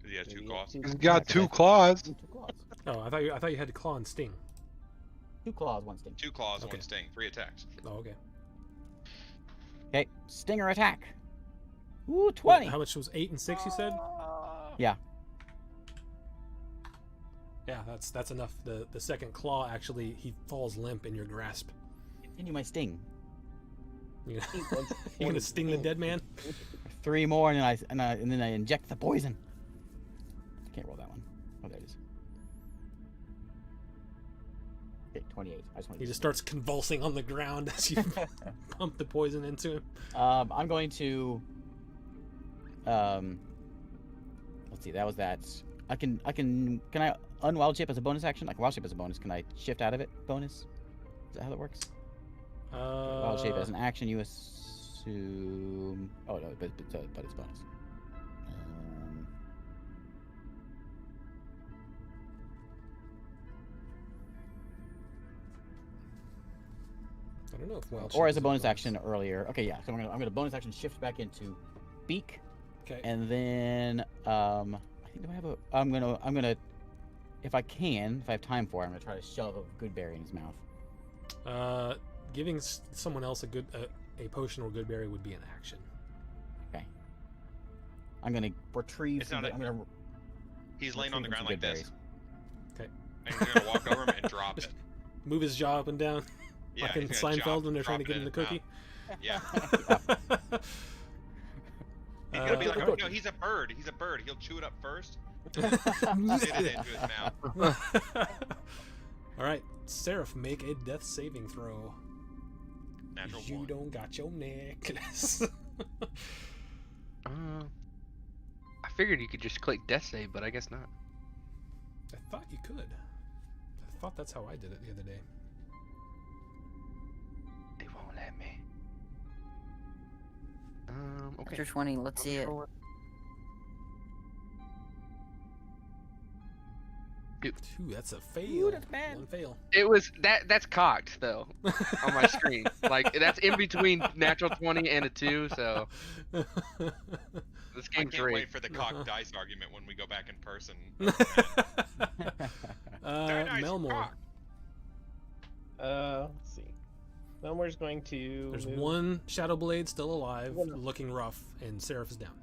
C: he has two claws.
D: He's got two claws.
E: Two claws.
A: Oh, I thought you had to claw and sting.
E: 2 claws, 1 sting.
C: 2 claws,
A: Okay.
C: 1 sting, 3 attacks.
A: Oh, okay.
E: Okay, stinger attack. Ooh,
A: Wait,
E: 20.
A: how much was 8 and 6? You said.
E: Yeah.
A: Yeah, that's enough. The second claw actually, he falls limp in your grasp.
E: Continue my sting.
A: You
F: He wants
A: gonna
F: 20
A: sting the
F: stings.
A: dead man?
E: 3 more, and then I inject the poison. Can't roll that one. Oh, there it is. Okay, 28. I just want
A: He
E: to.
A: just starts convulsing on the ground as you pump the poison into him.
E: I'm going to. Let's see. That was that. Can I unwild shape as a bonus action? Like wild shape as a bonus. Can I shift out of it? Bonus. Is that how that works? Wild shape as an action, you assume. Oh no, but it's bonus.
A: I don't know if wild
E: Or
A: shape
E: as a
A: is
E: bonus action earlier. Okay, yeah. So I'm gonna bonus action shift back into beak,
A: Okay.
E: and then I think do I have a? I'm gonna if I have time for it, I'm gonna try to shove a good berry in his mouth.
A: Giving someone else a potion or good berry would be an action.
E: Okay. I'm gonna retrieve.
C: It's not a-
E: I'm gonna.
C: He's laying on the
E: retrieve
C: ground
E: some
C: like
E: good
C: this.
A: Okay.
C: And he's gonna walk over him and drop it.
A: Move his jaw up and down,
C: Yeah,
A: like in
C: he's gonna
A: Seinfeld when they're trying to
C: drop
A: get him
C: it
A: the
C: in
A: cookie.
C: Yeah. He's
A: Uh,
C: gonna be like,
A: okay.
C: no, he's a bird. He's a bird. He'll chew it up first, spit it into his mouth.
A: All right, Seraph, make a death saving throw.
C: Natural
A: You
C: 1.
A: don't got your necklace.
G: I figured you could just click death save, but I guess not.
A: I thought you could. I thought that's how I did it the other day.
G: They won't let me. Okay.
B: After 20, let's see it.
A: Ooh, that's a fail.
E: Ooh, that's bad.
A: One fail.
G: It was that's cocked though on my screen. Like that's in between natural 20 and a 2, so this
C: I
G: game's
C: can't
G: rigged.
C: wait for the cock dice argument when we go back in person. Dice,
A: Melmore.
C: cock.
F: Let's see. Melmore's going to.
A: There's
F: move.
A: one Shadow Blade still alive,
F: One.
A: looking rough, and Seraph is down.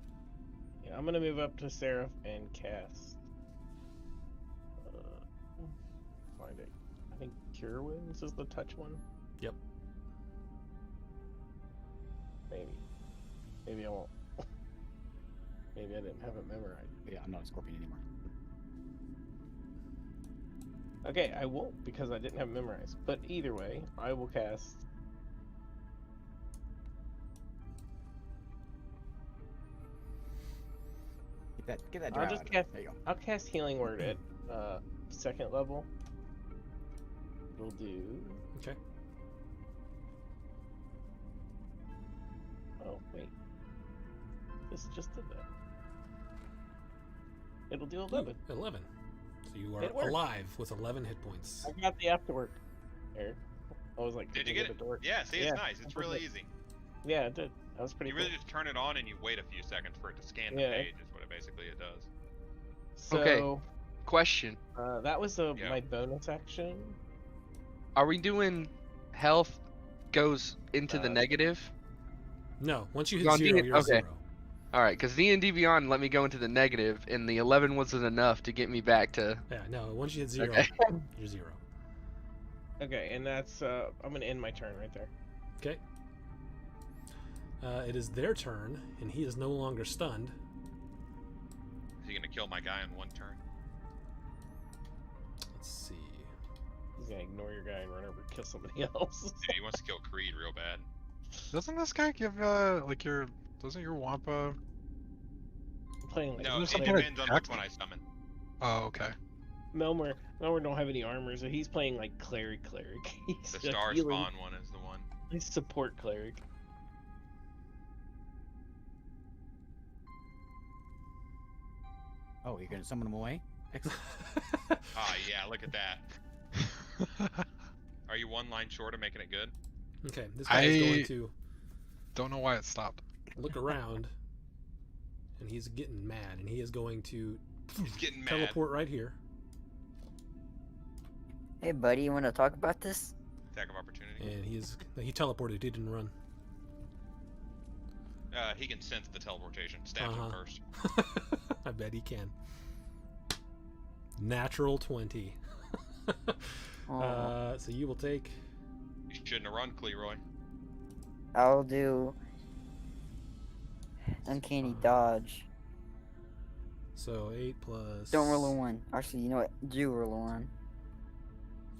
F: Yeah, I'm gonna move up to Seraph and cast. Find it. I think Cure Wounds is the touch one.
A: Yep.
F: Maybe I won't. Maybe I didn't have it memorized.
E: Yeah, I'm not a scorpion anymore.
F: Okay, I won't because I didn't have it memorized. But either way, I will cast.
E: Get that.
F: I'll
E: drow
F: just
E: out.
F: cast-
E: There you go.
F: I'll cast Healing Word at second level. We'll do.
A: Okay.
F: Oh wait, this just did that. It'll do 11.
A: 11. So you
F: It
A: are
F: worked.
A: alive with 11 hit points.
F: I got the afterwork. There. I was like,
C: Did you
F: "Give
C: get it?
F: to work."
C: Yeah, see, it's
F: Yeah,
C: nice. It's really
F: perfect.
C: easy.
F: Yeah, it did. That was pretty
C: You really
F: cool.
C: just turn it on and you wait a few seconds for it to scan the
F: Yeah.
C: page, is what it basically it does.
F: So,
G: Okay. Question:
F: that was
C: Yeah.
F: my bonus action.
G: Are we doing health goes into the
F: Uh,
G: negative?
A: No, once you hit
G: You're on
A: 0,
G: D-
A: you're
G: okay.
A: 0.
G: All right, because D&D Beyond let me go into the negative, and the 11 wasn't enough to get me back to.
A: Yeah, no, once you hit 0,
G: Okay.
A: you're 0.
F: Okay, and that's I'm gonna end my turn right there.
A: Okay. It is their turn, and he is no longer stunned.
C: Is he gonna kill my guy in one turn?
A: Let's see.
F: He's gonna ignore your guy and run over and kill somebody else.
C: Dude, he wants to kill Creed real bad.
D: Doesn't this guy give doesn't your Wampa?
F: I'm playing like
C: No,
D: there
C: it
D: some kind of
C: depends on
D: check?
C: which one I summon.
D: Oh, okay.
F: Melmore don't have any armor, so he's playing like cleric. He's
C: The
F: a
C: Star
F: healing-
C: Spawn one is the one.
F: He's support cleric.
E: Oh, you're gonna summon him away? Excellent.
C: Ah, yeah, look at that. Are you one line short of making it good?
A: Okay, this guy is going
D: I-
A: to
D: Don't know why it stopped.
A: look around, and he's getting mad, and he is going to
C: He's getting mad.
A: teleport right here.
B: Hey, buddy, you want to talk about this?
C: Attack of opportunity.
A: And he teleported. He didn't run.
C: He can sense the teleportation. Stabs him first.
A: I bet he can. Natural 20.
B: Oh,
A: So you will take.
C: You shouldn't have run, Cleroy.
B: I'll do uncanny dodge.
A: So 8 plus.
B: Don't roll a 1. Actually, you know what? Do roll a 1.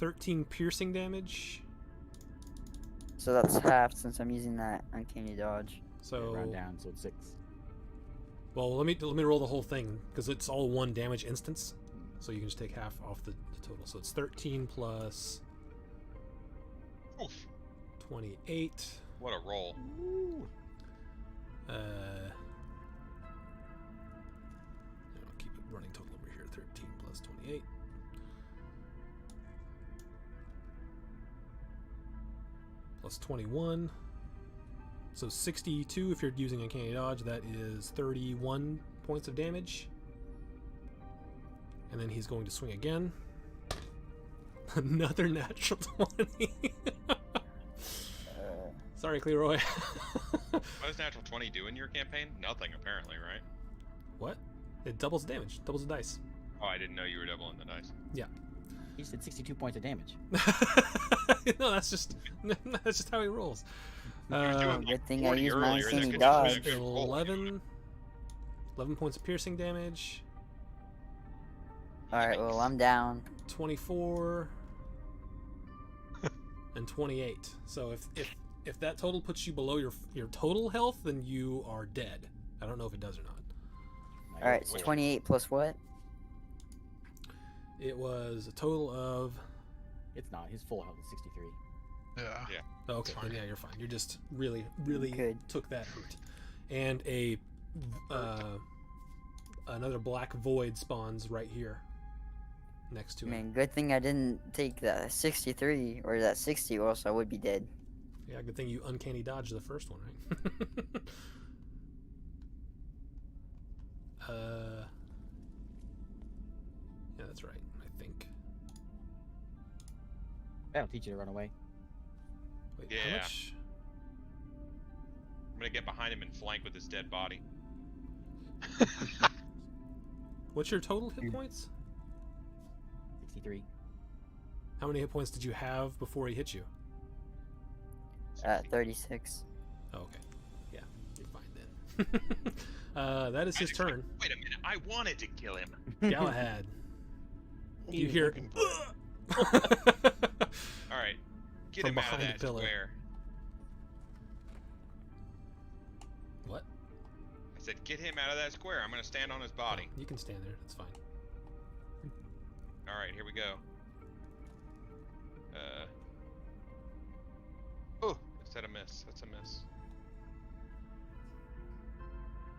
A: 13 piercing damage.
B: So that's half since I'm using that uncanny dodge.
A: So
E: Round down, so it's 6.
A: well, let me roll the whole thing because it's all 1 damage instance. So you can just take half off the total. So it's 13 plus
C: Oof.
A: 28.
C: What a roll.
A: I'll keep it running total over here. 13 plus 28. Plus 21. So 62 if you're using Uncanny Dodge. That is 31 points of damage. And then he's going to swing again. Another natural 20. Sorry, Cleroy.
C: What does natural 20 do in your campaign? Nothing, apparently, right?
A: What? It doubles damage. Doubles the dice.
C: Oh, I didn't know you were doubling the dice.
E: He said 62 points of damage.
A: No, that's just how he rolls.
C: He was doing like
B: Good thing I
C: 20
B: used my
C: earlier, that
B: uncanny
C: could
B: dodge.
C: just been a good roll, you know?
A: 11 points of piercing damage.
B: Alright, well, I'm down.
A: 24 and 28. So if that total puts you below your total health, then you are dead. I don't know if it does or not.
B: Alright, so 28 plus what?
A: It was a total of.
E: It's not. His full health is 63.
D: Yeah.
A: Oh, okay,
D: fine.
A: then yeah, you're fine. You're just really, really
B: Good.
A: took that hurt. And another black void spawns right here, next to him.
B: Man, good thing I didn't take that 63 or that 60, or else I would be dead.
A: Yeah, good thing you uncanny dodged the first one, right? Yeah, that's right. I think.
E: That'll teach you to run away.
A: Wait,
C: Yeah.
A: how much?
C: I'm gonna get behind him and flank with his dead body.
A: What's your total hit points?
E: 63.
A: How many hit points did you have before he hit you?
B: 36.
A: Oh, okay. Yeah, you're fine then. That is his turn.
C: Wait a minute, I wanted to kill him.
A: Galahad. You
F: He's
A: hear.
F: looking for
C: Alright, get
A: From
C: him out of
A: behind the
C: that
A: pillar.
C: square.
A: What?
C: I said, get him out of that square. I'm gonna stand on his body.
A: You can stand there. That's fine.
C: Alright, here we go. Oh, is that a miss? That's a miss.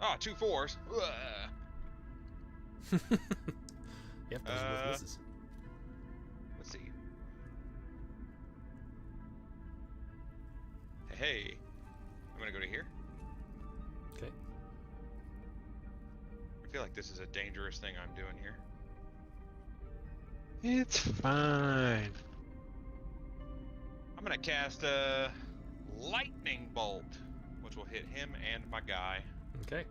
C: Ah, 2 4s. Ugh.
A: Yep, those are both misses.
C: Let's see. Hey, I'm gonna go to here.
A: Okay.
C: I feel like this is a dangerous thing I'm doing here.
D: It's fine.
C: I'm gonna cast a lightning bolt, which will hit him and my guy.
A: Okay.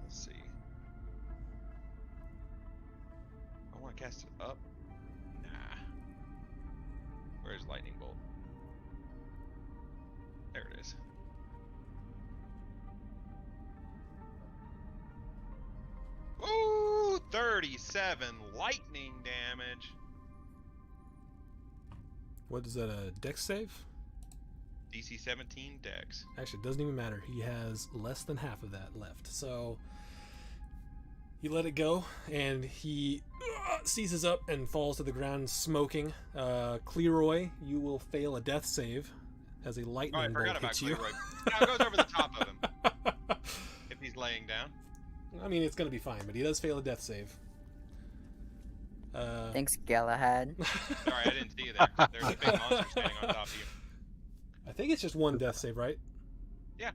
C: Let's see. I want to cast it up. Nah. Where's lightning bolt? There it is. Ooh, 37 lightning damage.
A: What is that? A dex save?
C: DC 17 dex.
A: Actually, it doesn't even matter. He has less than half of that left. So you let it go, and he seizes up and falls to the ground, smoking. Cleroy, you will fail a death save as a
C: Oh, I
A: lightning bolt
C: forgot about
A: hits you.
C: Cleroy. Now it goes over the top of him if he's laying down.
A: I mean, it's gonna be fine, but he does fail a death save.
B: Thanks, Galahad.
C: Sorry, I didn't see you there. There's a big monster standing on top of you.
A: I think it's just one death save, right?
C: Yeah.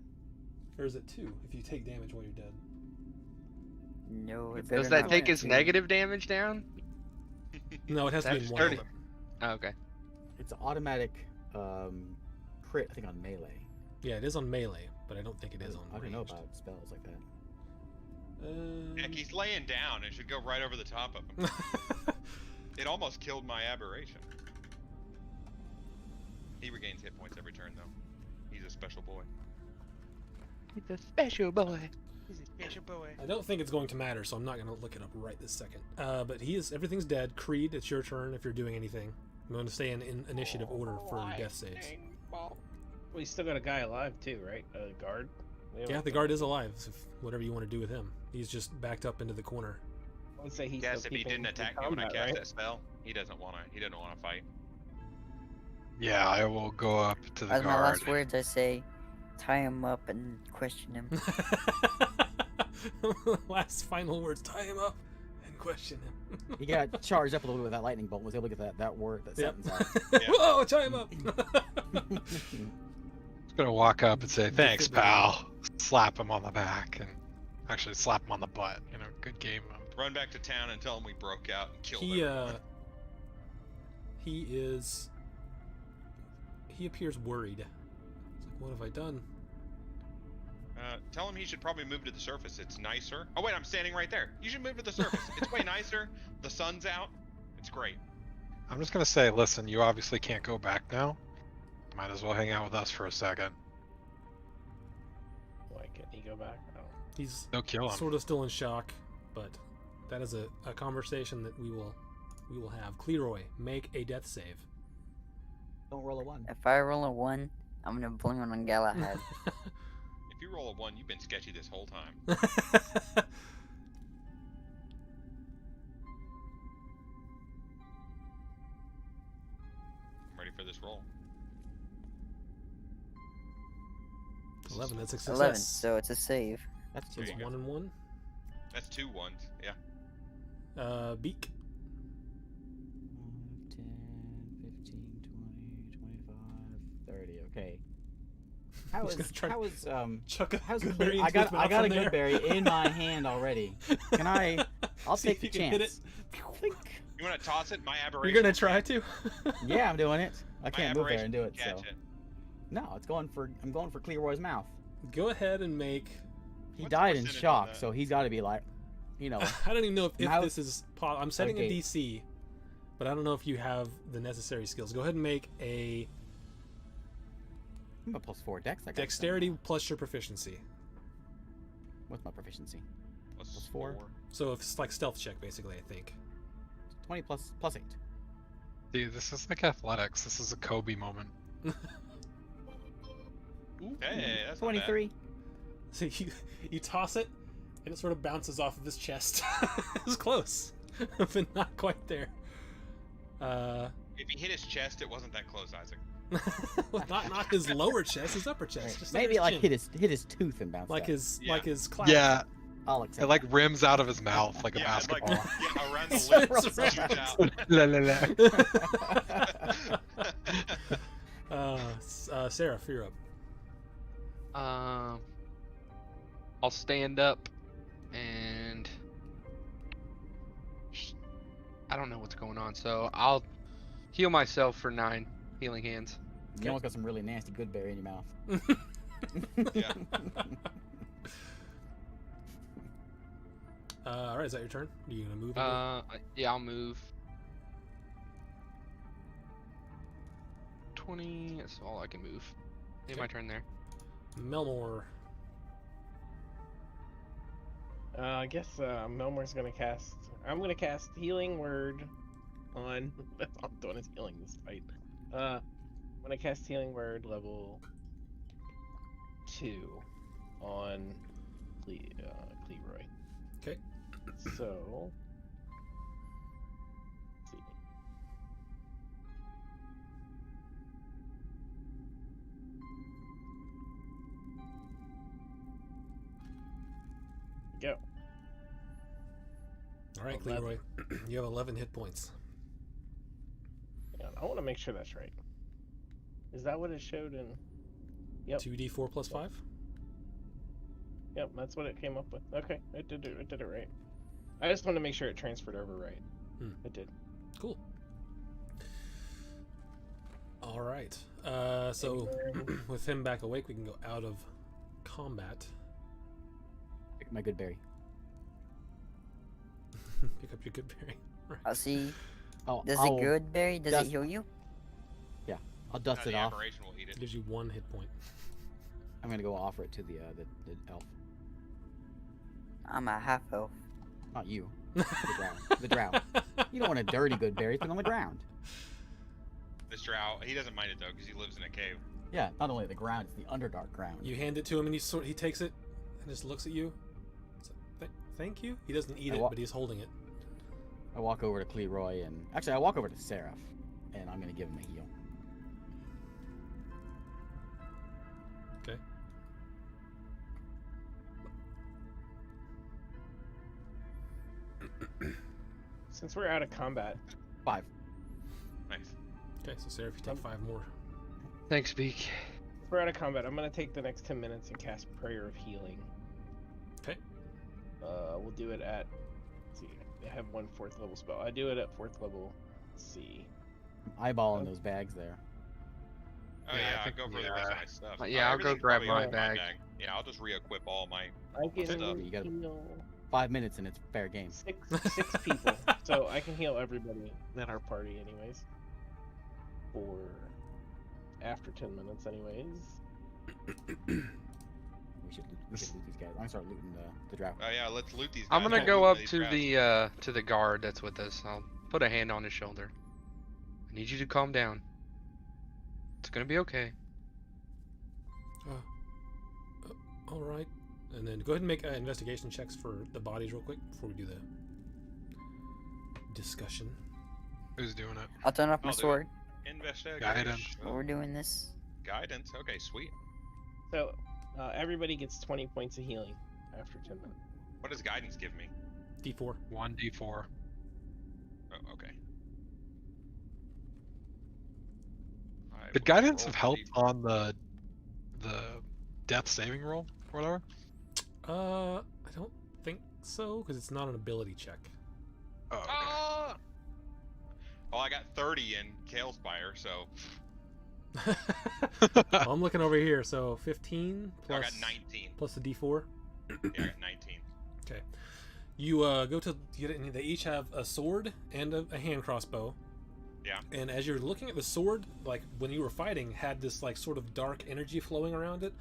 A: Or is it 2 if you take damage while you're dead?
B: No, it
G: Does
B: better
G: that
B: not
G: take
B: be
G: his
B: two.
G: negative damage down?
A: No, it has to be
G: That's
A: one.
G: 30.
A: of them.
G: Oh, okay.
E: It's an automatic crit, I think, on melee.
A: Yeah, it is on melee, but I don't think it is on
E: I don't know
A: ranged.
E: about spells like that.
C: Heck, he's laying down. It should go right over the top of him. It almost killed my aberration. He regains hit points every turn, though. He's a special boy.
G: He's a special boy.
C: He's a special boy.
A: I don't think it's going to matter, so I'm not going to look it up right this second. But everything's dead. Creed, it's your turn if you're doing anything. I'm going to stay in initiative order for death saves.
F: Well, you still got a guy alive too, right? A guard.
A: Yeah, the guard is alive. So whatever you want to do with him, he's just backed up into the corner.
F: I would say he's
C: Guess
F: still
C: if he
F: keeping
C: didn't
F: in
C: attack me when I
F: combat,
C: cast
F: right?
C: that spell, he doesn't want to fight.
D: Yeah, I will go up to the
B: As my
D: guard.
B: last words, I say, tie him up and question him.
A: Last final words: tie him up and question him.
E: He got charged up a little bit with that lightning bolt. Was able to get that word, that
A: Yep.
E: sentence out.
C: Yeah.
A: Whoa, tie him up.
D: Just gonna walk up and say, "Thanks, pal." Slap him on the back and actually slap him on the butt. You know, good game.
C: Run back to town and tell him we broke out and killed
A: he
C: everyone.
A: he appears worried. It's like, what have I done?
C: Tell him he should probably move to the surface. It's nicer. Oh wait, I'm standing right there. You should move to the surface. It's way nicer. The sun's out. It's great.
D: I'm just gonna say, listen, you obviously can't go back now. Might as well hang out with us for a second.
F: Why can't he go back? Oh.
A: He's
D: No kill him.
A: sort of still in shock, but that is a conversation that we will have. Cleroy, make a death save.
E: Don't roll a 1.
B: If I roll a 1, I'm gonna blame it on Galahad.
C: If you roll a 1, you've been sketchy this whole time. I'm ready for this roll.
A: 11. That's a success.
B: 11, so it's a save.
E: That's
A: So
E: two.
A: it's
C: There you go.
A: 1 and 1.
C: That's 2 ones. Yeah.
A: Beak.
E: 5, 10, 15, 20, 25, 30. Okay.
A: I was gonna try to chuck a
E: how's
A: good
E: Cle-
A: berry
E: I
A: into
E: got
A: his mouth
E: I got a
A: from there.
E: good berry in my hand already. Can I? I'll
A: See
E: take
A: if
E: the
A: you can hit
E: chance.
A: it.
C: You want to toss it? My aberration.
A: You're gonna try to?
E: Yeah, I'm doing it. I
C: My
E: can't move there and do it.
C: aberration
E: So
C: catch it.
E: no, I'm going for Cleroy's mouth.
A: Go ahead and make.
E: He
C: What's the
E: died in
C: percentage on
E: shock,
C: that?
E: so he's got to be like, you know,
A: I don't even know if
E: Mouth
A: this is. I'm setting a
E: gate.
A: DC, but I don't know if you have the necessary skills. Go ahead and make a
E: I'm a +4 dex. I got
A: dexterity
E: some.
A: plus your proficiency.
E: What's my proficiency?
C: Plus
E: 4.
A: So if it's like stealth check, basically, I think.
E: 20 plus 8.
D: Dude, this is like athletics. This is a Kobe moment.
C: Hey, that's not bad.
E: 23.
A: So you toss it, and it sort of bounces off of his chest. It was close, but not quite there.
C: If he hit his chest, it wasn't that close, Isaac.
A: not his lower chest, his upper chest. Just
E: Maybe
A: under
E: like
A: his chin.
E: hit his tooth and bounce.
A: like
E: up.
A: his
C: Yeah.
A: like his cloud.
D: Yeah,
E: I'll accept.
D: it like rims out of his mouth like a
C: Yeah, it's like
D: basketball.
C: yeah, around the
A: It's
C: lips.
A: right.
C: Shoots out.
D: La, la, la.
A: Sarah, you're up.
G: I'll stand up and I don't know what's going on, so I'll heal myself for 9 healing hands.
E: You almost got some really nasty good berry in your mouth.
C: Yeah.
A: All right, is that your turn? Are you gonna move? again?
G: Yeah, I'll move. 20. That's all I can move. Yeah,
A: Okay.
G: my turn there.
A: Melmore.
F: I guess Melmor's gonna cast. I'm gonna cast Healing Word on. I'm doing his healing this fight. I'm gonna cast Healing Word level 2 on Cleroy.
A: Okay.
F: So. Let's see. Go.
A: All right,
F: 11.
A: Cleroy. You have 11 hit points.
F: Yeah, I want to make sure that's right. Is that what it showed in? Yep.
A: 2d4 plus 5.
F: Yep, that's what it came up with. Okay, it did it right. I just wanted to make sure it transferred over right. It did.
A: Cool. All right. So with him back awake, we can go out of combat.
E: Pick my good berry.
A: Pick up your good berry. Right.
B: I'll see.
E: Oh,
B: Does
E: I'll,
B: it good berry? Does
E: dust-
B: it heal you?
E: I'll dust
C: No,
E: it
C: the
E: off.
C: aberration will eat it.
A: Gives you 1 hit point.
E: I'm gonna go offer it to the elf.
B: I'm a half elf.
E: Not you. The drow. The drow. You don't want a dirty good berry. Put it on the ground.
C: This drow, he doesn't mind it though, because he lives in a cave.
E: Yeah, not only the ground, it's the underdark ground.
A: You hand it to him, and he takes it and just looks at you. It's like, Thank you. He doesn't eat
E: I
A: it,
E: wa-
A: but he's holding it.
E: I walk over to Cleroy and actually I walk over to Seraph, and I'm gonna give him a heal.
A: Okay.
F: Since we're out of combat,
E: 5.
C: Nice.
A: Okay, so Sarah, if you take 5 more.
G: Thanks, Beak.
F: if we're out of combat, I'm gonna take the next 10 minutes and cast Prayer of Healing.
A: Okay.
F: We'll do it at. Let's see, I have 1 4th level spell. I do it at 4th level. Let's see.
E: I'm eyeballing those bags there.
C: Oh
D: Yeah, I
C: yeah,
D: think
C: go for
D: we,
C: the rest of my stuff.
G: yeah, I'll go
C: Everything's
G: grab
C: probably
G: my
C: in
G: bag.
C: Yeah, I'll just re-equip all my.
F: I can
C: Stuff.
E: You gotta-
F: heal
E: 5 minutes and it's fair game.
F: six people, so I can heal everybody in our party, anyways. For after 10 minutes, anyways.
E: We should loot these guys. I'm gonna start looting the drow.
C: Oh yeah, let's loot these.
G: I'm
C: guys.
G: gonna
C: I'll
G: go
C: loot
G: up
C: these
G: to
C: drafts.
G: the guard that's with us. I'll put a hand on his shoulder. I need you to calm down. It's gonna be okay.
A: All right. And then go ahead and make investigation checks for the bodies real quick before we do the discussion.
D: Who's doing it?
B: I'll turn off my
C: I'll do it.
B: sword.
C: Investigation.
D: Guidance.
B: While we're doing this.
C: Guidance. Okay, sweet.
F: So everybody gets 20 points of healing after 10 minutes.
C: What does guidance give me?
A: D4.
D: 1d4.
C: Oh, okay. I
D: Did
C: will
D: guidance
C: roll
D: have help
C: the-
D: on the death saving roll or whatever?
A: I don't think so, because it's not an ability check.
D: Oh, okay.
C: Ah! Well, I got 30 in Kalespire, so
A: Well, I'm looking over here, so 15
C: I
A: plus,
C: got 19.
A: plus the D4.
C: Yeah, I got 19.
A: You go to get it, and they each have a sword and a hand crossbow.
C: Yeah.
A: And as you're looking at the sword, like when you were fighting, had this like sort of dark energy flowing around it.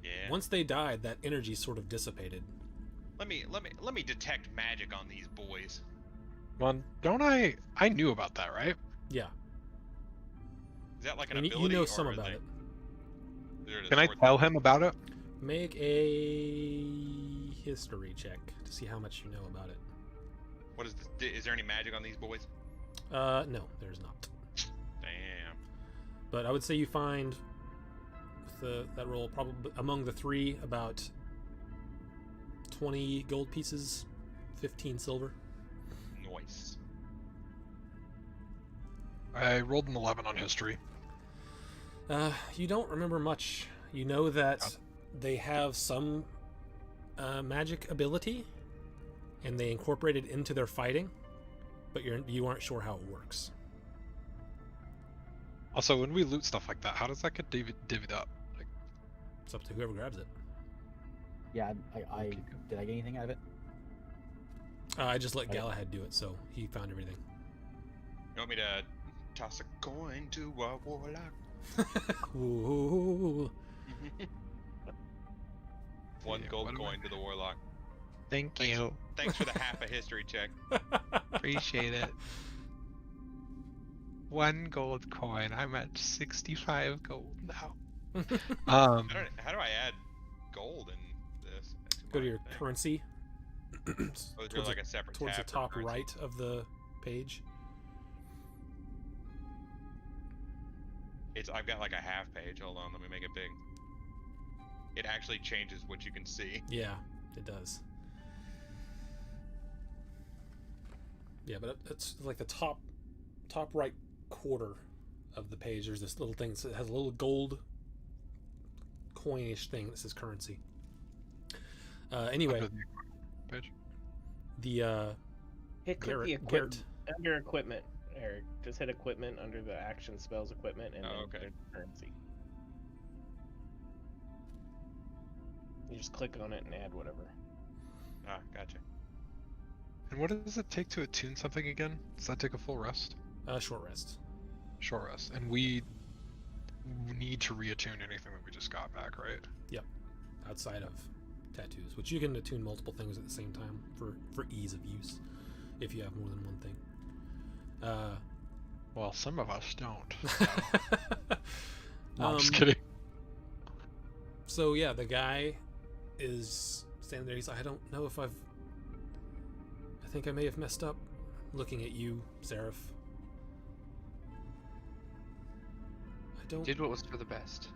C: Yeah.
A: Once they died, that energy sort of dissipated.
C: Let me detect magic on these boys.
D: Well, don't I knew about that, right?
A: Yeah.
C: Is that like an
A: And you
C: ability?
A: know
C: or
A: some
C: is
A: about
C: it-
A: it.
C: is it a
D: Can I
C: sword
D: tell
C: thing?
D: him about it?
A: Make a history check to see how much you know about it.
C: What is this? Is there any magic on these boys?
A: No, there's not.
C: Damn.
A: But I would say you find with that roll probably among the 3 about 20 gold pieces, 15 silver.
C: Nice.
D: I rolled an 11 on history.
A: You don't remember much. You know that they have some magic ability, and they incorporate it into their fighting, but you aren't sure how it works.
D: Also, when we loot stuff like that, how does that get divvied up? Like,
A: It's up to whoever grabs it.
E: Yeah, I did I get anything out of it?
A: I just let
E: Okay.
A: Galahad do it, so he found everything.
C: You want me to toss a coin to a warlock?
A: Ooh.
C: One
D: Yeah,
C: gold
D: what am I-
C: coin to the warlock.
D: Thank
C: Thanks.
D: you.
C: Thanks for the half a history check.
D: Appreciate it. 1 gold coin. I'm at 65 gold now.
C: How do I add gold in this?
A: Go to your
C: thing?
A: currency.
C: Oh, is there
A: towards
C: like a separate
A: towards the
C: tab for
A: top
C: currency?
A: right of the page.
C: I've got like a half page. Hold on, let me make it big. It actually changes what you can see.
A: Yeah, it does. Yeah, but it's like the top right quarter of the page. There's this little thing that has a little gold coinish thing that says currency. Anyway,
D: Under the page.
A: The
F: Hit click
A: Garrett-
F: the equipment
A: Garrett.
F: under equipment, Eric. Just hit equipment under the action spells equipment, and
C: Oh,
F: then
C: okay.
F: there's currency. You just click on it and add whatever.
C: Ah, gotcha.
D: And what does it take to attune something again? Does that take a full rest?
A: short rest.
D: Short rest. And we need to reattune anything that we just got back, right?
A: Outside of tattoos, which you can attune multiple things at the same time for ease of use, if you have more than one thing.
D: Well, some of us don't.
A: Um,
D: I'm just kidding.
A: So yeah, the guy is standing there. He's like, I don't know if I think I may have messed up looking at you, Seraph. I don't.
G: Did what was for the best.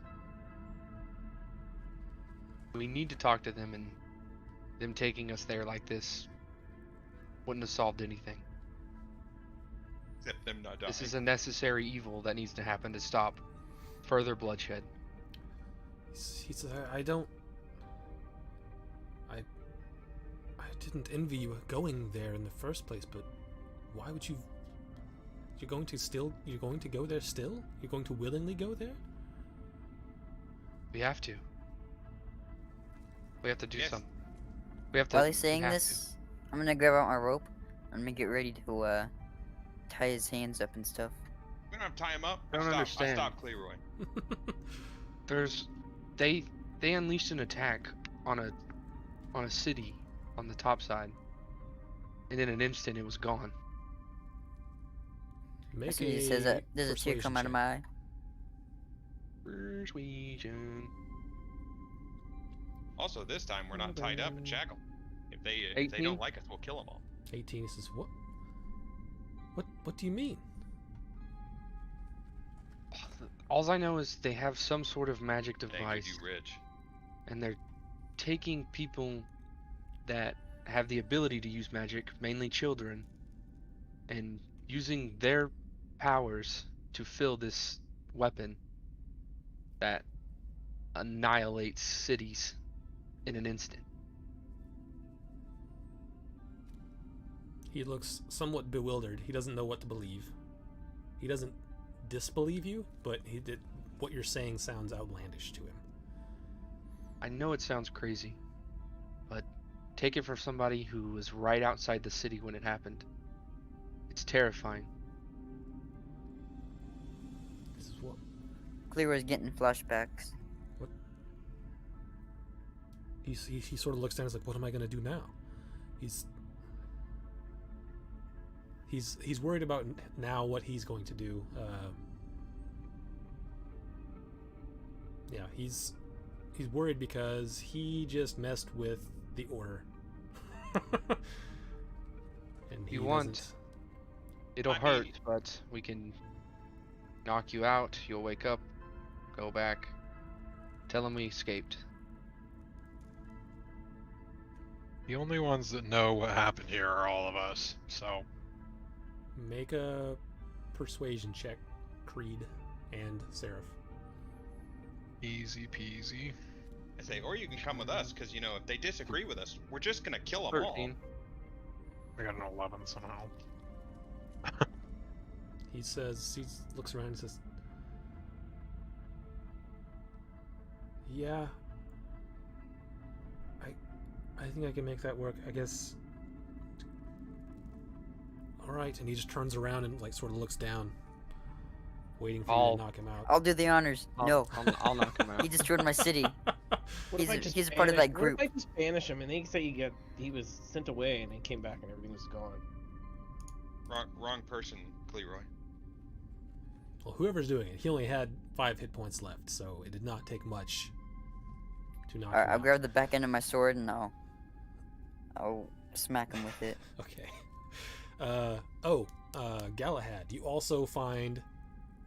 G: We need to talk to them, and them taking us there like this wouldn't have solved anything.
C: Except them not dying.
G: This is a necessary evil that needs to happen to stop further bloodshed.
A: He said, I don't. I didn't envy you going there in the first place, but why would you? You're going to go there still? You're going to willingly go there?
G: We have to. We have to do
C: Yes.
G: something. We have to.
B: While he's saying
G: we have
B: this, I'm gonna grab out my rope. I'm gonna get ready to tie his hands up and stuff.
C: We don't have to tie him up.
G: I don't understand.
C: I stopped Cleroy.
G: They unleashed an attack on a city on the top side, and in an instant it was gone.
A: Make
B: As soon as he says that, there's a tear
A: persuasion
B: come out of
A: check.
B: my eye.
G: Persuasion.
C: Also, this time we're not tied up and shackled. If they
G: 18?
C: don't like us, we'll kill them all.
A: 18. He says, "What? What do you mean?"
G: All I know is they have some sort of magic
C: Thank
G: device,
C: you, Rich.
G: and they're taking people that have the ability to use magic, mainly children, and using their powers to fill this weapon that annihilates cities in an instant.
A: He looks somewhat bewildered. He doesn't know what to believe. He doesn't disbelieve you, but what you're saying sounds outlandish to him.
G: I know it sounds crazy, but take it from somebody who was right outside the city when it happened. It's terrifying.
A: This is what
B: Cleroy's getting flashbacks.
A: he sort of looks down and is like, what am I going to do now? He's worried about now what he's going to do. Yeah, he's worried because he just messed with the order. And
G: You want-
A: doesn't-
G: It'll
C: I
G: hurt,
C: mean-
G: but we can knock you out. You'll wake up, go back, tell them we escaped.
D: The only ones that know what happened here are all of us. So
A: Make a persuasion check, Creed and Seraph.
D: easy peasy.
C: I say, or you can come with us, because if they disagree with us, we're just gonna kill them all.
G: 13.
D: I got an 11 somehow.
A: He looks around and says, "Yeah, I think I can make that work. I guess. All right." And he just turns around and sort of looks down, waiting for you
G: I'll-
A: to knock him out.
B: I'll do the honors. No,
G: I'll knock him out.
B: he destroyed my city.
F: What if I
B: He's-
F: just
B: he's a part of that
F: banish-
B: group.
F: What if I just banish him and they say he was sent away and he came back and everything was gone?
C: Wrong person, Cleroy.
A: Well, whoever's doing it, he only had 5 hit points left, so it did not take much to knock him
B: I'll
A: out.
B: grab the back end of my sword and I'll smack him with it.
A: Okay. Galahad, you also find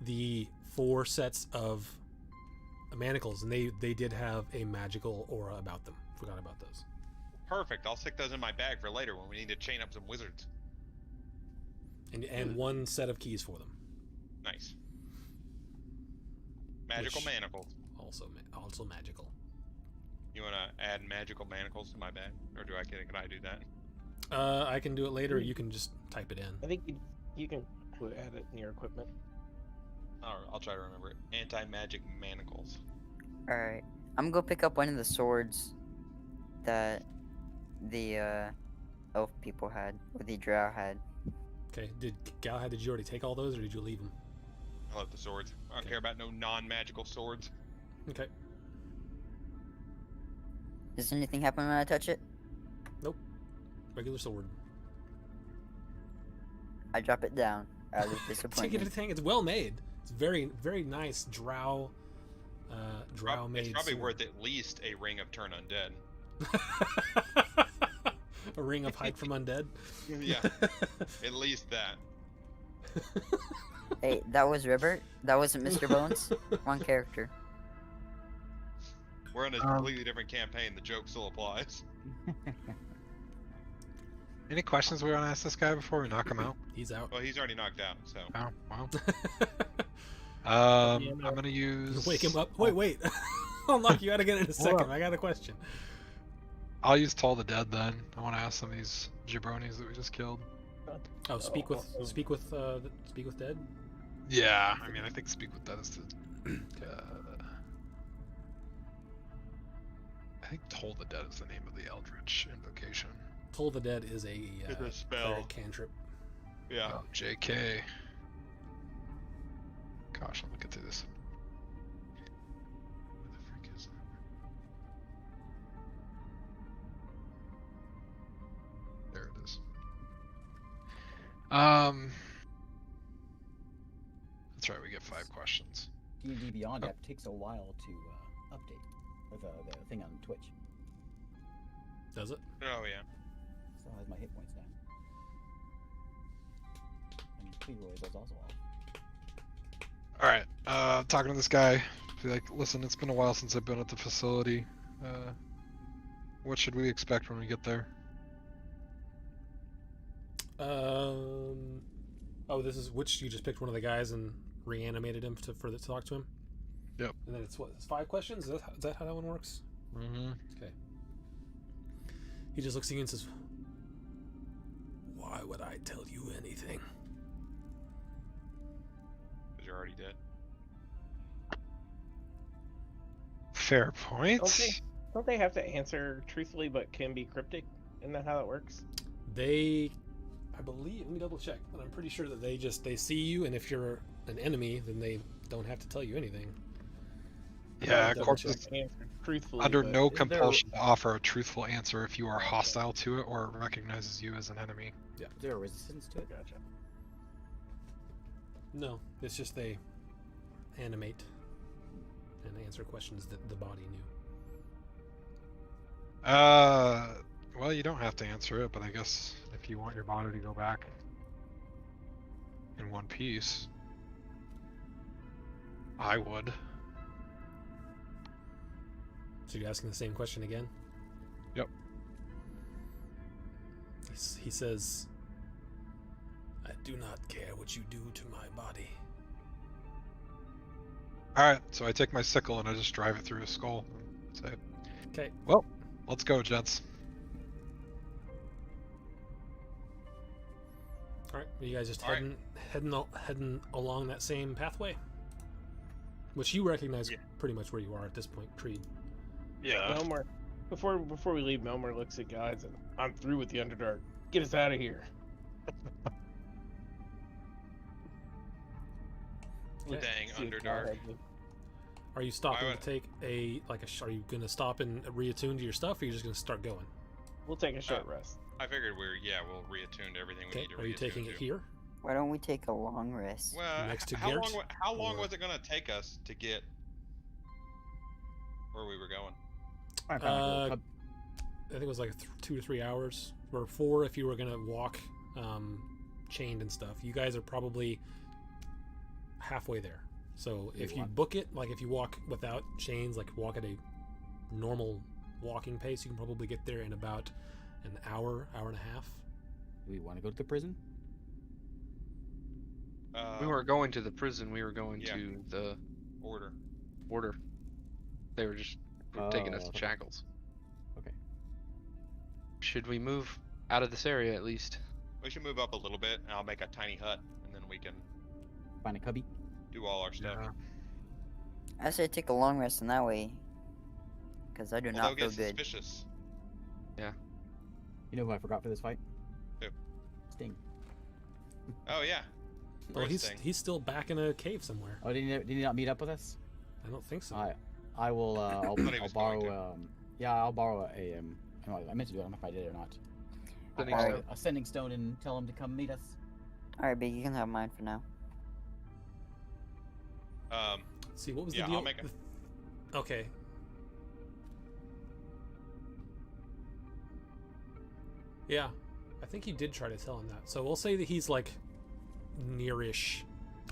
A: the 4 sets of manacles, and they did have a magical aura about them. Forgot about those.
C: Perfect. I'll stick those in my bag for later when we need to chain up some wizards.
A: And 1 set of keys for them.
C: Nice. Magical
A: Which-
C: manacles.
A: Also magical.
C: You want to add magical manacles to my bag, or can I do that?
A: I can do it later. Or you can just type it in.
F: I think you can add it in your equipment.
C: I'll try to remember it. Anti-magic manacles.
B: Alright. I'm gonna go pick up one of the swords that the elf people had, or the drow had.
A: Okay. Did Galahad? Did you already take all those, or did you leave them?
C: I love the swords. I don't care about no non-magical swords.
A: Okay.
B: Does anything happen when I touch it?
A: Regular sword.
B: I drop it down out of
A: Take it
B: disappointment.
A: to tank. It's well made. It's very, very nice drow made.
C: It's probably
A: sword.
C: worth at least a ring of turn undead.
A: A ring of hide from undead.
C: Yeah, at least that.
B: Hey, that was Ribbert. That wasn't Mr. Bones. Wrong character.
C: We're in a completely different campaign. The joke still applies.
D: Any questions we want to ask this guy before we knock him out?
A: He's out.
C: Well, he's already knocked out, so.
D: Oh, well.
F: Yeah, no.
D: I'm gonna use.
A: Wake him up. Wait. I'll knock you out again in a second. I got a question.
D: I'll use Toll the Dead then. I want to ask some of these jabronis that we just killed.
A: Oh, speak with dead.
D: Yeah, I mean, I think Speak with Dead is the. I think Toll the Dead is the name of the Eldritch invocation.
A: Toll the dead is a
C: It's a spell.
A: cleric cantrip.
C: Yeah.
D: Oh, JK. Gosh, I'm looking through this. Where the frick is that? There it is. That's right. We get 5 questions.
E: D&D Beyond app takes a while to update with the thing on Twitch.
A: Does it?
C: Oh yeah.
E: Still has my hit points down. And Leroy's was also off.
D: All right. Talking to this guy. Be like, listen, it's been a while since I've been at the facility. What should we expect when we get there?
A: Oh, this is which you just picked one of the guys and reanimated him to talk to him.
D: Yep.
A: And then it's 5 questions. Is that how that one works?
D: Mm-hmm.
A: Okay. He just looks at you and says, "Why would I tell you anything?"
C: Because you're already dead.
D: Fair point.
F: Don't they have to answer truthfully but can be cryptic? Isn't that how it works?
A: I believe. Let me double check, but I'm pretty sure that they see you, and if you're an enemy, then they don't have to tell you anything.
D: Yeah,
A: double
D: corpses
A: check.
F: Answer truthfully.
D: under
F: but
D: no
F: is there-
D: compulsion to offer a truthful answer if you are hostile to it or it recognizes you as an enemy.
E: Is there a resistance to it?
F: Gotcha.
A: No, it's just they animate and answer questions that the body knew.
D: Well, you don't have to answer it, but I guess if you want your body to go back in one piece, I would.
A: So you're asking the same question again?
D: Yep.
A: He says, "I do not care what you do to my body."
D: Alright, so I take my sickle and I just drive it through his skull. Say,
A: Okay.
D: well, let's go, gents.
A: All right. Are you guys just
C: All right.
A: heading along that same pathway, which you recognize
C: Yeah.
A: pretty much where you are at this point, Creed.
D: Yeah.
F: Melmor, before we leave, Melmor looks at guys and I'm through with the Underdark. Get us out of here.
A: Okay.
C: Dang,
F: See if
C: Underdark.
F: Galahad would-
A: Are you stopping
C: would-
A: to take are you gonna stop and reattune to your stuff, or are you just gonna start going?
F: We'll take a short rest.
C: I figured we'll reattune to everything we
A: Okay.
C: need to
A: Are you
C: reattune
A: taking it
C: to.
A: here?
B: Why don't we take a long rest?
C: Well,
A: Next to
C: how
A: Geert,
C: long? How long
A: or-
C: was it gonna take us to get where we were going?
E: I found like a little cub-
A: I think it was like 2 to 3 hours, or 4 if you were gonna walk chained and stuff. You guys are probably halfway there. So if you book it, like if you walk without chains, like walk at a normal walking pace, you can probably get there in about an hour and a half.
E: Do we want to go to the prison?
G: We weren't going to the prison. We were going
C: yeah.
G: to the
C: Order.
G: order. They were just taking us to
E: okay.
G: shackles.
E: Okay.
G: Should we move out of this area at least.
C: We should move up a little bit, and I'll make a tiny hut, and then we can
E: Find a cubby.
C: do all our stuff.
D: Yeah.
B: I say take a long rest in that way. Because I do
C: Well,
B: not
C: they'll
B: feel
C: get
B: good.
C: suspicious.
E: You know who I forgot for this fight?
C: Who?
E: Sting.
C: Oh yeah.
A: Well,
C: Where's
A: he's
C: Sting?
A: he's still back in a cave somewhere.
E: Oh, did he not meet up with us?
A: I don't think so.
E: I will. I'll,
C: Thought he
E: I'll
C: was going
E: borrow. Yeah, I'll borrow a. I meant to do it. I don't know if I did or not. I'll
G: Sending
E: borrow
B: stone.
E: a sending stone and tell him to come meet us.
B: Alright, Big, you can have mine for now.
A: See, what was
C: Yeah,
A: the deal?
C: I'll make
A: Okay. Yeah, I think he did try to tell him that. So we'll say that he's like nearish.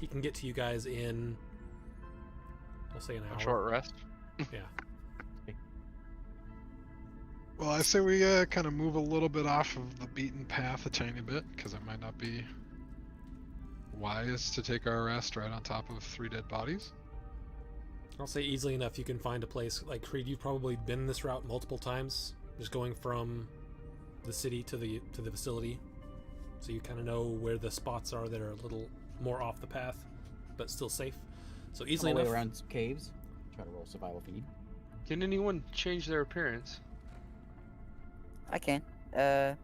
A: He can get to you guys in, we'll say an hour.
G: A short rest.
A: Yeah.
D: Well, I say we kind of move a little bit off of the beaten path a tiny bit, because it might not be wise to take our rest right on top of 3 dead bodies.
A: I'll say easily enough you can find a place like Creed. You've probably been this route multiple times, just going from the city to the facility, so you kind of know where the spots are that are a little more off the path, but still safe. So easily
E: All the
A: enough.
E: way around caves. Try to roll survival if you need.
G: Can anyone change their appearance?
B: I can. For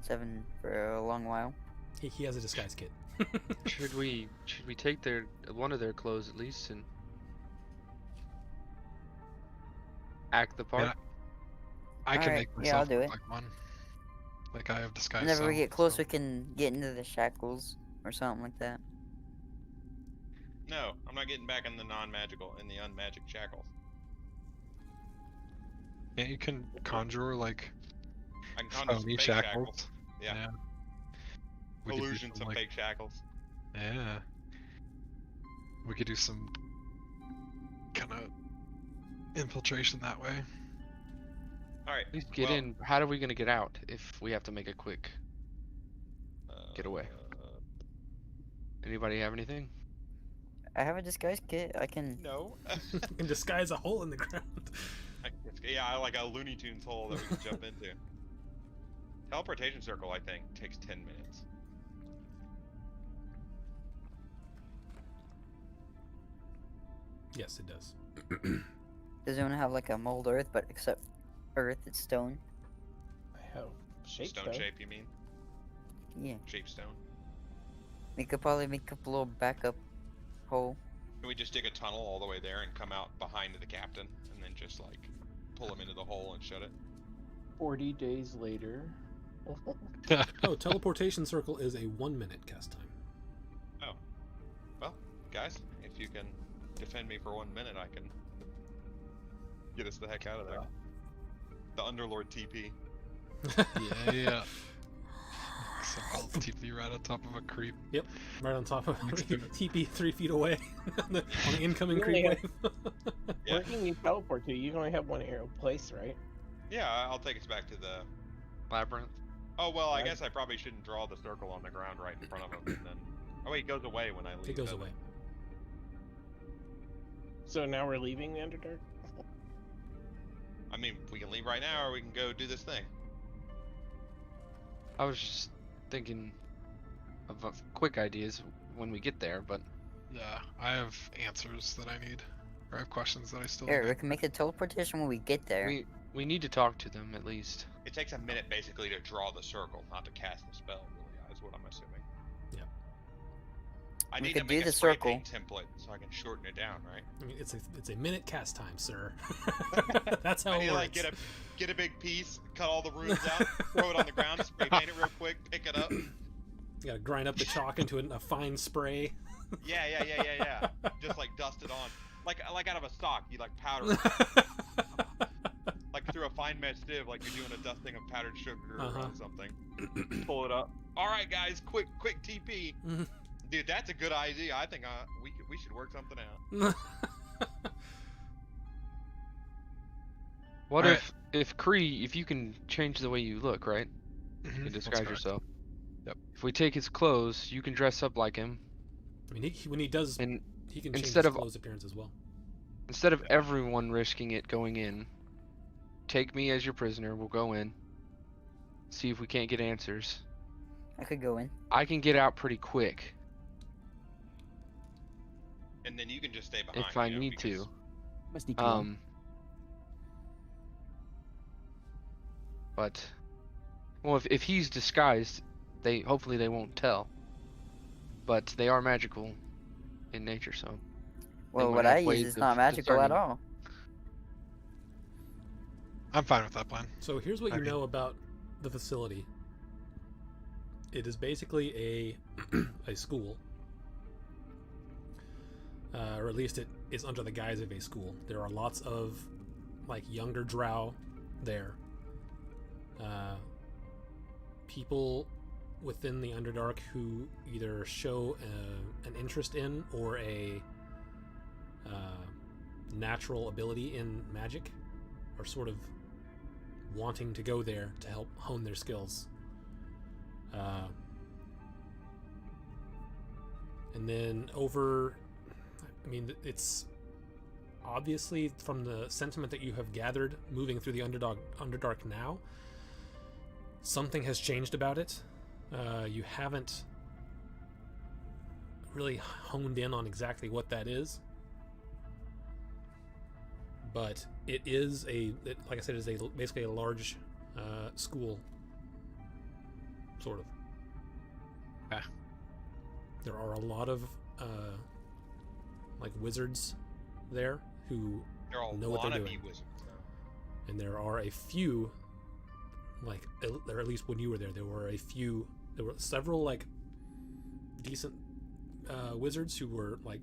B: 7 for a long while.
A: He has a disguise kit.
G: Should we take one of their clothes at least and act the part?
D: Yeah. I can
B: Alright,
D: make
B: yeah, I'll
D: myself
B: do
D: look
B: it.
D: like one. Like I have disguise.
B: Whenever we
D: self,
B: get close,
D: so-
B: we can get into the shackles or something like that.
C: No, I'm not getting back in the non-magical, in the unmagic shackles.
D: Yeah, you can conjure like
C: I can conjure some
D: phony
C: fake
D: shackles.
C: shackles. Yeah.
D: We could do
C: Illusions
D: some,
C: of
D: like-
C: fake shackles.
D: Yeah. We could do some kind of infiltration that way.
C: Alright.
G: At least get
C: well,
G: in. How are we gonna get out if we have to make a quick get away? Anybody have anything?
B: I have a disguise kit. I can.
C: No.
A: You can disguise a hole in the ground.
C: Yeah, I like a Looney Tunes hole that we can jump into. Teleportation circle, I think, takes 10 minutes.
A: Yes, it does.
B: Does anyone have like a mold earth, but except earth, it's stone?
F: I have shape
C: Stone shape, you mean?
B: Yeah.
C: Shape stone.
B: We could probably make up a little backup hole.
C: Can we just dig a tunnel all the way there and come out behind the captain, and then just like pull him into the hole and shut it?
F: 40 days later.
A: Oh, teleportation circle is a 1-minute cast time.
C: Well, guys, if you can defend me for 1 minute, I can get us the heck out of there. The Underlord TP.
D: Yeah. So I'll TP right on top of a creep.
A: Right on top of
D: Next to it.
A: TP 3 feet away on the incoming
F: You
A: creep
F: only
A: wave.
C: Yeah.
F: Where can you teleport to? You can only have one arrow place, right?
C: Yeah, I'll take us back to the.
G: Labyrinth.
C: Oh well, I
F: Right.
C: guess I probably shouldn't draw the circle on the ground right in front of him, and then. Oh wait, it goes away when I leave.
A: It goes
C: doesn't
A: away.
F: So now we're leaving the Underdark?
C: I mean, we can leave right now, or we can go do this thing.
G: I was just thinking of quick ideas when we get there, but
D: Yeah, I have answers that I need. Or I have questions that I still
B: Here, we
D: need.
B: can make the teleportation when we get there.
G: we need to talk to them at least.
C: It takes a minute basically to draw the circle, not to cast the spell. Really, is what I'm assuming.
A: Yeah.
C: I
B: We
C: need
B: could
C: to make
B: do
C: a
B: the
C: spray
B: circle.
C: paint template so I can shorten it down, right?
A: I mean, it's a minute cast time, sir. That's how
C: I
A: it
C: need to
A: works.
C: like get a big piece, cut all the runes out, throw it on the ground, spray paint it real quick, pick it up.
A: You gotta grind up the chalk into a fine spray.
C: Yeah. Just like dust it on, like out of a sock. You like powder it. Like through a fine mesh sieve, like you're doing a dusting of powdered sugar
A: Uh-huh.
C: or something. Pull it up. All right, guys, quick TP.
A: Mhm.
C: Dude, that's a good idea. I think we should work something out.
G: What
D: Alright.
G: if Kree, if you can change the way you look, right?
D: Mhm,
G: You can
D: that's
G: disguise
D: correct.
G: yourself.
D: Yep.
G: If we take his clothes, you can dress up like him,
A: I mean, when he does,
G: and
A: he can change
G: instead
A: his
G: of-
A: clothes appearance as well.
G: instead of everyone risking it going in, take me as your prisoner. We'll go in. See if we can't get answers.
B: I could go in.
G: I can get out pretty quick
C: And then you can just stay behind.
G: if I
C: you know,
G: need
C: because-
G: to.
E: I'm gonna sneak you in.
G: But well, if he's disguised, hopefully they won't tell. But they are magical in nature, so.
B: Well,
G: might
B: what
G: have
B: I use
G: ways
B: is
G: of
B: not magical at
G: discerning.
B: all.
D: I'm fine with that plan.
A: So here's what
D: I
A: you
D: mean-
A: know about the facility. It is basically a a school, or at least it is under the guise of a school. There are lots of like younger drow there. People within the Underdark who either show an interest in or a natural ability in magic are sort of wanting to go there to help hone their skills. And then it's obviously from the sentiment that you have gathered moving through the Underdark now, something has changed about it. You haven't really honed in on exactly what that is, but it is like I said, is basically a large school, sort of.
D: Yeah.
A: There are a lot of like wizards there who
C: They're all
A: know what they're
C: wannabe
A: doing.
C: wizards. Though.
A: and there are a few, like, or at least when you were there, there were several like decent wizards who were like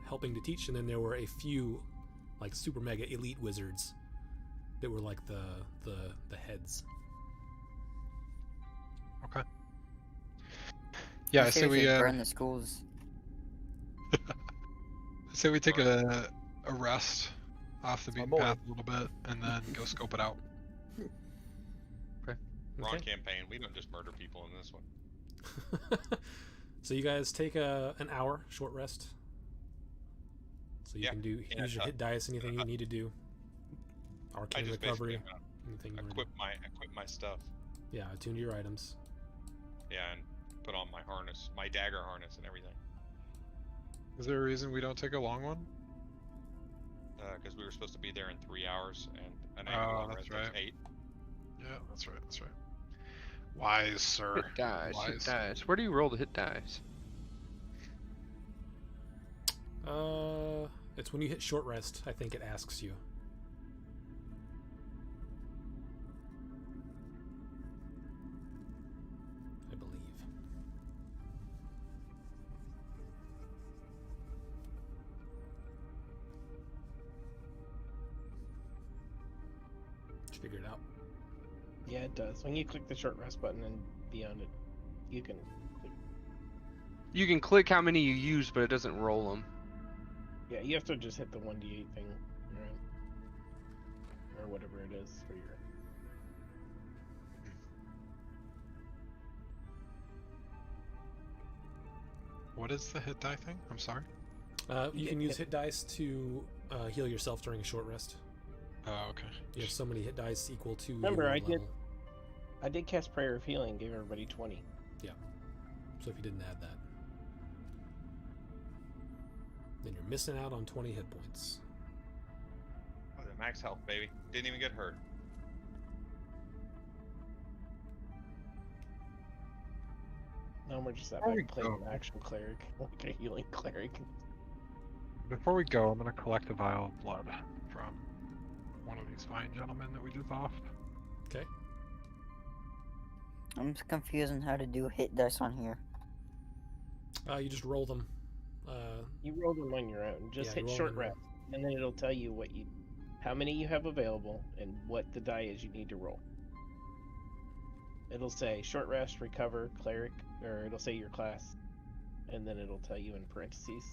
A: helping to teach, and then there were a few like super mega elite wizards that were like the heads.
D: Okay. Yeah,
B: I
D: so
B: say
D: we
B: just burn the schools.
D: say we take a rest off the beaten
E: boy.
D: path a little bit, and then go scope it out.
C: We're on
A: Okay.
C: campaign. We don't just murder people in this one.
A: So you guys take an hour short rest. So you
C: Yeah.
A: can do
C: Yeah,
A: use your hit dice, anything you need to do.
C: I
A: Arcane
C: just
A: recovery,
C: basically
A: anything you want to do.
C: equip my stuff.
A: Yeah, attune to your items.
C: Yeah, and put on my harness, my dagger harness, and everything.
D: Is there a reason we don't take a long one?
C: Because we were supposed to be there in 3 hours, and an
D: Oh,
C: hour
D: that's
C: rest was
D: right.
C: 8.
D: Yeah, that's right. That's right. Wise, sir.
G: Hit dice. Hit
D: Wise.
G: dice. Where do you roll the hit dice?
A: It's when you hit short rest, I think it asks you. I believe. Did you figure it out?
F: Yeah, it does. When you click the short rest button and beyond it, you can click.
G: You can click how many you use, but it doesn't roll them.
F: Yeah, you have to just hit the 1d8 thing, right? Or whatever it is for your.
D: What is the hit die thing? I'm sorry.
A: You
F: Yeah,
A: can use
F: yeah.
A: hit dice to heal yourself during a short rest.
D: Oh, okay.
A: You have so many hit dice equal to
F: Remember,
A: your
F: I did-
A: level.
F: I did cast Prayer of Healing, gave everybody 20.
A: So if you didn't add that, then you're missing out on 20 hit points.
C: Oh, the max health, baby. Didn't even get hurt.
F: Now we're just that
D: There
F: back
D: we
F: and playing
D: go.
F: an actual cleric, like a healing cleric.
D: Before we go, I'm gonna collect a vial of blood from one of these fine gentlemen that we just offed.
A: Okay.
B: I'm just confused on how to do hit dice on here.
A: You just roll them.
F: You roll them on your own. Just
A: Yeah, you
F: hit
A: roll
F: short
A: them on your
F: rest, and then it'll tell you how many you have available, and what the die is you need to roll. It'll say short rest, recover, cleric, or it'll say your class, and then it'll tell you in parentheses.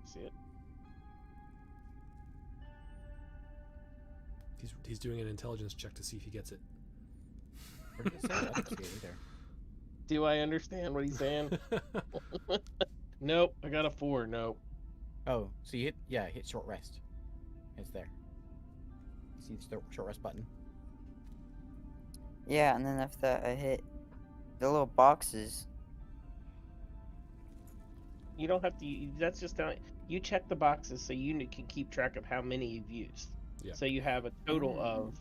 F: See it?
A: He's doing an intelligence check to see if he gets it.
E: Where did it say? I don't see it either.
F: Do I understand what he's saying? Nope, I got a 4. Nope.
E: Oh, so you hit short rest. It's there. See the short rest button.
B: Yeah, and then after that, I hit the little boxes.
F: You don't have to. That's just not. You check the boxes so you can keep track of how many you've used.
A: Yeah.
F: So you have a total of,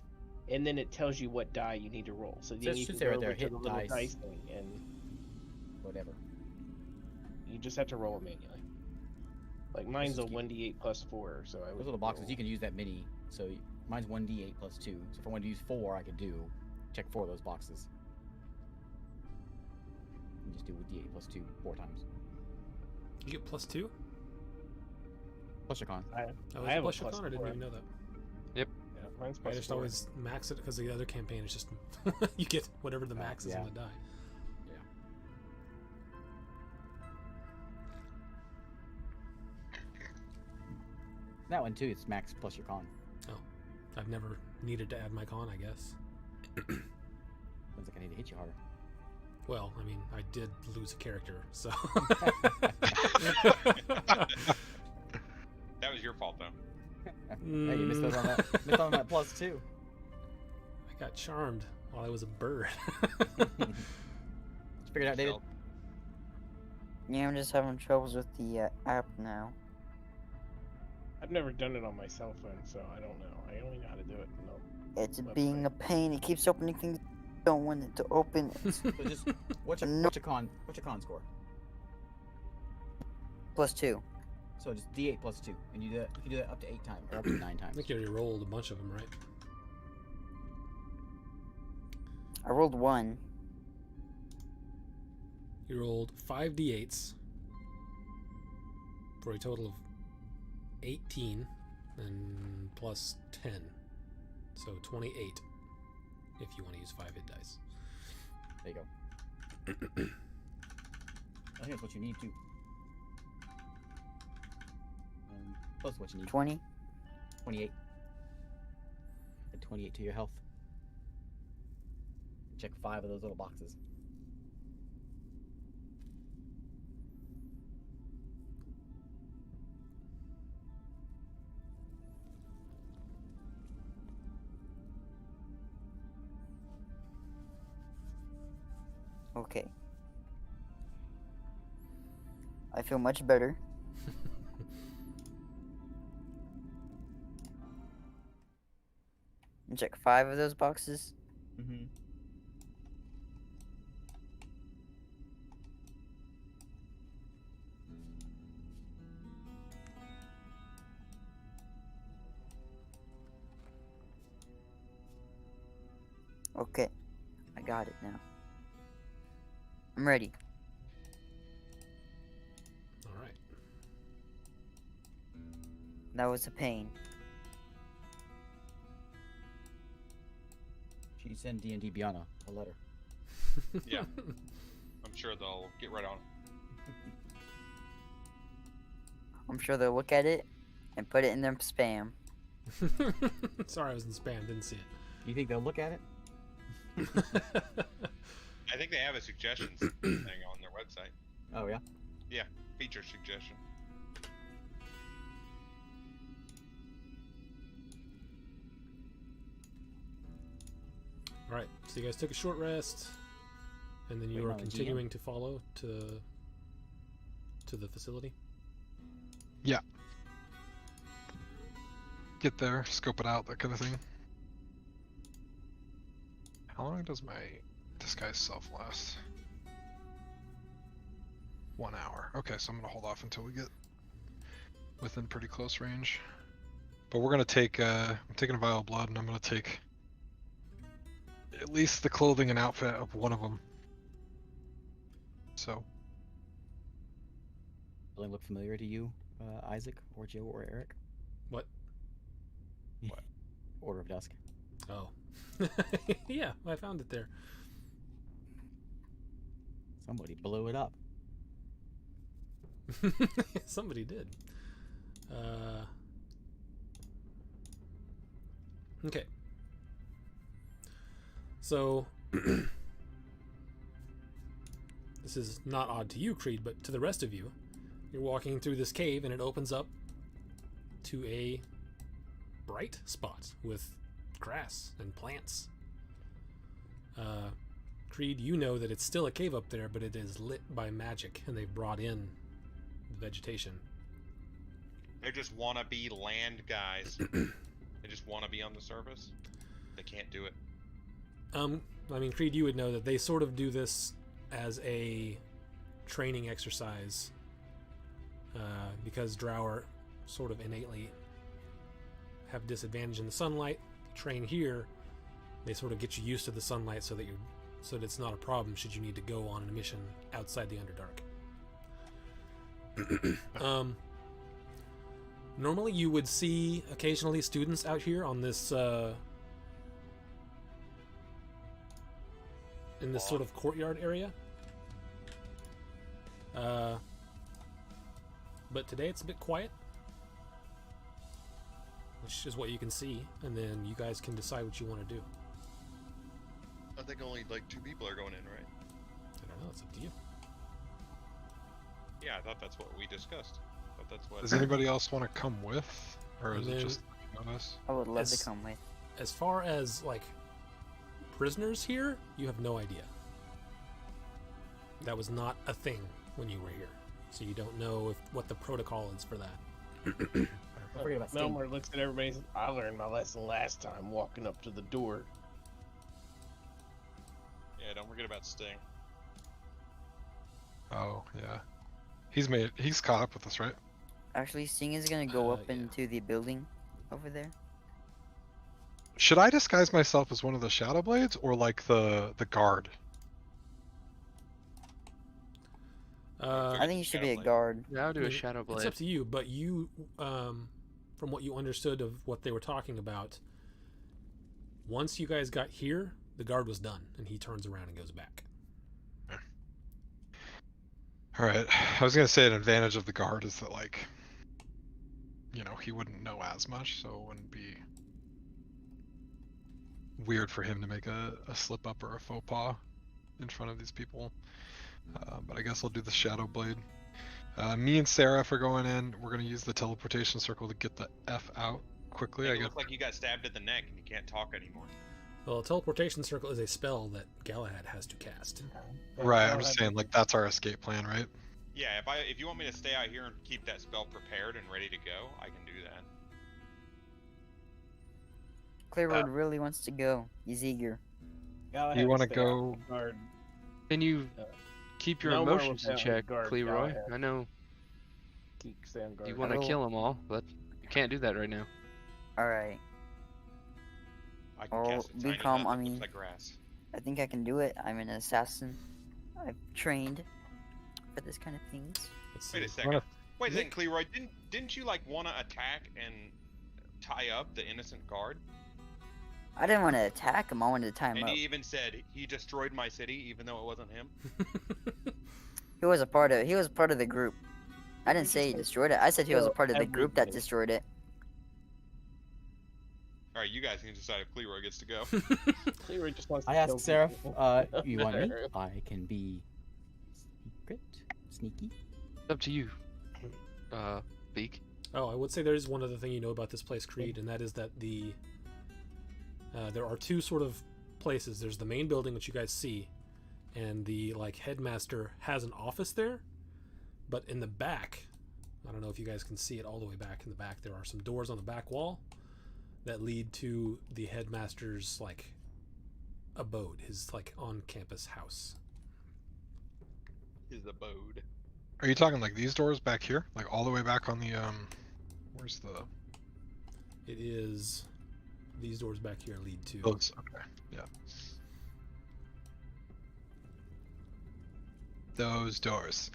F: and then it tells you what die you need to roll. So then
E: it
F: you
E: should
F: can
E: say
F: go
E: right
F: over
E: there,
F: to
E: hit
F: the little
E: dice.
F: dice thing, and
E: Whatever.
F: you just have to roll it manually. Like mine's a
E: is cute.
F: 1d8 plus 4, so I would
E: Those little boxes,
F: roll-
E: you can use that mini. So mine's 1d8 plus 2. So if I wanted to use 4, I could do check 4 of those boxes. And just do a d8 plus 2 4 times.
A: You get +2?
E: Plus your con.
F: I
A: Oh,
F: have a
A: plus your
F: plus
A: con? I didn't
F: 4.
A: even know that.
F: Yeah, mine's
A: I
F: plus
A: just
F: 4.
A: always max it because the other campaign is just you get whatever the max is
E: yeah.
A: on the die.
E: That one too, it's max plus your con.
A: I've never needed to add my con, I guess.
E: Sounds like I need to hit you harder.
A: Well, I mean, I did lose a character, so.
C: That was your fault, though.
E: Hey, you missed out on that. Missed on that plus 2.
A: I got charmed while I was a bird.
E: Figured out, David.
C: So,
B: Yeah, I'm just having troubles with the app now.
F: I've never done it on my cell phone, so I don't know. I only know how to do it. No.
B: It's being a pain. It keeps opening things. I don't want it to open.
E: So just what's your con score?
B: +2.
E: So just d8 plus 2, and you can do that up to 8 times or up to 9
A: I
E: times.
A: think you already rolled a bunch of them, right?
B: I rolled 1.
A: You rolled 5 d8s for a total of 18 and plus 10. So 28 if you want to use 5 hit dice.
E: There you go. I think that's what you need too. Plus what you need.
B: 20.
E: 28. Add 28 to your health. Check 5 of those little boxes.
B: Okay. I feel much better. Check 5 of those boxes.
E: Mm-hmm.
B: Okay. I got it now. I'm ready.
A: All right.
B: That was a pain.
E: Should you send D&D Beyond a letter?
C: Yeah. I'm sure they'll get right on it.
B: I'm sure they'll look at it and put it in their spam.
A: Sorry, I was in spam. Didn't see
E: You think they'll look at it?
A: it.
C: I think they have a suggestions thing on their website.
E: Oh yeah.
C: Feature suggestion.
A: All right. So you guys took a short rest, and then you
E: Waiting
A: are
E: on the GM.
A: continuing to follow to the facility.
D: Get there, scope it out, that kind of thing. How long does my disguise self last? 1 hour. Okay, so I'm gonna hold off until we get within pretty close range. But we're gonna take I'm taking a vial of blood, and I'm gonna take at least the clothing and outfit of one of them. So
E: Does it look familiar to you, Isaac or Joe or Eric?
A: What?
C: What?
E: Order of Dusk.
A: Oh. Yeah, I found it there.
E: Somebody blew it up.
A: Somebody did. Okay. So this is not odd to you, Creed, but to the rest of you. You're walking through this cave and it opens up to a bright spot with grass and plants. Creed, you know that it's still a cave up there, but it is lit by magic, and they've brought in the vegetation.
C: They just want to be land guys. They just want to be on the surface. They can't do it.
A: I mean, Creed, you would know that they sort of do this as a training exercise, because Drow are sort of innately have disadvantage in the sunlight. Train here, they sort of get you used to the sunlight so that it's not a problem should you need to go on a mission outside the Underdark. Normally you would see occasionally students out here on this in this sort of courtyard area. But today it's a bit quiet, which is what you can see, and then you guys can decide what you want to do.
C: I think only like 2 people are going in, right?
A: I don't know, it's up to you.
C: Yeah, I thought that's what we discussed. But that's what.
D: Does anybody else want to come with, or is
A: And
D: it
A: then-
D: just on us?
B: I would love
A: As-
B: to come with.
A: As far as like prisoners here, you have no idea. That was not a thing when you were here, so you don't know what the protocol is for that.
E: Don't forget about Sting.
F: Melmor looks at everybody and says, I learned my lesson last time walking up to the door.
C: Yeah, don't forget about Sting.
D: Oh yeah, he's caught up with us, right?
B: Actually, Sting is gonna go up
A: Yeah.
B: into the building over there.
D: Should I disguise myself as one of the Shadow Blades or like the guard?
B: I think you should be a
C: Shadowblade.
B: guard.
G: Yeah, I'll do a
A: Mm,
G: shadow
A: It's
G: blade.
A: up to you, but you, from what you understood of what they were talking about, once you guys got here, the guard was done, and he turns around and goes back.
D: All right. I was gonna say an advantage of the guard is that like, you know, he wouldn't know as much, so it wouldn't be weird for him to make a slip up or a faux pas in front of these people. But I guess I'll do the Shadow Blade. Me and Seraph are going in. We're gonna use the teleportation circle to get the F out quickly.
C: It
D: I guess.
C: looks like you got stabbed in the neck and you can't talk anymore.
A: Well, teleportation circle is a spell that Galahad has to cast.
D: Right. I'm just saying like that's our escape plan, right?
C: Yeah, if you want me to stay out here and keep that spell prepared and ready to go, I can do that.
B: Clearwood really wants to go. He's eager.
F: Galahad
D: You
F: want
D: wanna
F: to
D: go-
F: Guard.
G: Can you
F: Uh,
G: keep your
F: Melmor will
G: emotions
F: stay
G: in
F: on
G: check,
F: guard,
G: Cleroy?
F: Galahad.
G: I know
F: Stay on guard.
G: you want to
B: will-
G: kill them all, but you can't do that right now.
B: Alright.
C: I can
B: Oh,
C: cast a
B: be
C: tiny
B: calm,
C: nut that
B: I
C: looks
B: mean-
C: like grass.
B: I think I can do it. I'm an assassin. I've trained for this kind of things.
A: Let's
C: Wait a
A: see.
C: second. Wait a second, Cleroy. Didn't you like want to attack and tie up the innocent guard?
B: I didn't want to attack him. I wanted to tie him
C: And
B: up.
C: he even said he destroyed my city, even though it wasn't him.
B: He was a part of. He was part of the group. I didn't say he destroyed it. I said he was a
F: kill
B: part of the group that
F: everybody.
B: destroyed it.
C: All right, you guys can decide if Cleroy gets to go.
F: Cleroy just wants to
E: I
F: kill
E: asked Seraph,
F: people.
E: you want me? I can be secret, sneaky.
G: It's up to you, Beak.
A: Oh, I would say there is one other thing you know about this place, Creed, and that is that there are two sort of places. There's the main building, which you guys see, and the like headmaster has an office there. But in the back, I don't know if you guys can see it all the way back in the back. There are some doors on the back wall that lead to the headmaster's like abode, his like on-campus house.
C: His abode.
D: Are you talking like these doors back here, like all the way back on the Where's the
A: It is these doors back here lead to.
D: those? Okay, yeah. Those doors.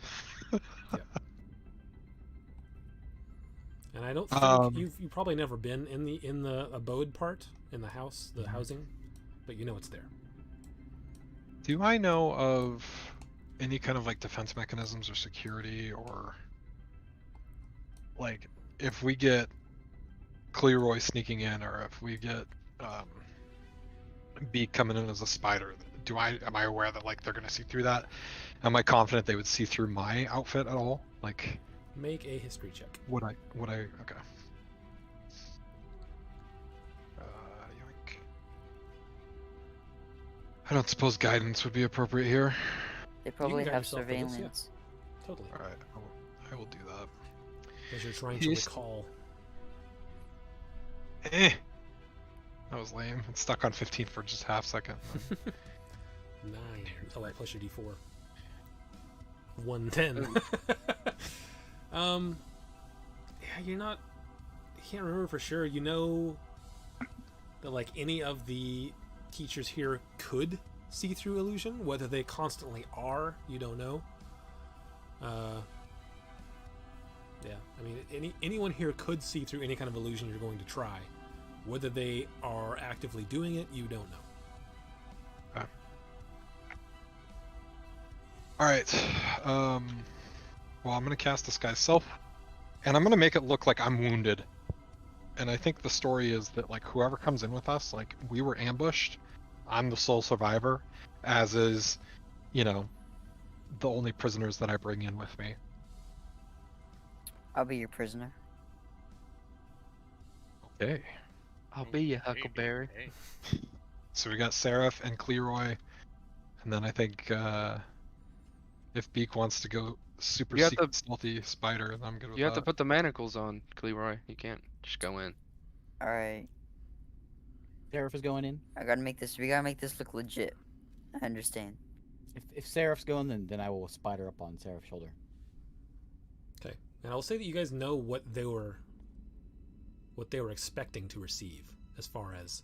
A: And I don't think
D: Um,
A: you've probably never been in the abode part in the house, the housing, but you know it's there.
D: Do I know of any kind of like defense mechanisms or security, or like if we get Cleroy sneaking in, or if we get Beak coming in as a spider, am I aware that like they're gonna see through that? Am I confident they would see through my outfit at all? Like,
A: Make a history check.
D: would I? Okay. Yoink. I don't suppose guidance would be appropriate here.
B: They probably
A: guide
B: have
A: yourself with this, yeah.
B: surveillance.
A: Totally.
D: All right, I will do that.
A: As you're trying to
D: He's-
A: recall.
D: Eh. That was lame. It's stuck on 15 for just half second.
A: 9. Oh, plus your d4. 110. Yeah, you're not. You can't remember for sure. You know that like any of the teachers here could see through illusion. Whether they constantly are, you don't know. Yeah, I mean, anyone here could see through any kind of illusion you're going to try. Whether they are actively doing it, you don't know.
D: All right. Well, I'm gonna cast Disguise Self, and I'm gonna make it look like I'm wounded. And I think the story is that like whoever comes in with us, like we were ambushed. I'm the sole survivor, as is, you know, the only prisoners that I bring in with me.
B: I'll be your prisoner.
D: Okay.
G: I'll be your
C: Maybe.
G: Huckleberry.
C: Hey.
D: So we got Seraph and Cleroy, and then I think if Beak wants to go super
G: You have
D: secret stealthy spider, I'm good with
G: You have
D: that.
G: to put the manacles on, Cleroy. You can't just go in.
B: Alright.
E: Seraph is going in.
B: We gotta make this look legit. I understand.
E: If Seraph's going, then I will spider up on Seraph's shoulder.
A: Okay, and I'll say that you guys know what they were expecting to receive, as far as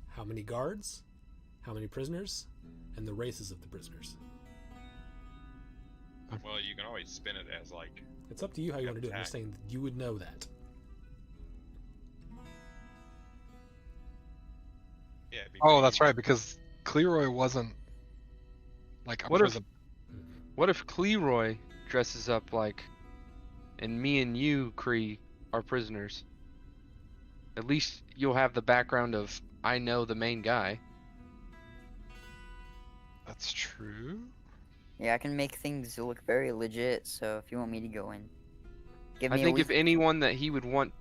A: how many guards, how many prisoners, and the races of the prisoners.
C: Well, you can always spin it as like.
A: It's up to you how you want to do it. I'm just
C: Attack.
A: saying that you would know that.
C: Yeah. it'd be
D: Oh,
C: pretty
D: that's
C: easy.
D: right, because Cleroy wasn't like a
G: What if-
D: prison.
G: What if Cleroy dresses up like, and me and you, Cree, are prisoners? At least you'll have the background of, I know the main guy.
D: That's true.
B: Yeah, I can make things look very legit, so if you want me to go in. Give
G: I
B: me
G: think
B: a
G: if
B: week.
G: anyone that he would want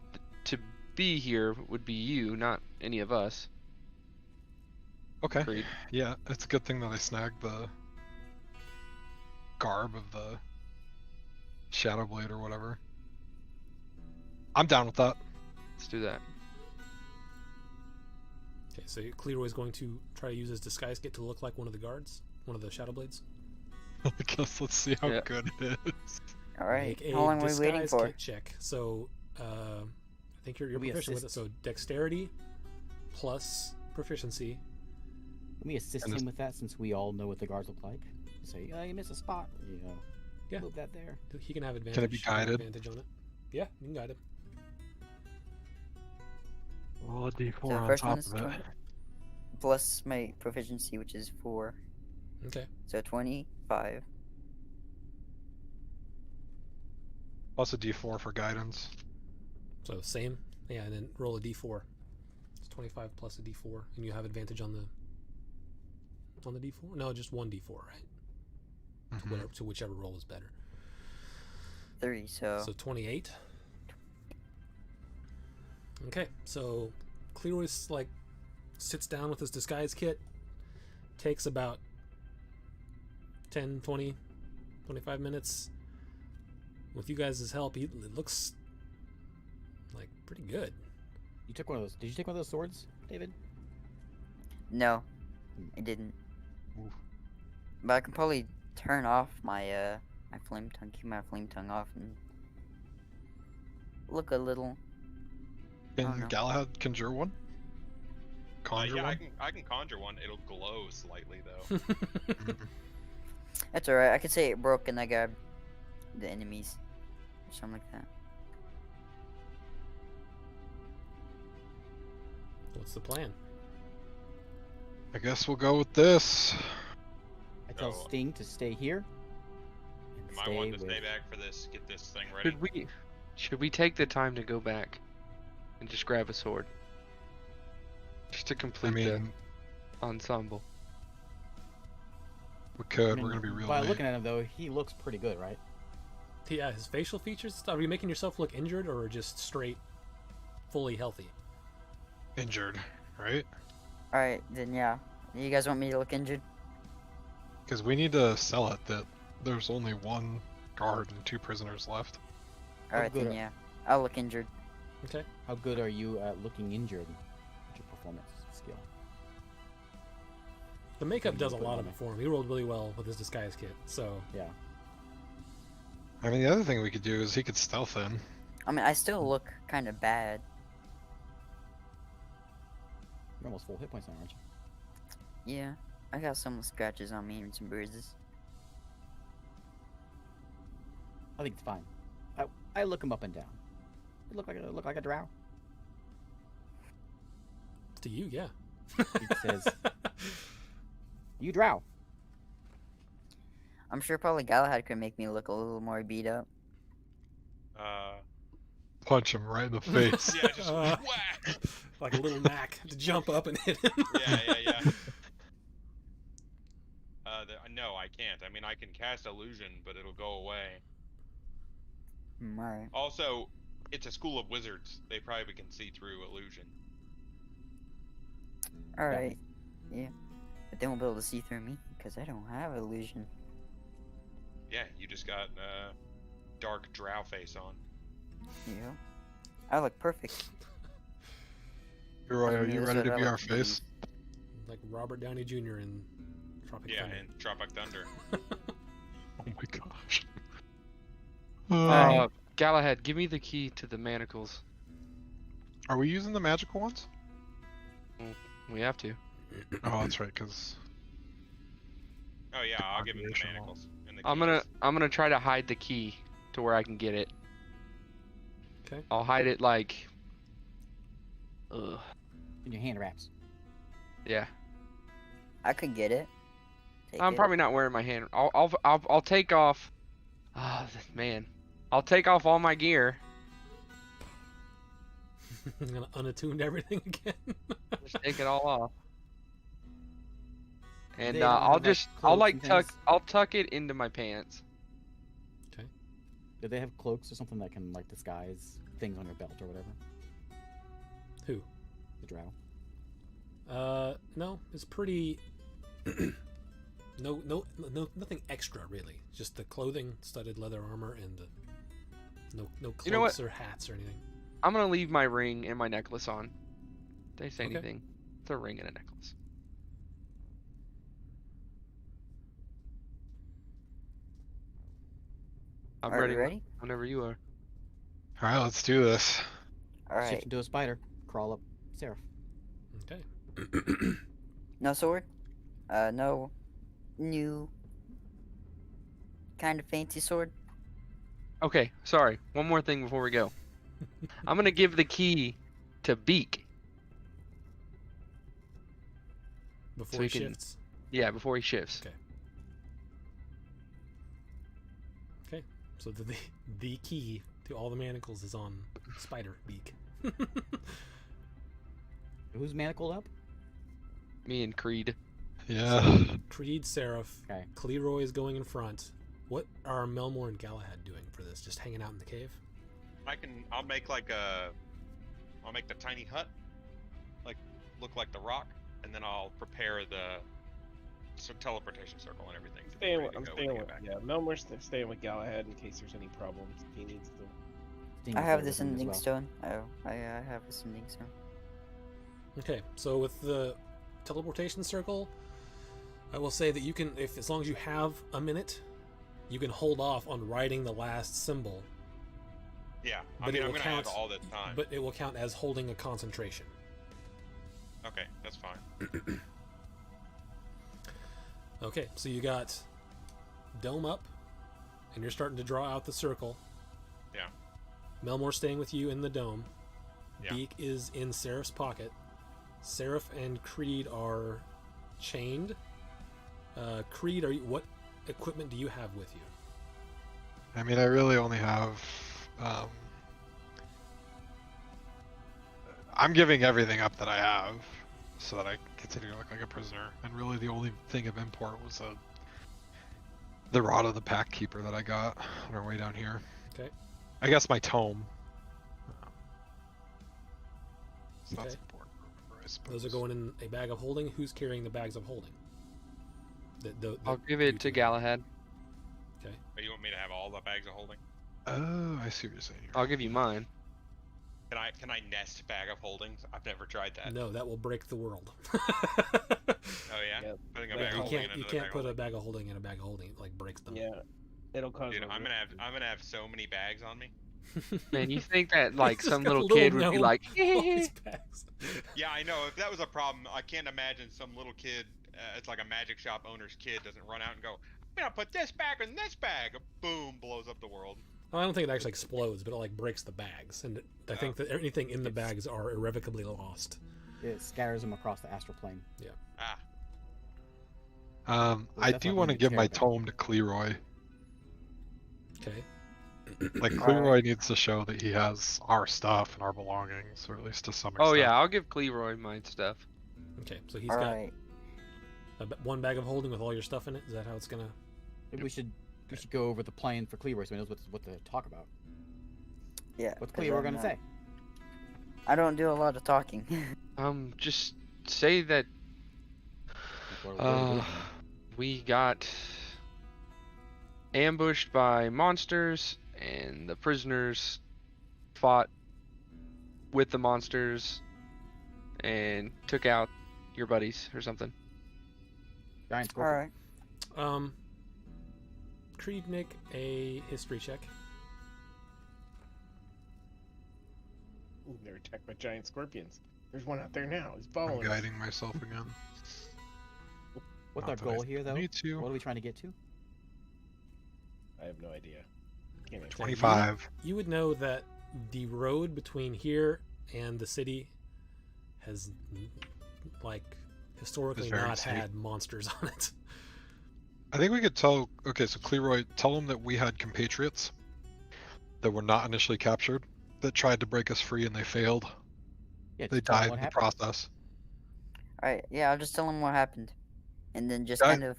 G: to be here would be you, not any of us.
D: Okay.
G: Creed.
D: Yeah, it's a good thing that I snagged the garb of the Shadowblade or whatever. I'm down with that.
G: Let's do that.
A: Okay, so Cleroy's going to try to use his disguise kit to look like one of the guards, one of the Shadowblades.
D: I guess let's see how
G: Yeah.
D: good it is.
B: Alright,
A: Make
B: how long are we
A: disguise
B: waiting for?
A: kit check. So, I think you're
E: Can we
A: proficient with it.
E: assist?
A: So dexterity plus proficiency.
E: Let me assist
D: And this-
E: him with that, since we all know what the guards look like. Say, you missed a spot. You know,
A: Yeah.
E: move that there.
A: He can have advantage.
D: Can it be
A: you have
D: guided?
A: Advantage on it. Yeah, you can guide him.
D: Well, a D4
B: So the
D: on
B: first
D: top
B: one is
D: of it.
B: 20, plus my proficiency, which is 4.
A: Okay.
B: So 25.
D: Plus a D4 for guidance.
A: So same. Yeah, and then roll a d4. It's 25 plus a d4, and you have advantage on the d4. No, just one d4, right?
D: Mhm.
A: Whatever, to whichever roll is better.
B: 3, so.
A: So 28. Okay, so Cleroy's like sits down with his disguise kit. Takes about 10, 20, 25 minutes. With you guys' help, it looks like pretty good.
E: You took one of those. Did you take one of those swords, David?
B: No, I didn't.
D: Oof.
B: But I can probably turn off my my flame tongue, keep my flame tongue off, and look a little.
D: Can
B: no.
D: Galahad conjure one? Conjure
C: Yeah,
D: one?
C: I can conjure one. It'll glow slightly though.
B: That's alright. I could say it broke and I grabbed the enemies, or something like that.
A: What's the plan?
D: I guess we'll go with this.
E: I tell
C: Oh.
E: Sting to stay here. And
C: Might want to
E: with...
C: stay back for this. Get this thing ready.
G: Should we take the time to go back and just grab a sword? Just to
D: I
G: complete
D: mean,
G: the ensemble.
D: we could.
E: I mean,
D: We're gonna be real
E: By
D: late.
E: looking at him though, he looks pretty good, right?
A: Yeah, his facial features. Are you making yourself look injured or just straight, fully healthy?
D: Injured, right?
B: Alright, then yeah. You guys want me to look injured?
D: Because we need to sell it that there's only one guard and 2 prisoners left.
B: Alright
E: good
B: then,
E: are-
B: yeah. I'll look injured.
A: Okay.
E: How good are you at looking injured? What's your performance skill?
A: The makeup does a
E: Put it
A: lot
E: on
A: of
E: me.
A: it for him. He rolled really well with his disguise kit. So
E: Yeah.
D: I mean, the other thing we could do is he could stealth in.
B: I mean, I still look kind of bad.
E: You're almost full hit points now, aren't you?
B: Yeah. I got some scratches on me and some bruises.
E: I think it's fine. I look him up and down. You look like a drow.
A: to you, yeah.
E: He says, "You drow."
B: I'm sure probably Galahad could make me look a little more beat up.
D: Punch him right in the face.
C: Yeah, just
A: Uh,
C: whack.
A: Like a little knack to jump up and hit him.
C: Yeah. No, I can't. I mean, I can cast illusion, but it'll go away.
B: Alright.
C: Also, it's a school of wizards. They probably can see through illusion.
B: Alright. Yeah. But they won't be able to see through me, because I don't have illusion.
C: Yeah, you just got dark drow face on.
B: Yeah. I look perfect.
D: Roy, are you
B: That's
D: ready
B: what
D: to
B: I
D: be
B: like
D: our
B: to
D: face?
A: Like Robert Downey Jr. in Tropic
C: Yeah,
A: Thunder.
C: and Tropic Thunder.
D: Oh my gosh.
G: Galahad, give me the key to the manacles.
D: Are we using the magical ones?
G: We have to.
D: Oh, that's right, because
C: Oh yeah, I'll give him the
D: Combination
C: manacles. And the
G: I'm gonna try to hide the key to where I can get it.
A: Okay.
G: I'll hide it like. Ugh.
E: In your hand wraps.
G: Yeah.
B: I could get it. Take
G: I'm
B: it.
G: probably not wearing my hand. I'll take off. Ah, man. I'll take off all my gear.
A: I'm gonna unattuned everything again.
G: Just take it all off. And
E: They don't
G: I'll
E: have, like,
G: I'll
E: cloaks
G: like
E: and
G: tuck
E: things?
G: tuck it into my pants.
E: Do they have cloaks or something that can like disguise things on your belt or whatever?
A: Who?
E: The drow.
A: No, it's pretty. No, nothing extra really. Just the clothing, studded leather armor, and no cloaks
G: You know what?
A: or hats or anything.
G: I'm gonna leave my ring and my necklace on. Did they say
A: Okay.
G: anything? It's a ring and a necklace. I'm
B: Are
G: ready,
B: you ready?
G: whenever you are.
D: Alright, let's do this.
B: Alright.
E: Shift into a spider. Crawl up. Seraph.
A: Okay.
B: No sword? No new kind of fancy sword?
G: Okay, sorry. One more thing before we go. I'm gonna give the key to Beak.
A: Before
G: So
A: he
G: he can-
A: shifts.
G: Yeah, before he shifts.
A: Okay. So the key to all the manacles is on Spider Beak.
E: Who's manacled up?
G: Me and Creed.
D: Yeah.
A: Creed, Seraph,
E: Okay.
A: Cleroy is going in front. What are Melmore and Galahad doing for this? Just hanging out in the cave?
C: I'll make the tiny hut, like look like the rock, and then I'll prepare the teleportation circle and everything. To be
F: Staying
C: ready
F: with,
C: to
F: I'm
C: go when
F: staying
C: I
F: with,
C: get back.
F: yeah, Melmore's staying with Galahad in case there's any problems. If he needs to.
E: Sting
B: I
E: is
B: have
E: there
B: the
E: with him as
B: sending
E: well.
B: stone. Oh, I have the sending stone.
A: Okay, so with the teleportation circle, I will say that you can, as long as you have a minute, you can hold off on writing the last symbol,
C: Yeah, I
A: But
C: mean
A: it
C: I'm
A: will
C: gonna have
A: count-
C: all this time.
A: but it will count as holding a concentration.
C: Okay, that's fine.
A: Okay, so you got dome up, and you're starting to draw out the circle.
C: Yeah.
A: Melmore staying with you in the dome.
C: Yeah.
A: Beak is in Seraph's pocket. Seraph and Creed are chained. Creed, what equipment do you have with you?
D: I mean, I really only have. I'm giving everything up that I have so that I continue to look like a prisoner. And really, the only thing of import was the Rod of the Pack Keeper that I got on our way down here.
A: Okay.
D: I guess my tome. So that's
A: Okay.
D: important to remember, I suppose.
A: Those are going in a bag of holding. Who's carrying the bags of holding?
G: I'll give it to Galahad.
A: Okay.
C: Oh, you want me to have all the bags of holding?
D: Oh, I see what you're saying. Here.
G: I'll give you mine.
C: Can I nest bag of holdings? I've never tried that.
A: No, that will break the world.
C: Oh yeah.
F: Yep.
C: Putting a
F: Yeah,
C: bag of
A: You
C: holding
A: can't
C: in
A: you
C: another
A: can't
C: bag
A: put
C: of
A: a
C: holding.
A: bag of holding in a bag of holding. It like breaks them.
F: Yeah, it'll cause.
C: Dude,
F: no
C: I'm gonna have so many bags on me.
G: Man, you think that like
A: He's
G: some
A: got a
G: little kid
A: little
G: would be
A: gnome.
G: like,
A: All these bags.
C: Yeah, I know. If that was a problem, I can't imagine some little kid. It's like a magic shop owner's kid doesn't run out and go, "I'm gonna put this bag in this bag." Boom, blows up the world.
A: Well, I don't think it actually explodes, but it like breaks the bags, and I think that anything in the bags are irrevocably lost.
E: It scatters them across the astral plane.
C: Ah,
E: Well,
D: I
E: that's
D: do
E: not
D: want to
E: one
D: give
E: to
D: my
E: carry
D: tome to Cleroy.
A: Okay.
D: Like Cleroy needs to show that he has our stuff and our belongings, or at least to some extent.
G: oh yeah, I'll give Cleroy my stuff.
A: Okay. So he's
B: All
A: got
B: right.
A: one bag of holding with all your stuff in it. Is that how it's gonna?
E: Maybe we should go over the plan for Cleroy so he knows what to talk about.
B: Yeah.
E: What's
B: 'cause
E: Cleroy
B: I'm
E: gonna
B: not-
E: say?
B: I don't do a lot of talking.
G: Just say that
E: What are we doing?
G: we got ambushed by monsters, and the prisoners fought with the monsters and took out your buddies or something.
E: Giant
B: All
E: scorpion.
B: right.
A: Creed, make a history check.
F: Ooh, they're attacked by giant scorpions. There's one out there now. He's
D: I'm
F: following. us.
D: guiding myself again.
E: What's
D: Not
E: our
D: that I
E: goal here, though?
D: need to.
E: What are we trying to get to?
F: I have no idea. Can't answer.
D: 25.
A: You would know that the road between here and the city has, like, historically
D: Is very
A: not
D: safe.
A: had monsters on it.
D: I think we could tell. Okay, so Cleroy, tell him that we had compatriots that were not initially captured, that tried to break us free and they failed.
E: Yeah,
D: They
E: just tell 'em
D: died in
E: what
D: the
E: happened.
D: process.
B: All right. Yeah, I'll just tell him what happened, and then just
D: Yeah, I-
B: kind of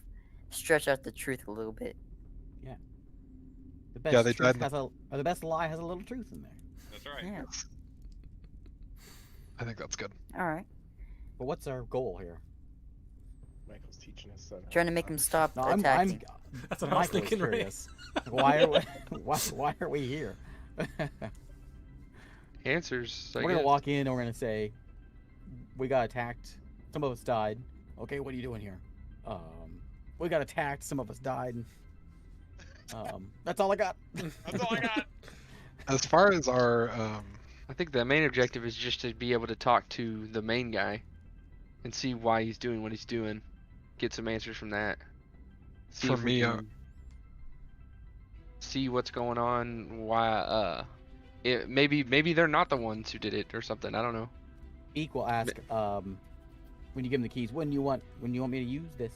B: stretch out the truth a little bit.
E: The best
D: they
E: truth
D: died in
E: has or the best lie has a little truth in there.
C: that's right.
B: Yeah.
D: I think that's good.
B: All right.
E: But what's our goal here?
F: Michael's teaching his son. how
B: Trying to make him stop
E: No,
B: attacking.
A: That's what I was
E: Michael is
A: thinking, Ray.
E: curious. Why are we, why are we here?
G: Answers. I
E: We're gonna
G: guess.
E: walk in and we're gonna say, we got attacked. Some of us died. Okay, what are you doing here? We got attacked. Some of us died. That's all I got.
C: That's all I got.
D: As far as our,
G: I think the main objective is just to be able to talk to the main guy and see why he's doing what he's doing. Get some answers from that. See
D: For
G: if we
D: me,
G: can see what's going on. Why? Maybe they're not the ones who did it or something. I don't know.
E: Eek will ask, when you give him the keys, when you want me to use this?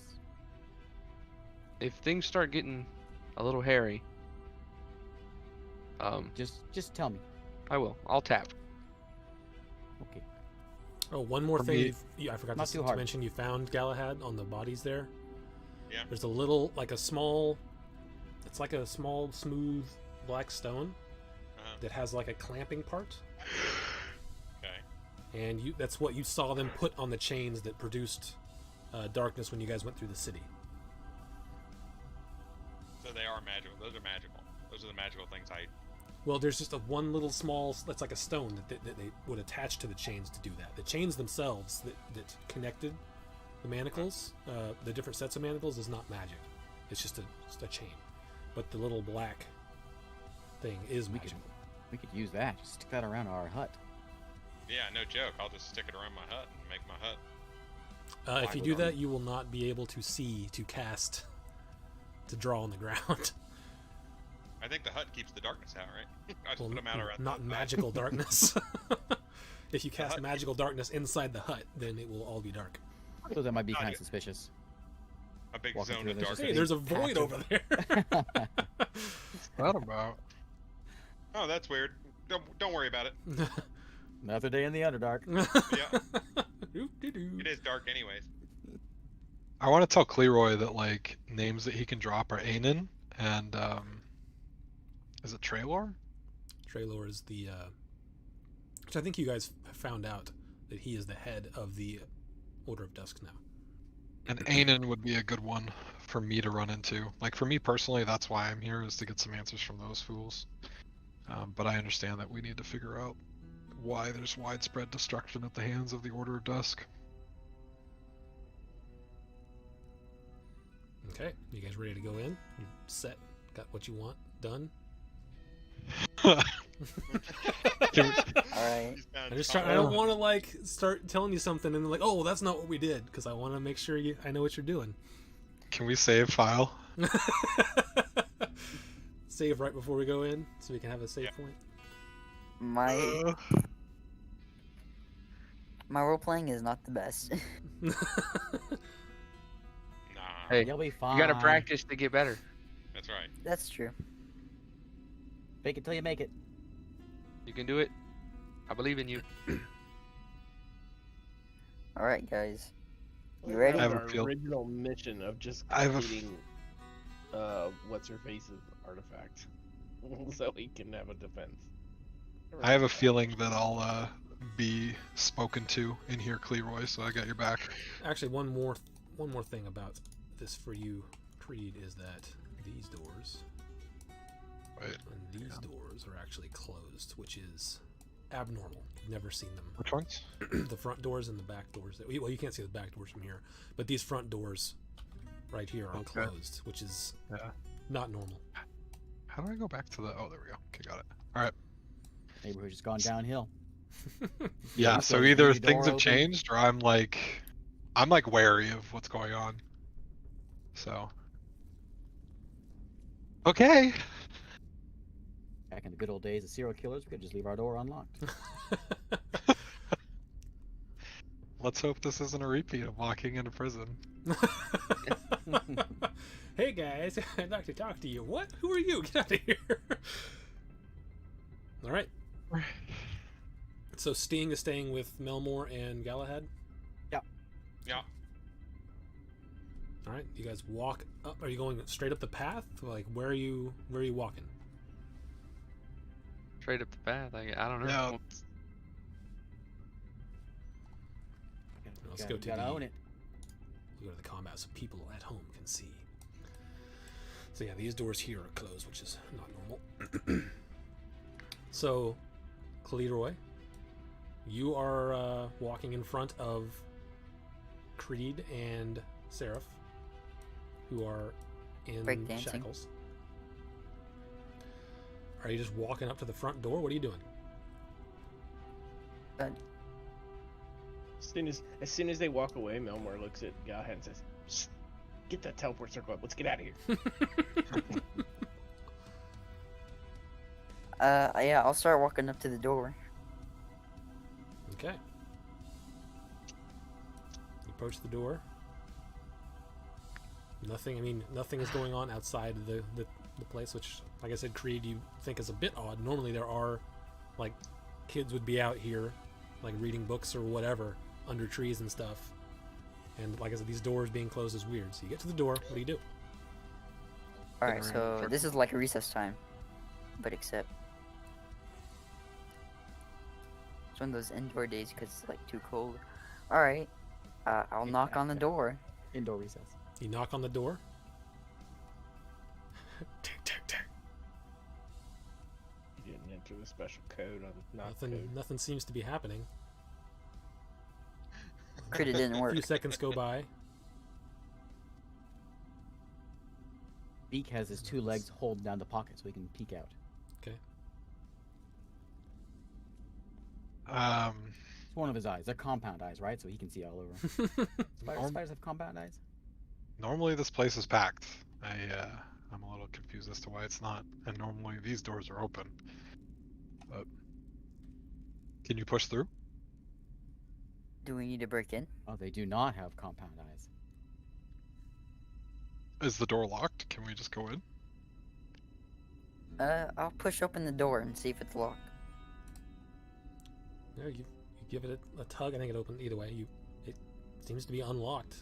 G: If things start getting a little hairy,
E: Just tell me.
G: I will. I'll tap.
E: Okay.
A: Oh, one more
D: For
A: thing.
D: me-
A: I forgot
E: Not
A: to,
E: too
A: to
E: hard.
A: mention. You found Galahad on the bodies there.
C: Yeah.
A: There's a little, like a small. It's like a small, smooth black stone
C: Uh-huh.
A: that has like a clamping part,
C: Okay.
A: and that's what you saw them put on the chains that produced darkness when you guys went through the city.
C: So they are magical. Those are magical. Those are the magical things I.
A: Well, there's just one little small. That's like a stone that they would attach to the chains to do that. The chains themselves that connected the manacles, the different sets of manacles, is not magic. It's just a chain. But the little black thing is magical.
E: We could use that. Just stick that around our hut.
C: Yeah, no joke. I'll just stick it around my hut and make my hut.
A: If you do that, you will not be able to see, to cast, to draw on the ground.
C: I think the hut keeps the darkness out, right? I just
A: Well,
C: put them out around.
A: not
C: the
A: magical darkness. If you cast
C: hut-
A: magical darkness inside the hut, then it will all be dark.
E: So that might be
C: Got
E: kind
C: it.
E: of suspicious.
C: A big
E: Walking
C: zone
E: through
C: of
E: this, just
C: darkness.
A: Hey, there's a void over there.
D: what's that about?
C: Oh, that's weird. Don't worry about it.
E: Another day in the Underdark.
C: It is dark anyways.
D: I want to tell Cleroy that like names that he can drop are Anin and is it Traylor?
A: Traylor is the, which I think you guys found out, that he is the head of the Order of Dusk now.
D: And Anan would be a good one for me to run into. Like, for me personally, that's why I'm here, is to get some answers from those fools. But I understand that we need to figure out why there's widespread destruction at the hands of the Order of Dusk.
A: Okay, you guys ready to go in? You set? Got what you want done?
B: Alright.
A: I'm just trying. I don't want to like start telling you something and like, oh, well, that's not what we did, because I want to make sure I know what you're doing.
D: Can we save file?
A: Save right before we go in, so we can have a save point.
B: My role playing is not the best.
C: Nah,
G: Hey,
E: You'll be fine.
G: you gotta practice to get better.
C: that's right.
B: That's true.
E: Fake it till you make it.
G: You can do it. I believe in you.
B: Alright, guys. You
F: What
B: ready?
F: about
D: I have a
F: our
D: feel-
F: original mission of just
D: I have a f-
F: completing what's her face's artifact, so he can have a defense.
D: I have a feeling that I'll be spoken to in here, Cleroy, so I got your back.
A: Actually, one more thing about this for you, Creed, is that these doors
D: Wait,
A: and these doors are actually closed, which is abnormal. You've never seen them.
D: which ones?
A: The front doors and the back doors. Well, you can't see the back doors from here, but these front doors right here are
D: Okay.
A: closed, which is
D: Yeah.
A: not normal.
D: How do I go back to the... Oh, there we go. Okay, got it. Alright.
E: Neighborhood's just gone downhill.
D: Yeah,
E: you
D: so
E: said
D: either
E: leave the door
D: things have
E: open.
D: changed, or I'm like wary of what's going on. So... Okay!
E: Back in the good old days of serial killers, we could just leave our door unlocked.
D: Let's hope this isn't a repeat of walking into prison.
A: Hey guys, I'd like to talk to you. What? Who are you? Get out of here. All right. So Sting is staying with Melmore and Galahad.
C: Yeah.
A: All right. You guys walk up. Are you going straight up the path? Like, where are you walking?
G: Straight up the path. I don't know.
D: Yeah.
A: Let's go to
E: gotta
A: the-
E: own it.
A: We'll go to the combat so people at home can see. So yeah, these doors here are closed, which is not normal. So, Cleroy, you are walking in front of Creed and Seraph, who are in
B: Breakdancing.
A: shackles. Are you just walking up to the front door? What are you doing?
B: But
F: As soon as they walk away, Melmore looks at Galahad and says, "Shh, get that teleport circle up. Let's get out of here."
B: yeah, I'll start walking up to the door.
A: Okay. You approach the door. Nothing is going on outside of the place, which, like I said, Creed, you think is a bit odd. Normally there are, like, kids would be out here, like, reading books or whatever, under trees and stuff. And, like I said, these doors being closed is weird. So you get to the door, what do you do?
B: Alright,
G: around
B: so
G: circle.
B: this is like a recess time. But except... It's one of those indoor days because it's, like, too cold. Alright. I'll knock on the door.
E: Indoor recess.
A: You knock on the door. Tick, tick, tick.
F: You didn't enter the special code on knock code.
A: Nothing seems to be happening.
B: Crit, it didn't
A: A
B: work.
A: few seconds go by.
E: Beak has his two legs holding down the pocket so he can peek out. It's one of his eyes. They're compound eyes, right? So he can see all over. Spiders have compound eyes?
D: Normally this place is packed. I'm a little confused as to why it's not. And normally these doors are open. But can you push through?
B: Do we need to break in?
E: Oh, they do not have compound eyes.
D: Is the door locked? Can we just go in?
B: I'll push open the door and see if it's locked.
A: Yeah, you give it a tug. I think it opened either way. It seems to be unlocked.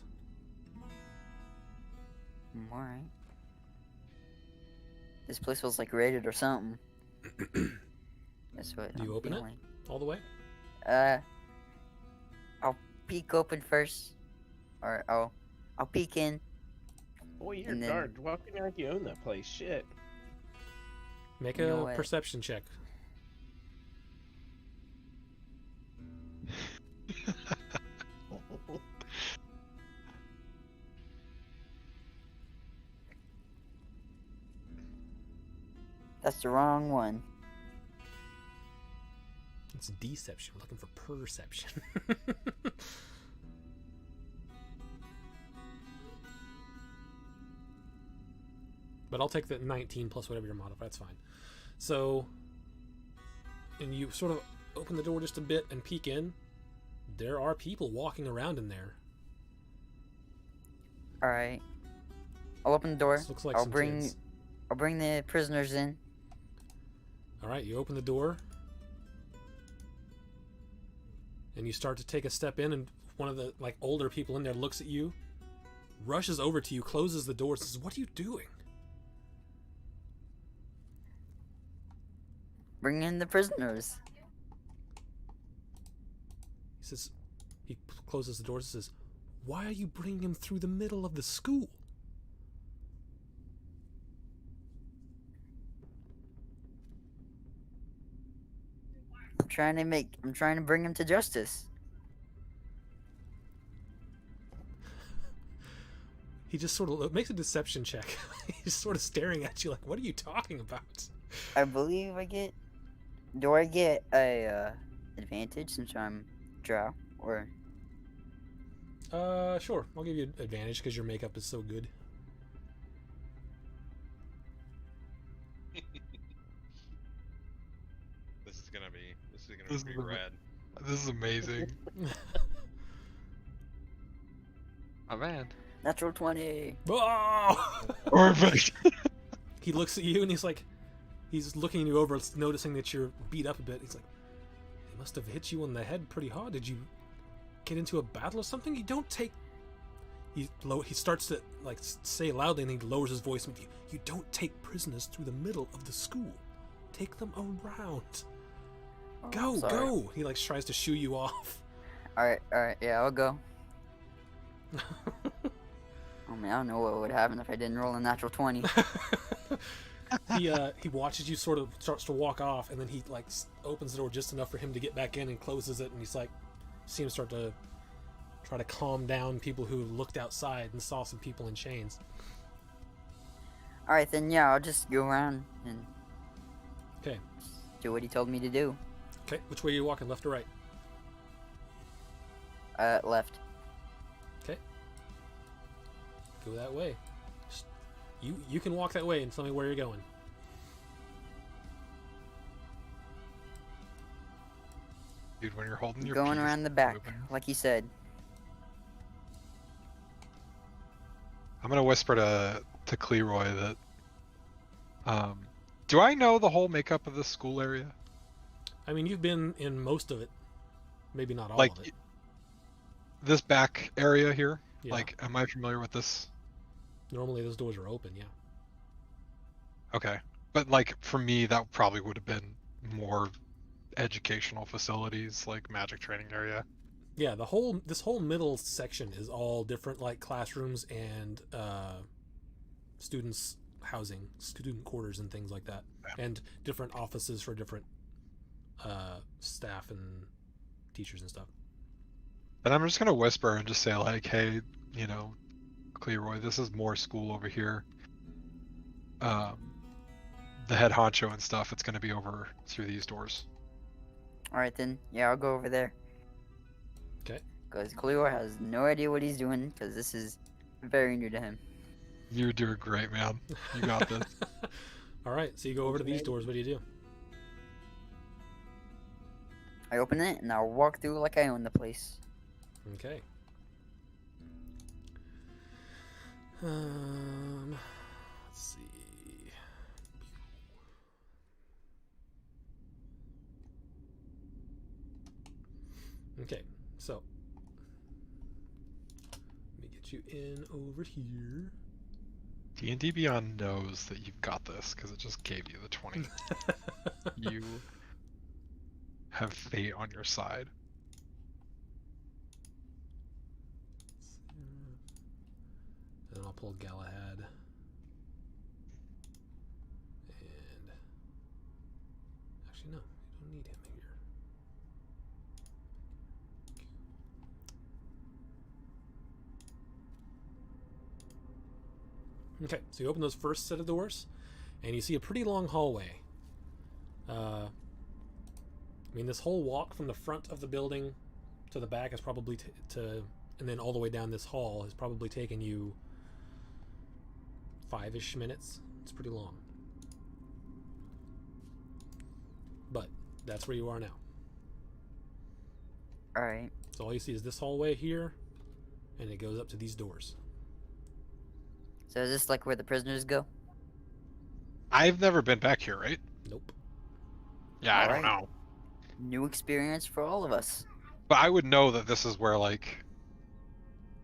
B: Alright. This place feels like raided or something. That's what
A: Do you
B: I'm
A: open it?
B: feeling.
A: All the way?
B: peek open first, or I'll peek in.
F: Boy, you're
B: And then-
F: dark. Walking like you own that place. Shit.
A: Make
B: You know
A: a
B: what?
A: perception check.
B: That's the wrong one.
A: It's deception. We're looking for perception. But I'll take the 19 plus whatever your modifier. That's fine. So, and you sort of open the door just a bit and peek in. There are people walking around in there.
B: All right. I'll open the door.
A: This looks like
B: I'll
A: some
B: bring
A: kids.
B: I'll bring the prisoners in.
A: All right, you open the door, and you start to take a step in, and one of the older people in there looks at you, rushes over to you, closes the door, and says, "What are you doing?"
B: Bring in the prisoners.
A: He says, he closes the door and says, "Why are you bringing him through the middle of the school?"
B: I'm trying to bring him to justice.
A: He just sort of makes a deception check. He's sort of staring at you like, "What are you talking about?"
B: I believe do I get a advantage since I'm drow, or
A: Sure. I'll give you advantage because your makeup is so good.
C: This is gonna
D: This
C: be
D: is a-
C: rad.
D: This is amazing.
G: Oh man.
B: natural 20.
A: Oh!
D: Perfect.
A: He looks at you and he's looking you over, noticing that you're beat up a bit. He's like, "They must have hit you on the head pretty hard. Did you get into a battle or something? You don't take..." He starts to say loudly, and he lowers his voice with you. "You don't take prisoners through the middle of the school. Take them around.
B: Oh,
A: Go,
B: sorry.
A: go!" He tries to shoo you off.
B: All right, yeah, I'll go. Oh man, I don't know what would happen if I didn't roll a natural 20.
A: He watches you, sort of starts to walk off, and then he opens the door just enough for him to get back in and closes it, and he's see him start to try to calm down people who looked outside and saw some people in chains.
B: All right, then yeah, I'll just go around and
A: Okay.
B: do what he told me to do.
A: Okay, which way are you walking, left or right?
B: Left.
A: Go that way. Just, you can walk that way and tell me where you're going.
D: Dude, when you're holding your
B: Going
D: peace,
B: around the back,
D: moving.
B: like he said.
D: I'm gonna whisper to Cleroy that. Do I know the whole makeup of this school area?
A: I mean, you've been in most of it. Maybe not all
D: Like
A: of it.
D: this back area here.
A: Yeah.
D: Like, am I familiar with this?
A: Normally those doors are open, yeah.
D: Okay, but for me, that probably would have been more educational facilities, like magic training area.
A: Yeah, this whole middle section is all different classrooms and students housing, student quarters and things like that.
D: Yeah.
A: And different offices for different staff and teachers and stuff.
D: And I'm just gonna whisper and just say hey, Cleroy, this is more school over here. The head honcho and stuff, it's gonna be over through these doors.
B: All right, then yeah, I'll go over there.
A: Okay.
B: Because Cleo has no idea what he's doing, because this is very new to him.
D: You're doing great, man. You got this.
A: All right, so you go over to these doors. What do you do?
B: I open it and I'll walk through like I own the place.
A: Okay. Let's see. Okay, so let me get you in over here.
D: D&D Beyond knows that you've got this because it just gave you the 20. You have fate on your side.
A: pull Galahad. And actually, no, you don't need him here. Okay, so you open those first set of doors, and you see a pretty long hallway. I mean, this whole walk from the front of the building to the back is probably and then all the way down this hall has probably taken you 5-ish minutes. It's pretty long. But that's where you are now.
B: Alright.
A: So all you see is this hallway here, and it goes up to these doors.
B: So is this like where the prisoners go?
D: I've never been back here, right?
A: Nope.
D: Yeah, I don't
B: Alright.
D: know.
B: New experience for all of us.
D: But I would know that this is where, like,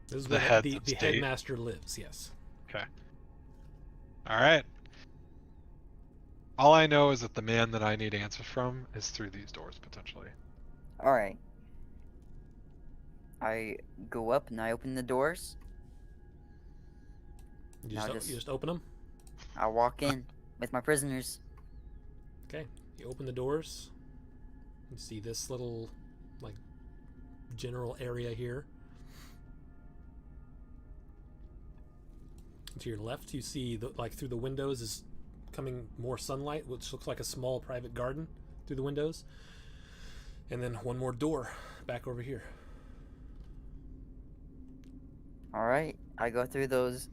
A: This is
D: The
A: where
D: heads
A: the
D: of state.
A: headmaster lives, yes.
D: all right. All I know is that the man that I need answers from is through these doors, potentially.
B: Alright. I go up and I open the doors.
A: You
B: Now
A: just, you just open them.
B: I walk in with my prisoners.
A: Okay. You open the doors. You see this little, like, general area here. To your left, you see, like, through the windows is coming more sunlight, which looks like a small private garden through the windows. And then one more door back over here.
B: Alright. I go through those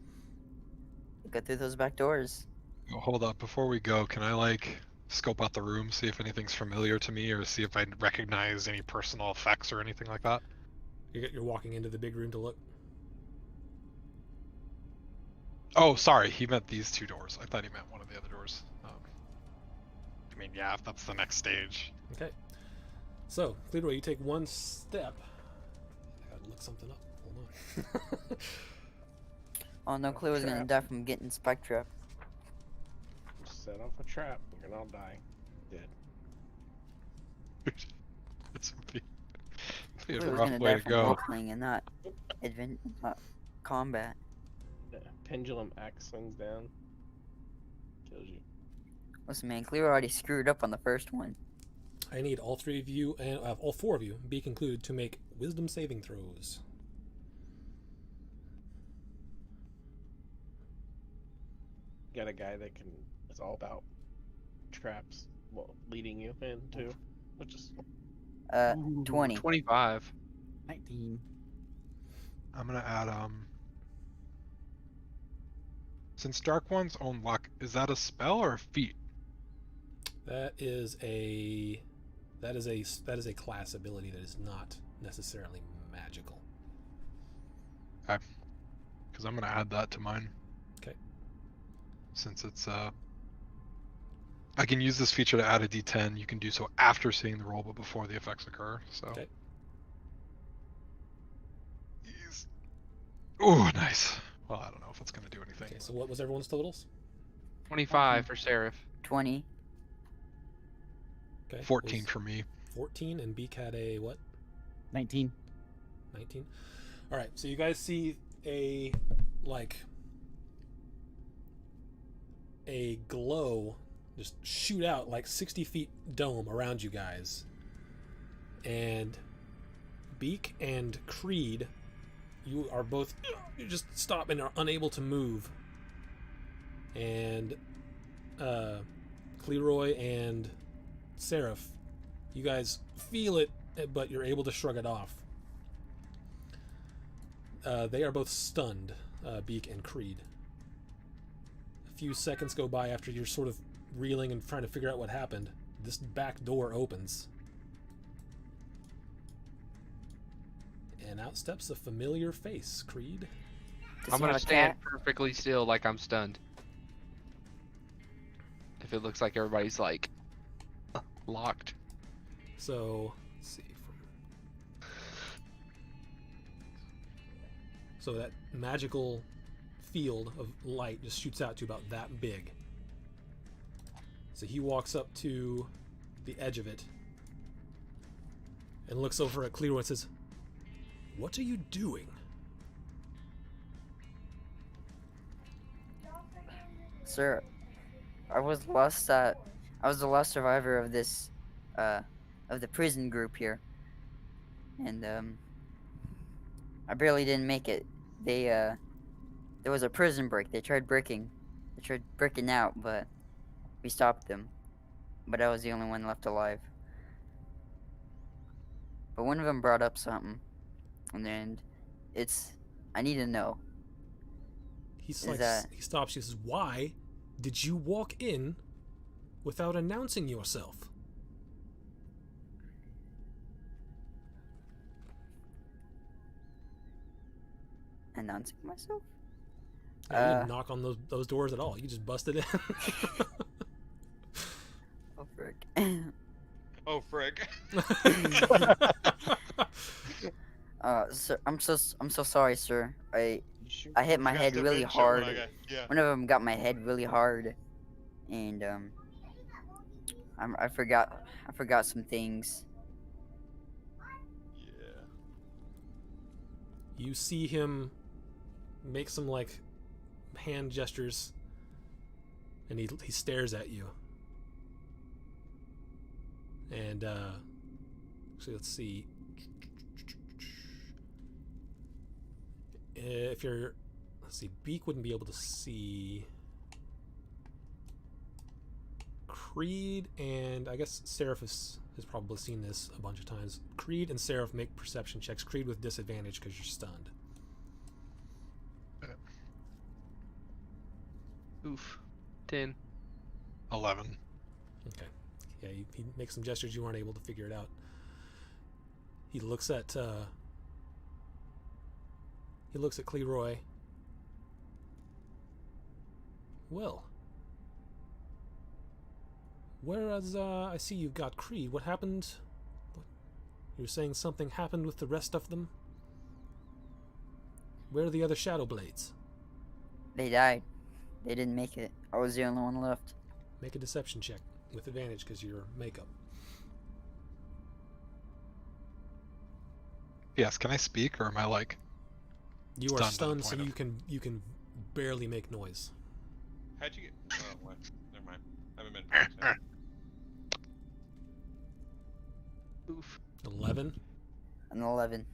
B: back doors.
D: Oh, hold up, before we go, can I, like, scope out the room, see if anything's familiar to me, or see if I recognize any personal effects or anything like that?
A: You're walking into the big room to look.
D: Oh, sorry, he meant these two doors. I thought he meant one of the other doors. I mean, yeah, if that's the next stage.
A: Okay. So, Cleroy, you take one step. I gotta look something up. Hold on.
B: Oh no, Cleo's gonna
F: Trap.
B: die from getting spike trap.
F: Set off a trap. You're gonna all die. Dead.
D: It's be a
B: Cleo's
D: rough
B: gonna
D: way
B: die
D: to
B: from
D: go.
B: playing and not combat.
F: Yeah. Pendulum axe swings down. Kills you.
B: Listen, man, Cleo already screwed up on the first one.
A: I need all three of you, and all four of you, Beak included, to make wisdom saving throws.
F: Got a guy that is all about traps, well, leading you into, which is
B: 20.
G: 25.
E: 19.
D: I'm gonna add since Dark One's own luck, is that a spell or a feat?
A: That is a class ability that is not necessarily magical.
D: Because I'm gonna add that to mine.
A: Okay.
D: Since it's I can use this feature to add a D10. You can do so after seeing the roll, but before the effects occur. So.
A: Okay.
D: Oh, nice. Well, I don't know if it's gonna do anything.
A: Okay, so what was everyone's totals?
G: 25 for Seraph.
B: 20.
A: Okay.
D: 14
A: was
D: for me.
A: 14, and Beak had a what?
E: 19.
A: 19. All right, so you guys see a glow just shoot out like 60 feet dome around you guys, and Beak and Creed, you are both, you just stop and are unable to move, and Cleroy and Seraph, you guys feel it, but you're able to shrug it off. They are both stunned, Beak and Creed. A few seconds go by after you're sort of reeling and trying to figure out what happened. This back door opens. And out steps a familiar face, Creed.
B: Does
G: I'm
B: he
G: gonna
B: have a
G: stand
B: cat?
G: perfectly still like I'm stunned. If it looks like everybody's like locked.
A: So, let's see. So that magical field of light just shoots out to about that big. So he walks up to the edge of it and looks over at Cleroy and says, "What are you doing?"
B: Sir, I was the last survivor of this, of the prison group here, and I barely didn't make it. There was a prison break. They tried breaking out, but we stopped them. But I was the only one left alive. But one of them brought up something, and then I need to know.
A: He's
B: Is
A: like,
B: that-
A: he stops. He says, "Why did you walk in without announcing yourself?"
B: Announcing myself?
A: You didn't knock on those doors at all. You just busted in.
B: Oh frick.
C: Oh, frick.
B: Sir, I'm so sorry, sir. I
F: Sure.
B: hit my
C: You guys
B: head
C: have
B: really
C: been showing
B: hard.
C: yeah.
B: One of them got my head really hard, and I forgot some things.
C: Yeah.
A: You see him make some like hand gestures, and he stares at you. And so let's see. If you're, let's see, Beak wouldn't be able to see Creed, and I guess Seraph has probably seen this a bunch of times. Creed and Seraph make perception checks. Creed with disadvantage because you're stunned.
G: Oof. 10.
D: 11.
A: Okay. Yeah, he makes some gestures. You weren't able to figure it out. He looks at Cleroy. Well, whereas I see you've got Creed. What happened? You were saying something happened with the rest of them? Where are the other Shadow Blades?
B: They died. They didn't make it. I was the only one left.
A: Make a deception check with advantage because you're makeup.
D: Yes, can I speak or am I like
A: You are
D: Stunned to the
A: stunned, so
D: point
A: you can barely make noise.
C: How'd you get? Oh, what? Never mind. I haven't been paying attention.
G: Oof.
A: 11.
B: An 11.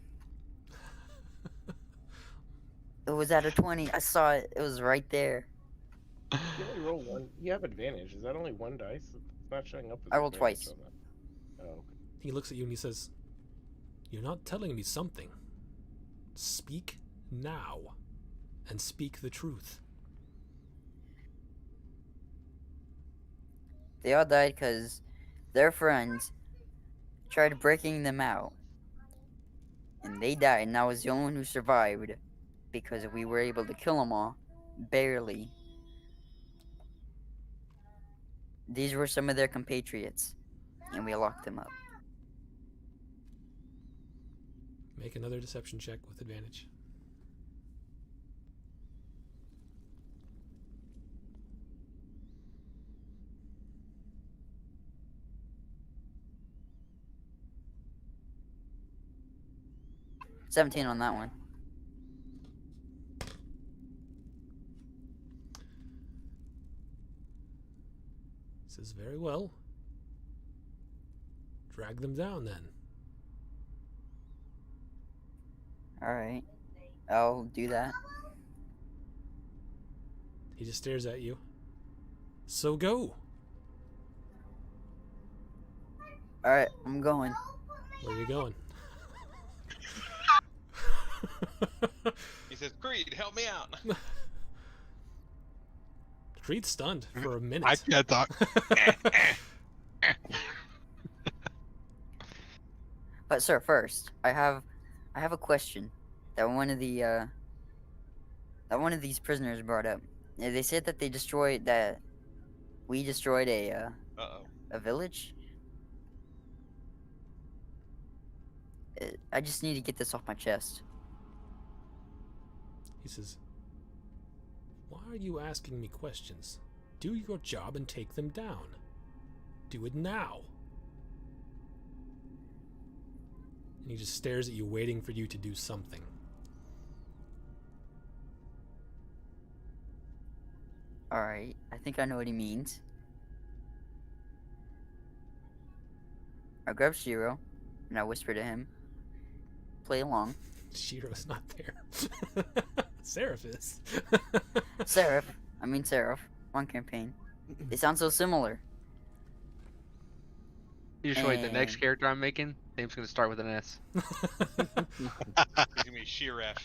B: It was at a 20. I saw it. It was right there.
F: You only roll one. You have advantage. Is that only one dice? It's not showing up. As
B: I rolled
F: advantage
B: twice.
F: on that. Oh, okay.
A: He looks at you and he says, "You're not telling me something. Speak now, and speak the truth."
B: They all died because their friends tried breaking them out. And they died, and I was the only one who survived because we were able to kill them all. Barely. These were some of their compatriots, and we locked them up.
A: Make another deception check with advantage.
B: – 17 on that one.
A: Says, "Very well. Drag them down then."
B: Alright. I'll do that.
A: He just stares at you. "So go."
B: Alright, I'm going.
A: Where are you going?
C: He says, "Creed, help me out."
A: Creed's stunned for a minute.
D: I can't talk.
B: But sir, first, I have a question that one of these prisoners brought up. They said that we destroyed
C: Uh-oh.
B: a village. I just need to get this off my chest.
A: He says, "Why are you asking me questions? Do your job and take them down. Do it now." And he just stares at you, waiting for you to do something.
B: Alright, I think I know what he means. I grab Shiro, and I whisper to him. Play along.
A: Shiro's not there. Seraph is.
B: Seraph. One campaign. They sound so similar.
G: Usually the next
B: And-
G: character I'm making, name's gonna start with an S.
C: He's gonna be Shiref.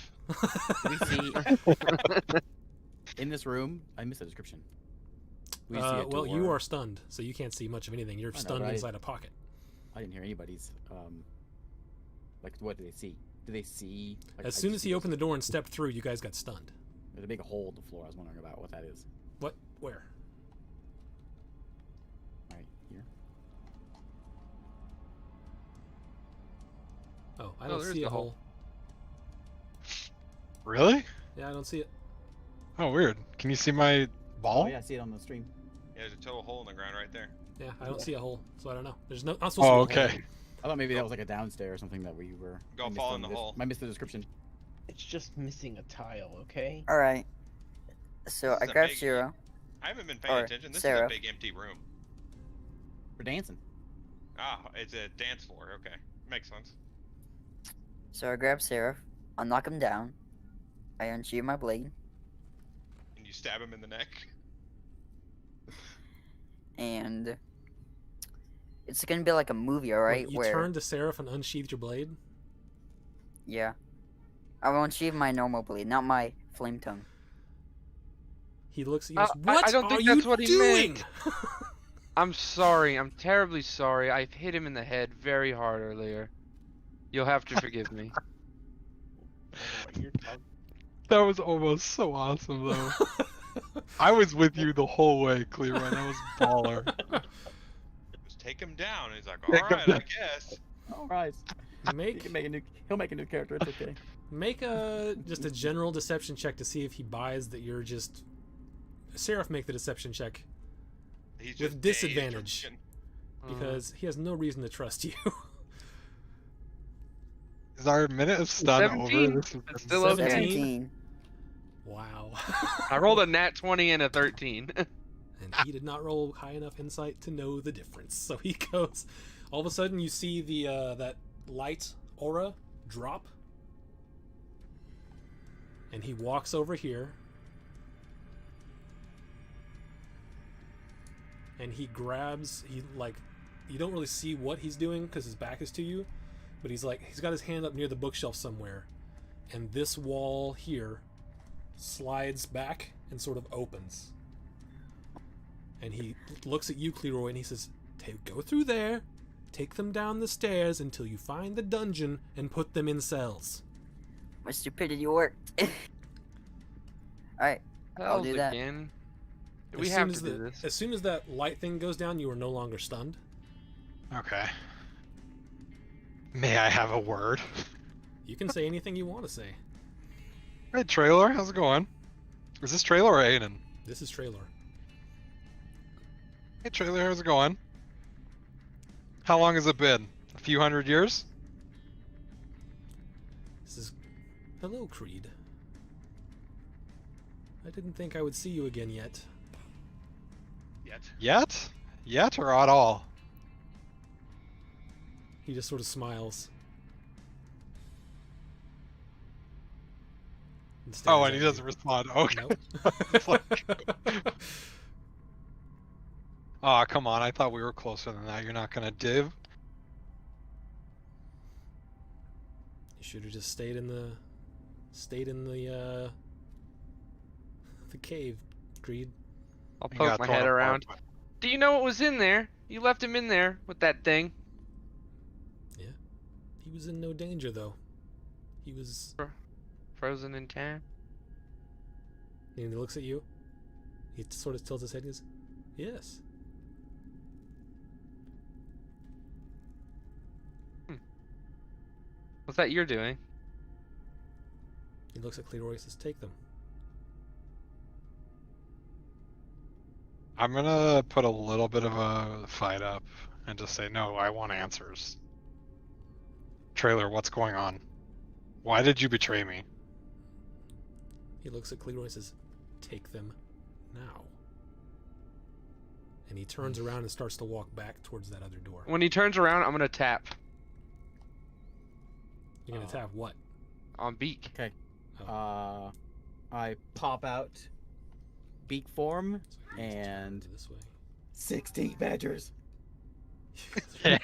E: Do we see in this room? I missed the description. We see a
A: well, you
E: door.
A: are stunned, so you can't see much of anything. You're
E: I know,
A: stunned
E: right?
A: inside a pocket.
E: I didn't hear anybody's. Like, what do they see? Do they see? Like,
A: As soon as he opened the door and stepped through, you guys got stunned.
E: there's a big hole in the floor. I was wondering about what that is.
A: What? Where?
E: Right here.
A: Oh, I
G: Oh,
A: don't
G: there's
A: see
G: the
A: a
G: hole.
A: hole.
D: Really?
A: Yeah, I don't see it.
D: Oh, weird. Can you see my ball?
E: Oh yeah, I see it on the stream.
C: Yeah, there's a total hole in the ground right there.
A: Yeah, I don't see a hole, so I don't know. There's no. Not supposed
D: Oh,
A: to be a hole.
D: okay.
E: I thought maybe that was like a downstairs or something that we were.
C: Go
E: I missed
C: fall in the hole.
E: I missed the description.
F: It's just missing a tile, okay?
B: Alright. So
C: This
B: I
C: is a
B: grab
C: big-
B: Shiro.
C: I haven't been paying
B: Or
C: attention. This
B: Seraph.
C: is a big empty room.
E: We're dancing.
C: Ah, it's a dance floor. Okay, makes sense.
B: So I grab Seraph. I'll knock him down. I unsheathe my blade.
C: And you stab him in the neck.
B: And it's gonna be like a movie,
A: Wait,
B: alright?
A: you
B: Where
A: turned to Seraph and unsheathed your blade.
B: yeah. I will unsheathe my normal blade, not my flame tongue.
A: He looks at you. and
G: I-
A: goes,
G: I
A: What
G: don't
A: are
G: think
A: you
G: that's what he
A: doing?
G: meant. I'm sorry. I'm terribly sorry. I hit him in the head very hard earlier. You'll have to forgive me.
F: I don't know what you're talking-
D: That was almost so awesome, though. I was with you the whole way, Clear Run. That was baller.
C: Just take him down. And he's like,
D: Take him
C: alright, I
D: down.
C: guess.
E: All right. He
A: Make
E: can make a new. He'll make a new character. It's okay.
A: make a just a general deception check to see if he buys that you're just. Seraph, make the deception check
C: He's
A: With
C: just dazed
A: disadvantage.
C: from-
A: because he has no reason to trust you.
D: Is our minute of stun
G: 17?
D: over? This is
G: That's still okay.
B: 17.
A: Wow.
G: I rolled a nat 20 and a 13.
A: And he did not roll high enough insight to know the difference. So he goes. All of a sudden, you see the that light aura drop, and he walks over here, and he grabs. He like, you don't really see what he's doing because his back is to you, but he's got his hand up near the bookshelf somewhere, and this wall here slides back and sort of opens. And he looks at you, Cleroy, and he says, go through there, take them down the stairs until you find the dungeon, and put them in cells.
B: My stupidity worked. Alright, I'll do that.
G: Again.
A: As
G: We
A: soon
G: have
A: as
G: to do this.
A: As soon as that light thing goes down, you are no longer stunned.
D: Okay. May I have a word?
A: You can say anything you want to say.
D: Hey, Trailer, how's it going? Is this Trailer or Aiden?
A: This is Trailer.
D: Hey, Trailer, how's it going? How long has it been? A few hundred years?
A: This is... Hello, Creed. I didn't think I would see you again yet.
C: Yet.
D: Yet? Yet or at all?
A: He just sort of smiles. stares
D: Oh, and
A: at
D: he doesn't
A: you.
D: respond. Okay.
A: Nope.
D: It's like- Aw, come on. I thought we were closer than that. You're not gonna div?
A: You should have just stayed in the cave, Creed.
G: I'll
D: You
G: poke
D: got
G: my
D: torn
G: head
D: apart,
G: around.
D: but-
G: Do you know what was in there? You left him in there with that thing.
A: He was in no danger though. He was.
G: Frozen in time.
A: And he looks at you. He sort of tilts his head and goes, "Yes."
G: What's that you're doing?
A: He looks at Cleroy and says, "Take them."
D: I'm gonna put a little bit of a fight up and just say, no, I want answers. Trailer, what's going on? Why did you betray me?
A: He looks at Cleroy and says, "Take them now." And he turns around and starts to walk back towards that other door.
G: When he turns around, I'm gonna tap
A: You're gonna tap what?
G: on Beak.
E: I pop out beak form
A: So he needs to turn
E: and
A: this way.
E: 16 badgers.
A: Jeez.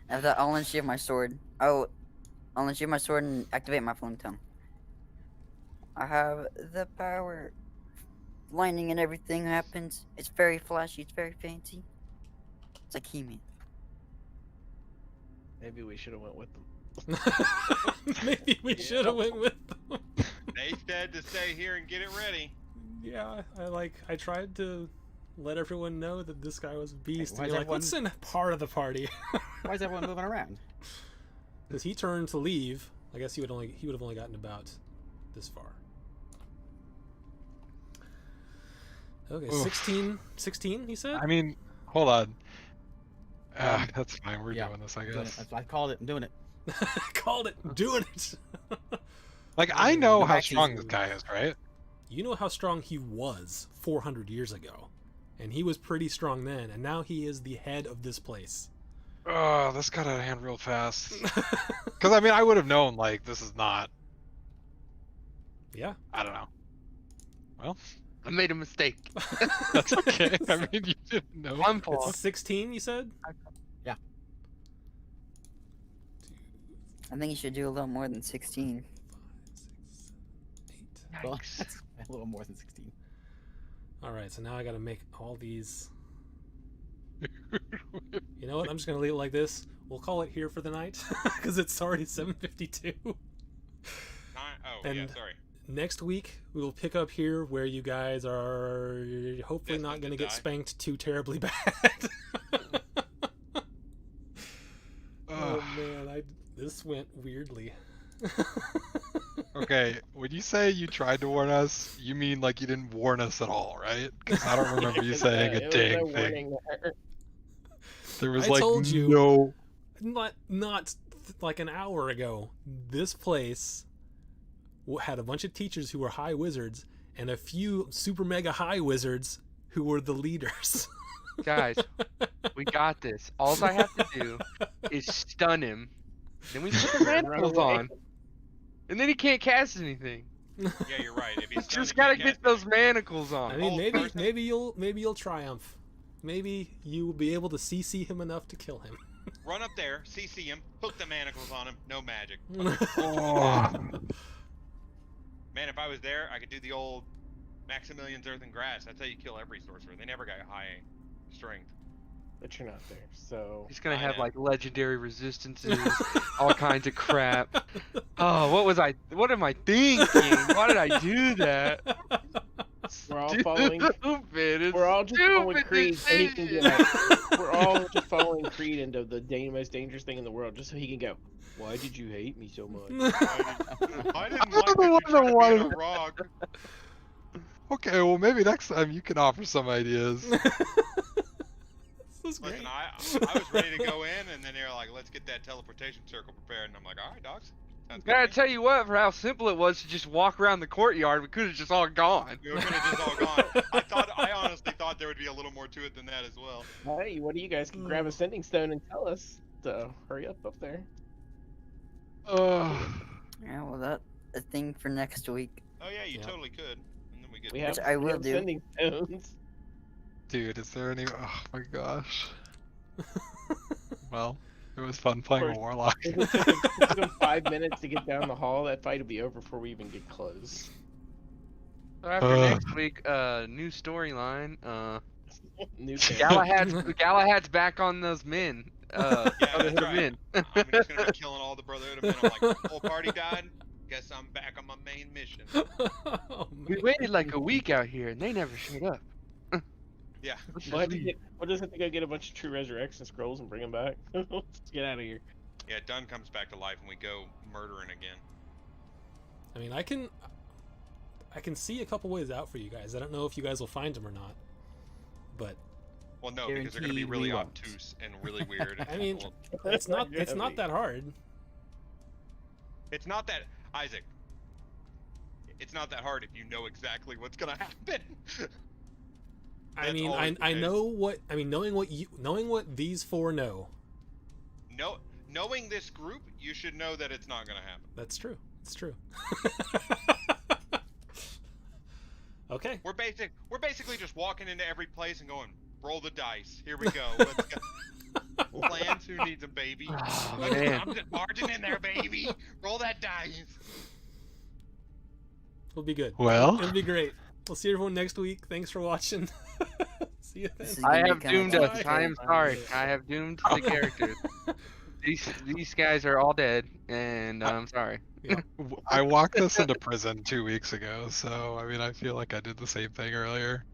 B: After that, I'll unsheath my sword. Oh, I'll unsheath my sword and activate my flame tongue. I have the power. Lightning and everything happens. It's very flashy. It's very fancy. It's like He-Man.
F: Maybe we should have went with them.
A: Maybe we should have went with them.
C: They said to stay here and get it ready.
A: Yeah, I tried to let everyone know that this guy was a beast.
E: why
A: And
E: is
A: you're like,
E: everyone-
A: let's send part of the party.
E: Why is everyone moving around?
A: Because he turned to leave. I guess he would have only gotten about this far. Okay,
D: Oof.
A: 16, he said?
D: I mean, hold on. That's fine. We're
E: yeah,
D: doing this, I
E: Doing it.
D: guess.
E: I called it. I'm doing it.
A: Called it. Doing it.
D: Like, I know
A: Go
D: how
A: back to-
D: strong this guy is, right?
A: You know how strong he was 400 years ago. And he was pretty strong then, and now he is the head of this place.
D: Oh, this got out of hand real fast. Because, I mean, I would have known, like, this is not...
A: Yeah.
D: I don't know. Well,
G: I made a mistake.
D: that's okay. I mean, you didn't know.
G: I'm fault.
A: It's 16, you said?
E: Yeah.
B: I think you should do a little more than 16.
A: 5, 6, 7, 8.
E: Well,
G: Yikes.
E: that's a little more than 16.
A: Alright, so now I gotta make all these. You know what? I'm just gonna leave it like this. We'll call it here for the night because it's already 7:52.
C: Oh, yeah,
A: And-
C: sorry.
A: Next week we will pick up here where you guys are hopefully not
C: Destined
A: gonna
C: to
A: get
C: die.
A: spanked too terribly bad. Oh
D: Ugh.
A: man, this went weirdly.
D: Okay, when you say you tried to warn us, you mean like you didn't warn us at all, right? Because I don't remember you saying a
F: It was
D: dang
F: no
D: thing.
F: warning there.
D: There was
A: I
D: like
A: told you.
D: no...
A: Not like an hour ago. This place had a bunch of teachers who were high wizards and a few super mega high wizards who were the leaders.
G: Guys, we got this. All I have to do is stun him. Then we put the manacles
F: away.
G: on. And then he can't cast anything.
C: Yeah, you're right. If he's
G: Just gotta get those manacles on.
A: I mean,
C: Oh,
A: maybe
C: first-
A: maybe you'll triumph. Maybe you will be able to CC him enough to kill him.
C: Run up there, CC him, hook the manacles on him, no magic.
D: Oh.
C: Man, if I was there, I could do the old Maximilian's Earth and Grass. That's how you kill every sorcerer. They never got high strength.
F: But you're not there, so
G: He's gonna
C: I
G: have
C: know.
G: like legendary resistances, all kinds of crap. Oh, what am I thinking? Why did I do that?
F: we're all following.
G: Stupid. It's
F: We're all just following
G: stupid
F: Creed so he can
G: decision.
F: get. We're all just following Creed into the most dangerous thing in the world, just so he can go. Why did you hate me so much?
C: I didn't like that you tried to be on a rock.
D: Okay, well maybe next time you can offer some ideas.
A: This is great.
C: Listen, I was ready to go in, and then they were like, let's get that teleportation circle prepared. And I'm like, all right, dogs. Sounds good.
G: Gotta
C: to me."
G: tell you what, for how simple it was to just walk around the courtyard, we could have just all gone.
C: We were gonna just all gone. I honestly thought there would be a little more to it than that as well.
F: Hey, what do you guys can grab a sending stone and tell us? So hurry up there.
D: Ugh.
B: Yeah, well, that's a thing for next week.
C: Oh yeah, you
A: Yeah.
C: totally could. And then we get.
F: We have,
B: I
F: we
B: will
F: have
B: do.
F: sending stones.
D: Dude, is there any... Oh my gosh. Well, it was fun playing a
F: course.
D: warlock.
F: If it took him 5 minutes to get down the hall, that fight will be over before we even get close.
G: So after
D: Ugh.
G: next week, new storyline.
F: New character.
G: Galahad's back on those men.
C: Yeah,
G: Brotherhood
C: that's
G: of
C: right.
G: Men.
C: I'm just gonna be killing all the Brotherhood of Men. I'm like, the whole party died. Guess I'm back on my main mission.
A: Oh,
G: We
A: man.
G: waited like a week out here, and they never showed up.
C: Yeah.
F: We'll just have to go get a bunch of true resurrection scrolls and bring them back. Let's get out of here.
C: Yeah, Dunn comes back to life and we go murdering again.
A: I mean, I can see a couple ways out for you guys. I don't know if you guys will find them or not, but
C: Well, no, because they're gonna be
E: Guaranteed
C: really
E: we won't.
C: obtuse and really weird.
A: I mean,
C: Well,
A: it's not that hard.
C: it's not that Isaac. It's not that hard if you know exactly what's gonna happen.
A: I
C: That's
A: mean,
C: always the
A: I
C: case.
A: know what I mean. Knowing what these four know,
C: Knowing this group, you should know that it's not gonna happen.
A: that's true. It's true. Okay.
C: We're basically just walking into every place and going, roll the dice. Here we go. Let's go. Plans, who needs a baby?
G: Oh, man.
C: I'm just barging in there, baby. Roll that dice.
A: It'll be good.
D: Well,
A: It'll be great. We'll see everyone next week. Thanks for watching. See you then.
B: This is
G: I
B: gonna be
G: have
B: kinda
G: doomed
B: tough.
G: us. I am sorry. I have doomed the characters. These guys are all dead, and I'm sorry.
D: I walked this into prison 2 weeks ago, so I mean, I feel like I did the same thing earlier.